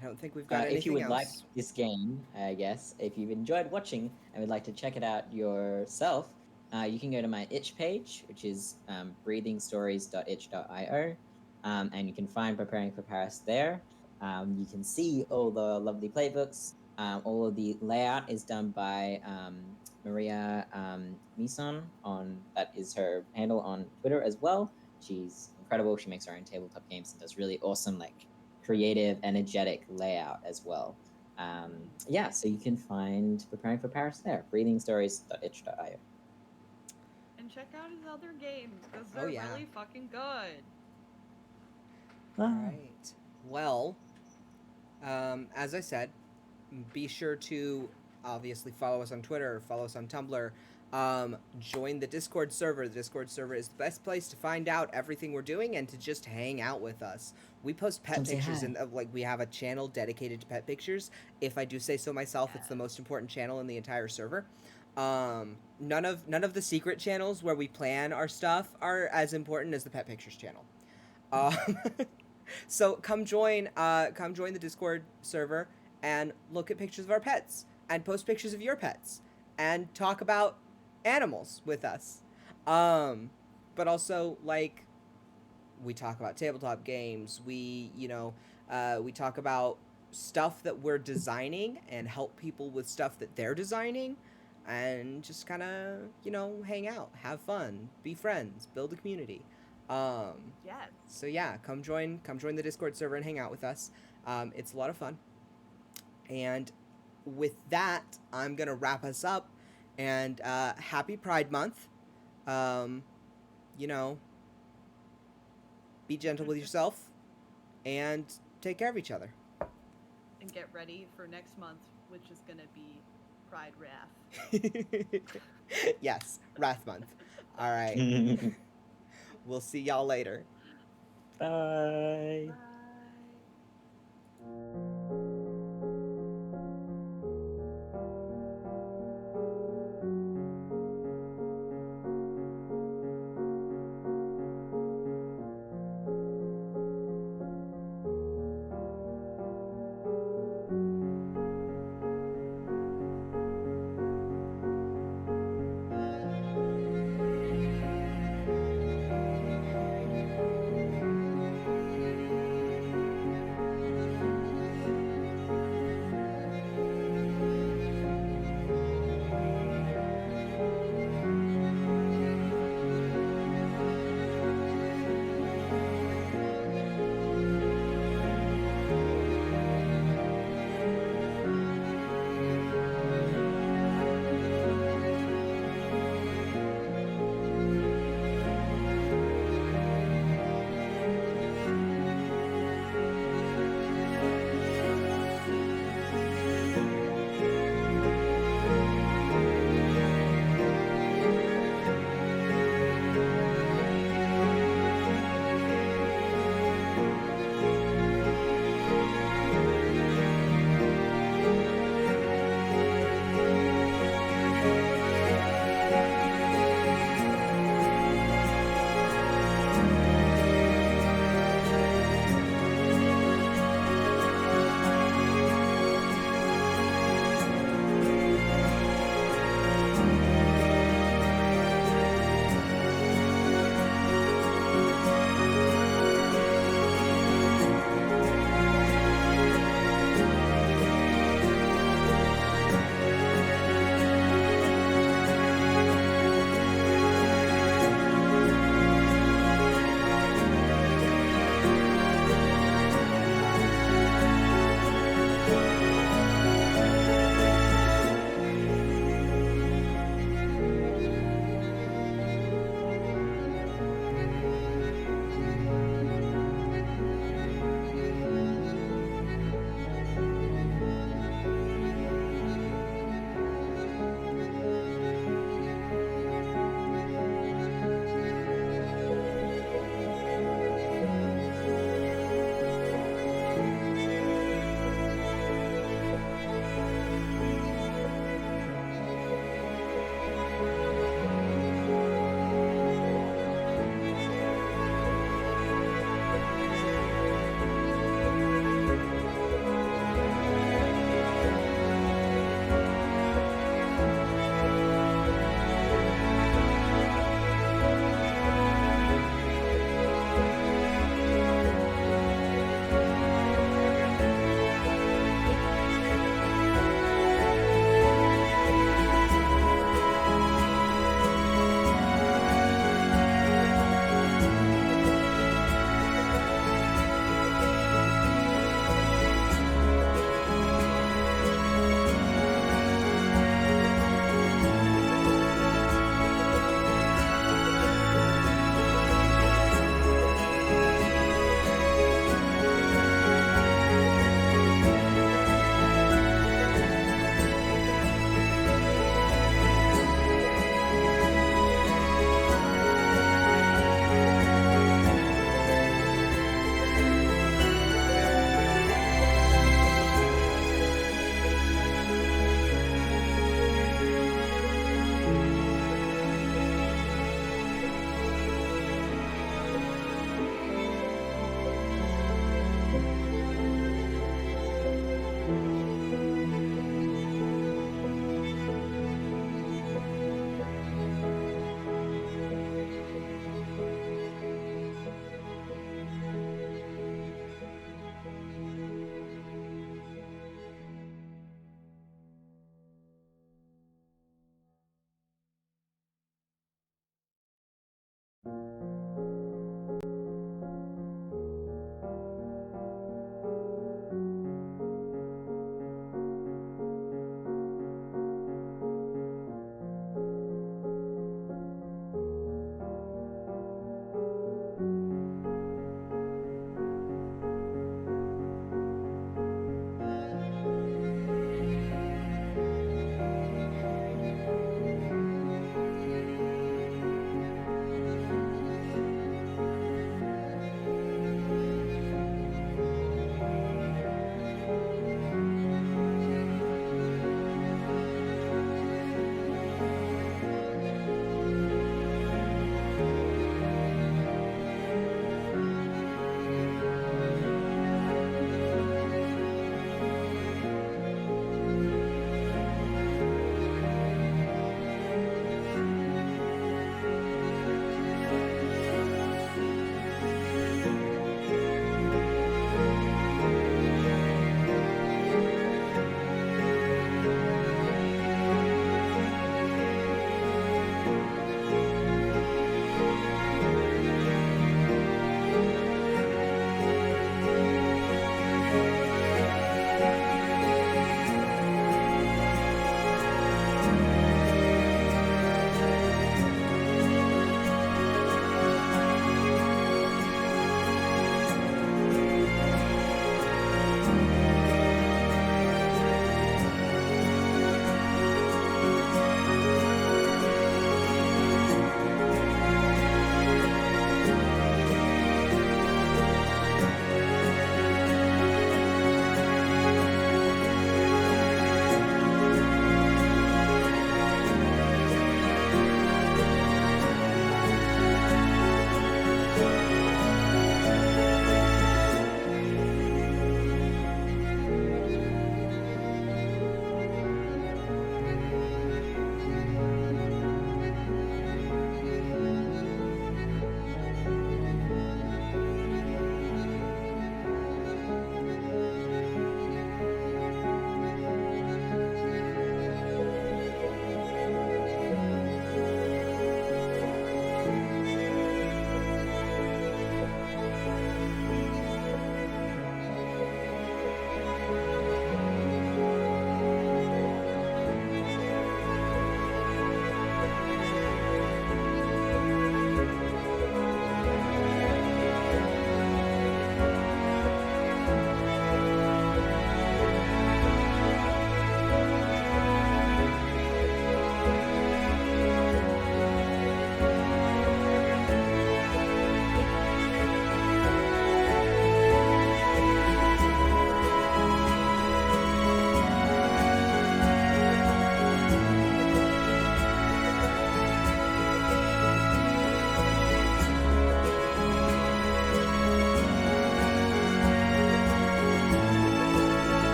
I don't think we've got If you anything would like else. this game, I guess, if you've enjoyed watching and would like to check it out yourself, you can go to my itch page, which is breathingstories.itch.io, and you can find Preparing for Paris there. You can see all the lovely playbooks. All of the layout is done by Maria Mison. That is her handle on Twitter as well. She's incredible. She makes her own tabletop games and does really awesome, like, creative, energetic layout as well. Yeah, so you can find Preparing for Paris there, breathingstories.itch.io. And check out his other games because Oh, they're yeah. really fucking good. All right. Well, as I said, be sure to obviously follow us on Twitter, follow us on Tumblr, join the Discord server. The Discord server is the best place to find out everything we're doing and to just hang out with us. We post pet Come say pictures, hi. and like we have a channel dedicated to pet pictures. If I do say so myself, it's the most important channel in the entire server. None of the secret channels where we plan our stuff are as important as the pet pictures channel. Um, so come join the Discord server and look at pictures of our pets and post pictures of your pets and talk about animals with us. But also, like, we talk about tabletop games. We talk about stuff that we're designing and help people with stuff that they're designing, and just kind of hang out, have fun, be friends, build a community. Yes. So yeah, come join the Discord server and hang out with us. It's a lot of fun. And with that, I'm gonna wrap us up. And happy Pride Month. Um, you know, be gentle with yourself and take care of each other. And get ready for next month, which is gonna be Pride Wrath. Yes, Wrath Month. All right. We'll see y'all later. Bye. Bye.